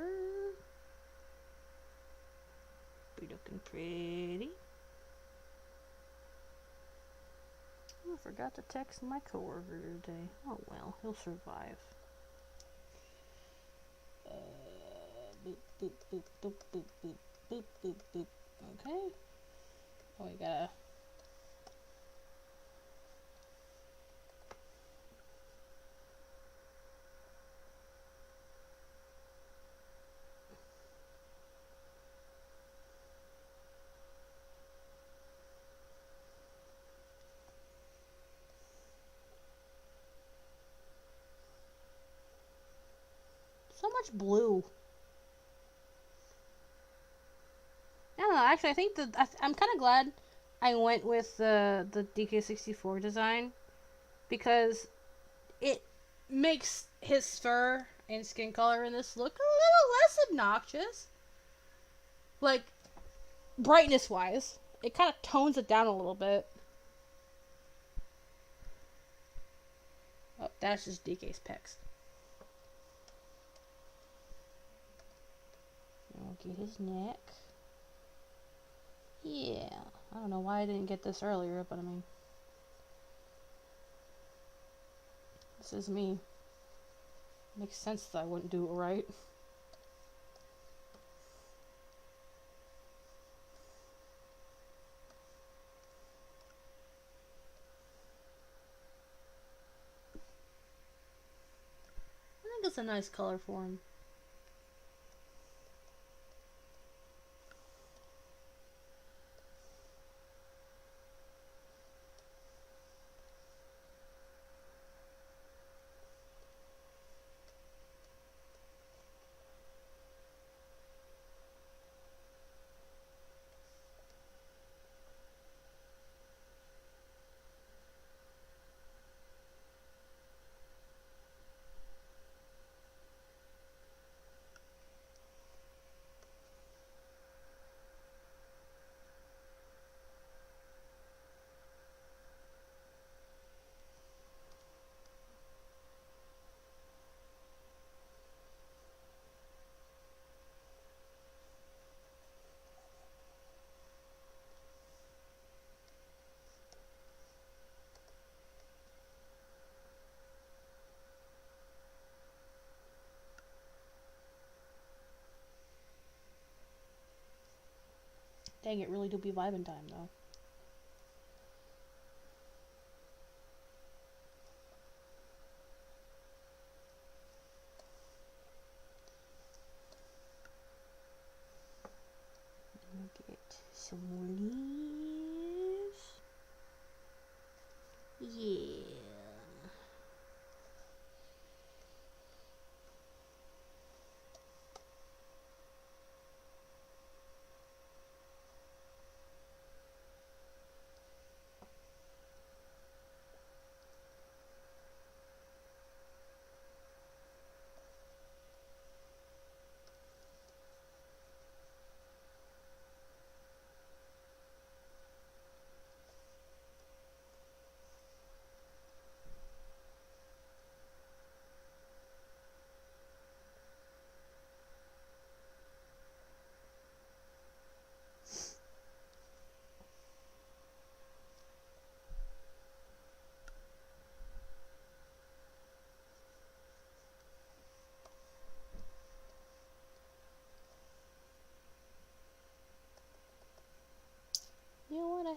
Be looking pretty. I forgot to text my coworker today. Oh well, he'll survive. Boop, boop, boop, boop, boop, boop, boop, boop, boop. Okay. Oh, we gotta... So much blue. I don't know, actually, I think I'm kind of glad I went with the DK64 design, because it makes his fur and skin color in this look a little less obnoxious. Like, brightness-wise. It kind of tones it down a little bit. Oh, that's just DK's pecs. I'll get his neck. Yeah. I don't know why I didn't get this earlier, but I mean... This is me. Makes sense that I wouldn't do it right. I think it's a nice color for him. Dang, it really do be vibing time, though. Get some leaves. Yeah.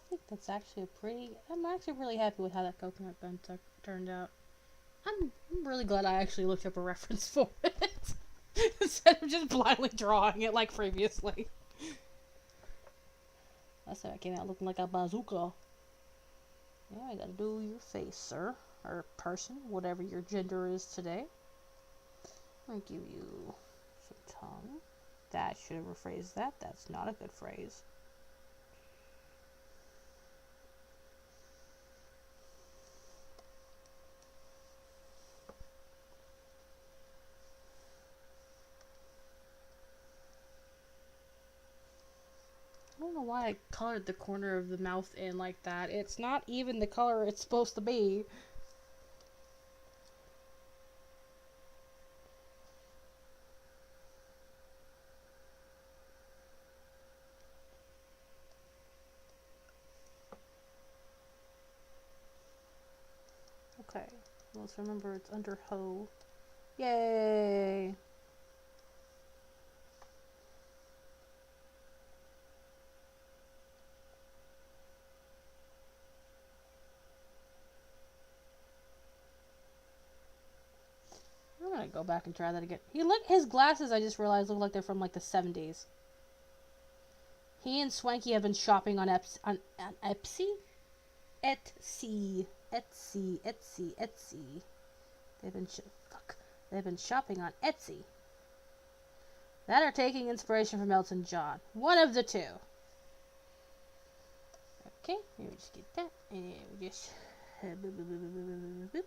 think that's actually a pretty. I'm actually really happy with how that coconut gun turned out. I'm really glad I actually looked up a reference for it instead of just blindly drawing it like previously. That's how I came out looking like a bazooka. Yeah, I gotta do your face, sir. Or person, whatever your gender is today. I'll give you some tongue. That should have rephrased that. That's not a good phrase. I don't know why I colored the corner of the mouth in like that. It's not even the color it's supposed to be. Okay, let's remember it's under hoe. Yay! I'm gonna go back and try that again. His glasses I just realized look like they're from like the 70s. He and Swanky have been shopping on Etsy? Etsy. They've been shopping on Etsy. That are taking inspiration from Elton John. One of the two. Okay, let me just get that. And we just boop.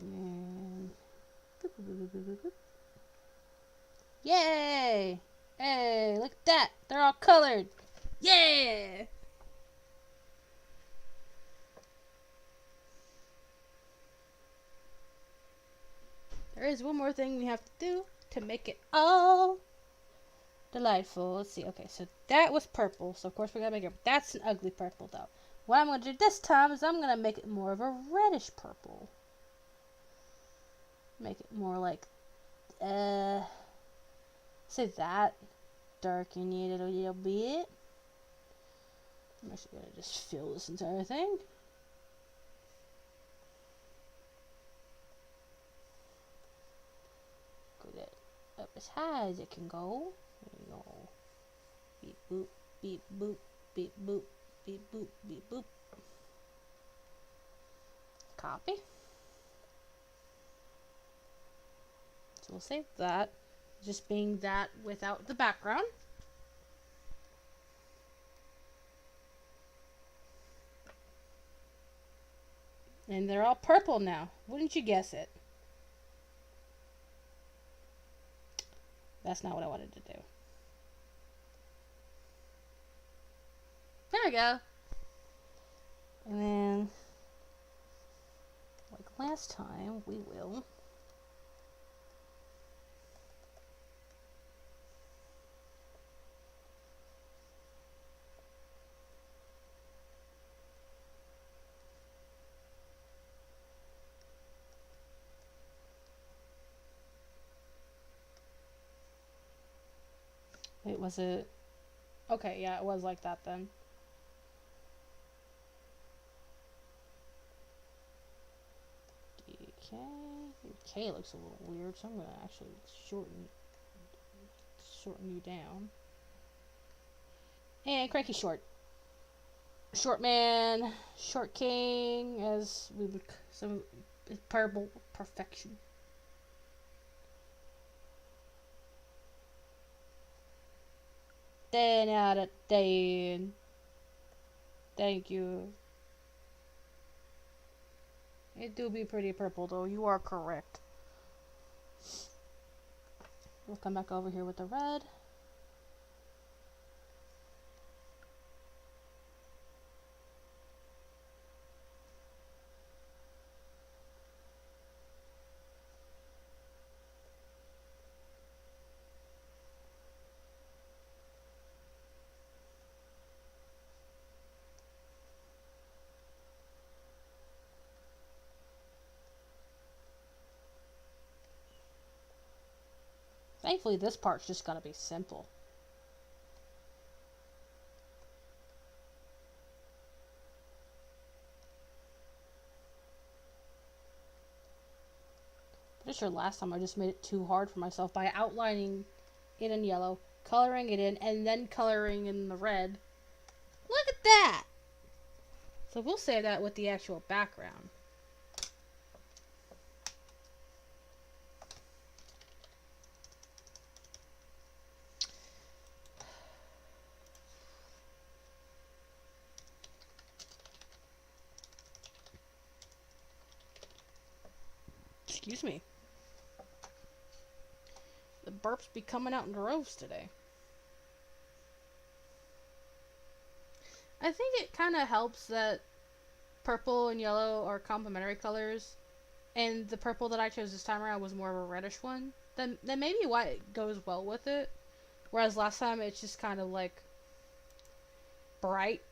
And boop. Yay! Hey, look at that. They're all colored. Yeah! There is one more thing we have to do to make it all delightful. Let's see. Okay, so that was purple. So, of course, we gotta make it. That's an ugly purple, though. What I'm gonna do this time is I'm gonna make it more of a reddish purple. Make it more like, say that. Darken it a little bit. I'm actually gonna just fill this entire thing. Go that up as high as it can go. There you go. Beep boop, beep boop, beep boop, beep boop, beep boop. Copy. So we'll save that. Just being that without the background. And they're all purple now. Wouldn't you guess it? That's not what I wanted to do. There we go. And then, like last time, we will Wait, was it? Okay, yeah, it was like that then. K looks a little weird, so I'm gonna actually shorten you down. And Cranky Short. Short Man, Short King, as we would some purple perfection. Ten out of 10. Thank you. It do be pretty purple though, you are correct. We'll come back over here with the red. Thankfully, this part's just gonna be simple. Pretty sure last time I just made it too hard for myself by outlining it in yellow, coloring it in, and then coloring in the red. Look at that! So we'll say that with the actual background. Excuse me. The burps be coming out in droves today. I think it kind of helps that purple and yellow are complementary colors, and the purple that I chose this time around was more of a reddish one. That may be why it goes well with it. Whereas last time it's just kind of like bright.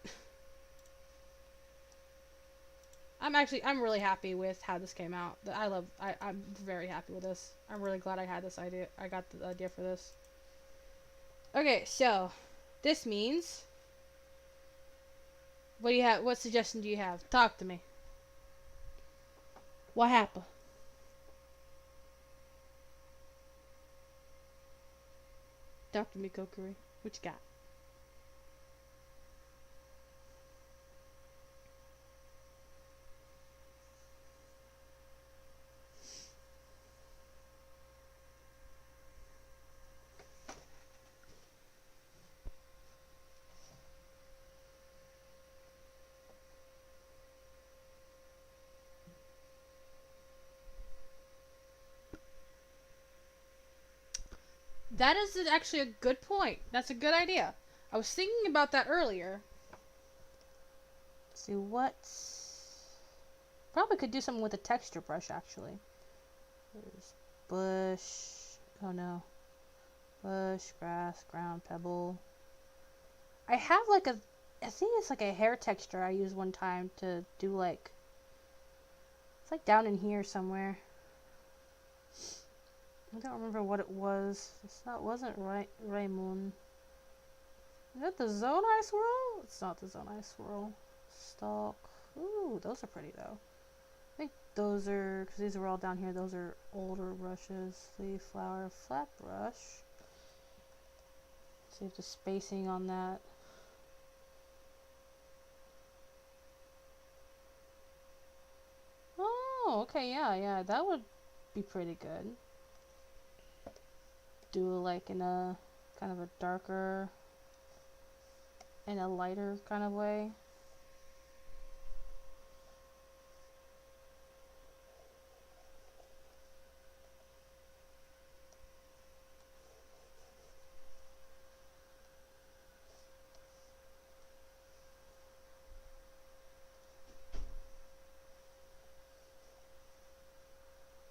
I'm really happy with how this came out. I'm very happy with this. I'm really glad I had this idea. I got the idea for this. Okay, so this means, what do you have? What suggestion do you have? Talk to me. What happened? Talk to me, Kokiri. What you got? That is actually a good point. That's a good idea. I was thinking about that earlier. Let's see what. Probably could do something with a texture brush actually. There's bush. Oh no. Bush, grass, ground, pebble. I have like I think it's like a hair texture I used one time to do like. It's like down in here somewhere. I don't remember what it was. Wasn't Raymond. Is that the Zone Eye Swirl? It's not the Zone Eye Swirl. Stalk. Ooh, those are pretty though. I think those are, because these are all down here, those are older brushes. Leaf, flower, flat brush. See if the spacing on that. Oh, okay, yeah, that would be pretty good. Do like in a kind of a darker and a lighter kind of way.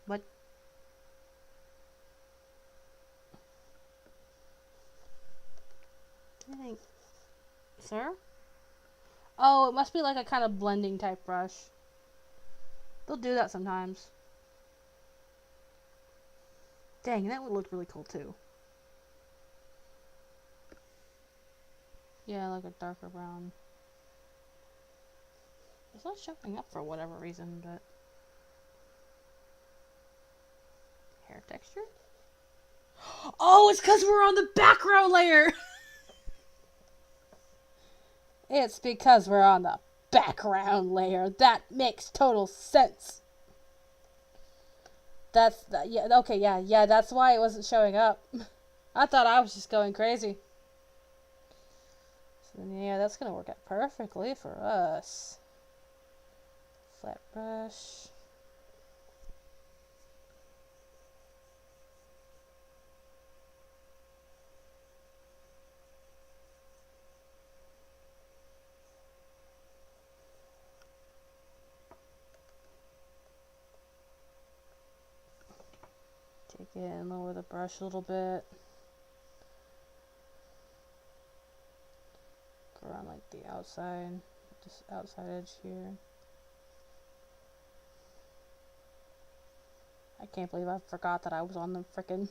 What? I think, sir? Oh, it must be like a kind of blending type brush. They'll do that sometimes. Dang, that would look really cool too. Yeah, like a darker brown. It's not showing up for whatever reason, but... Hair texture? Oh, it's because we're on the background layer! It's because we're on the background layer. That makes total sense. Yeah, okay, yeah, that's why it wasn't showing up. I thought I was just going crazy. So yeah, that's gonna work out perfectly for us. Flat brush. Take it and lower the brush a little bit. Go around like the outside, just outside edge here. I can't believe I forgot that I was on the frickin'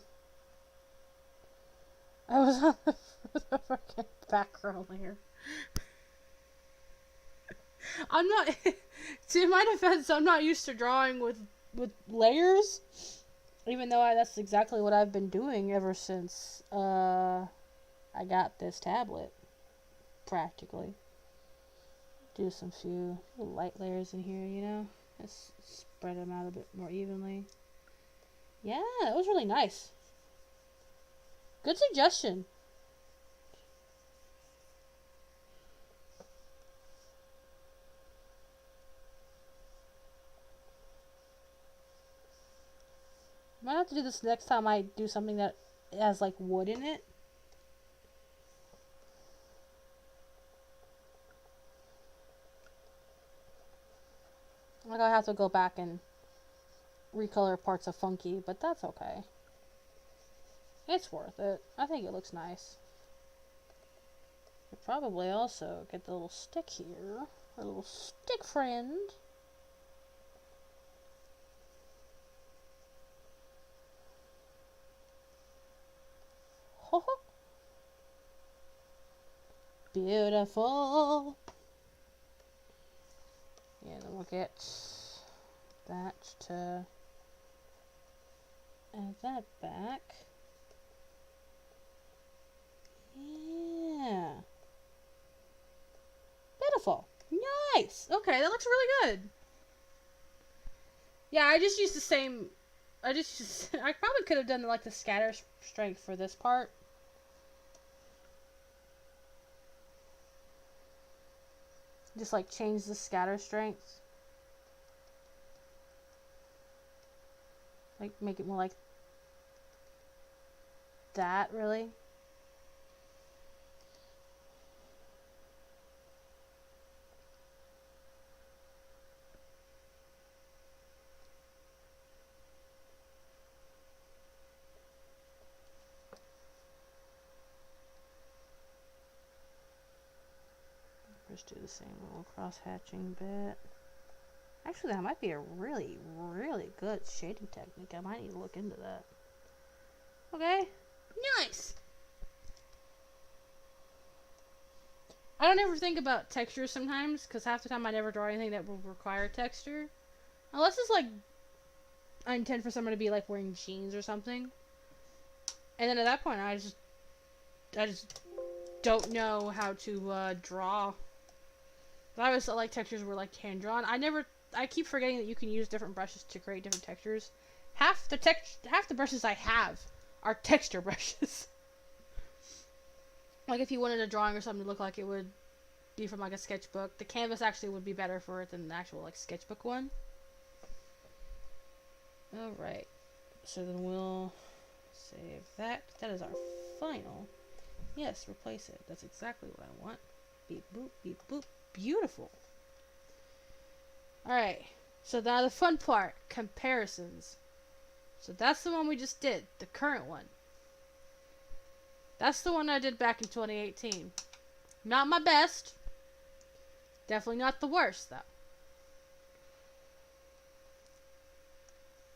I was on the freaking background layer. I'm not. To my defense, I'm not used to drawing with layers. Even though that's exactly what I've been doing ever since I got this tablet, practically. Do some few light layers in here, you know? Let's spread them out a bit more evenly. Yeah, that was really nice. Good suggestion. Might have to do this next time I do something that has like wood in it. Like I'll have to go back and recolor parts of Funky, but that's okay. It's worth it. I think it looks nice. Could probably also get the little stick here. Our little stick friend. Ho ho. Beautiful. Yeah, then we'll get that to add that back. Yeah. Beautiful. Nice. Okay, that looks really good. Yeah, I just used the same. I probably could have done like the scatter strength for this part. Just like change the scatter strength. Like make it more like that, really. Just do the same little cross-hatching bit. Actually, that might be a really, really good shading technique. I might need to look into that. Okay. Nice! I don't ever think about texture sometimes, because half the time I never draw anything that will require texture. Unless it's like, I intend for someone to be like wearing jeans or something. And then at that point, I just don't know how to draw. I always thought like textures were like hand drawn. I keep forgetting that you can use different brushes to create different textures. Half the brushes I have are texture brushes. Like if you wanted a drawing or something to look like it would be from like a sketchbook, the canvas actually would be better for it than the actual like sketchbook one. Alright. So then we'll save that. That is our final. Yes, replace it. That's exactly what I want. Beep boop, beep boop. Beautiful. Alright, so now the fun part, comparisons. So that's the one we just did, the current one. That's the one I did back in 2018. Not my best. Definitely not the worst, though.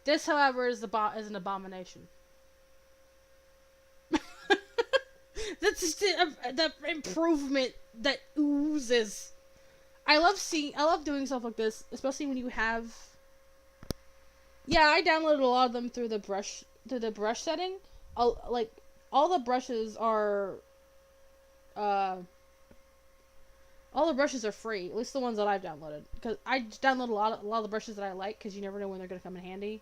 This, however, is an abomination. That's just the improvement that oozes. I love doing stuff like this, especially when you have. Yeah, I downloaded a lot of them through the brush setting. Like all the brushes are, all the brushes are free. At least the ones that I've downloaded, because I download a lot of the brushes that I like, because you never know when they're gonna come in handy.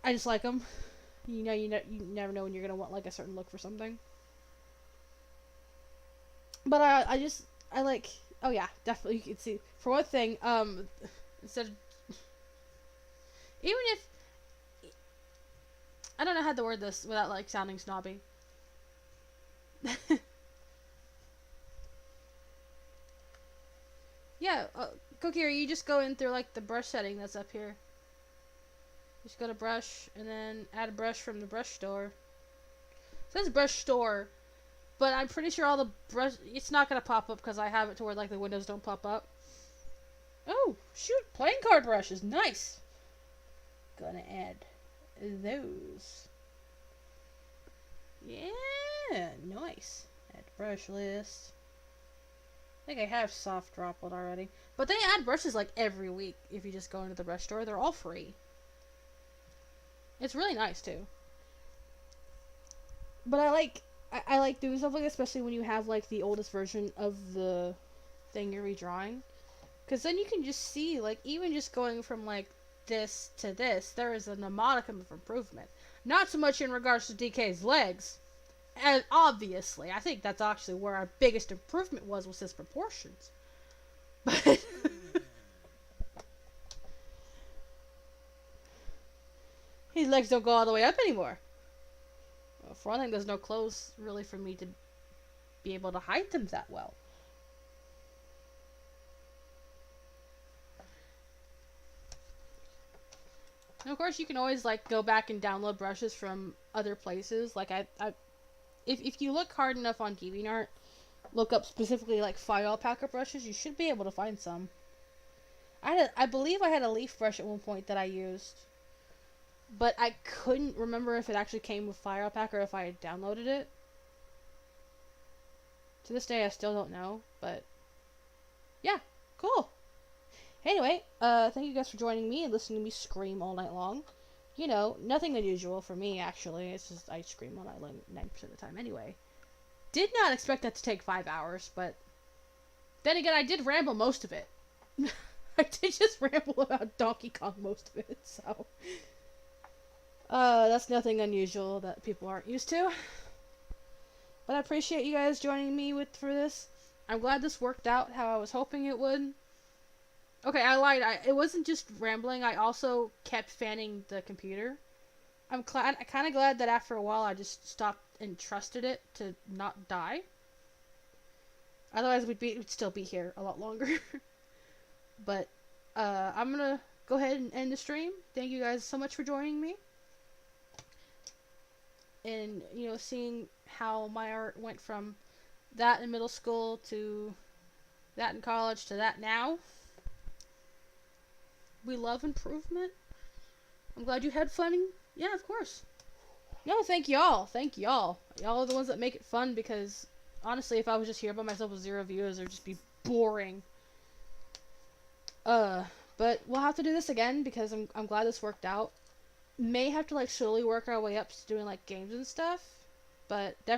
I just like them. You never know when you're gonna want like a certain look for something. But I like. Oh yeah, definitely. You can see for one thing. Instead of, even if I don't know how to word this without like sounding snobby. Yeah, Cookie, you just go in through like the brush setting that's up here. Just go to brush and then add a brush from the brush store. It says brush store, but I'm pretty sure all the brush, it's not gonna pop up because I have it to where like the windows don't pop up. Oh shoot, playing card brushes, nice. Gonna add those. Yeah, nice. Add brush list. I think I have soft droplet already. But they add brushes like every week if you just go into the brush store. They're all free. It's really nice too. But I like doing stuff like this, especially when you have like the oldest version of the thing you're redrawing. Because then you can just see, like, even just going from like this to this, there is a modicum of improvement. Not so much in regards to DK's legs. And obviously, I think that's actually where our biggest improvement was his proportions. But his legs don't go all the way up anymore. Well, for one thing, there's no clothes really for me to be able to hide them that well. And of course, you can always like go back and download brushes from other places. Like if you look hard enough on DeviantArt, look up specifically like file packer brushes, you should be able to find some. I believe I had a leaf brush at one point that I used, but I couldn't remember if it actually came with File Packer or if I had downloaded it. To this day, I still don't know, but yeah, cool. Anyway, thank you guys for joining me and listening to me scream all night long. You know, nothing unusual for me, actually. It's just I scream all night long 90% of the time anyway. Did not expect that to take 5 hours, but then again, I did ramble most of it. I did just ramble about Donkey Kong most of it, so that's nothing unusual that people aren't used to. But I appreciate you guys joining me for this. I'm glad this worked out how I was hoping it would. Okay, I lied. It wasn't just rambling. I also kept fanning the computer. I'm kind of glad that after a while I just stopped and trusted it to not die. Otherwise, we'd still be here a lot longer. But I'm gonna go ahead and end the stream. Thank you guys so much for joining me. And, you know, seeing how my art went from that in middle school to that in college to that now. We love improvement. I'm glad you had fun. Yeah, of course. No, thank y'all. Thank y'all. Y'all are the ones that make it fun, because honestly, if I was just here by myself with 0 viewers, it would just be boring. But we'll have to do this again, because I'm glad this worked out. May have to like slowly work our way up to doing like games and stuff, but definitely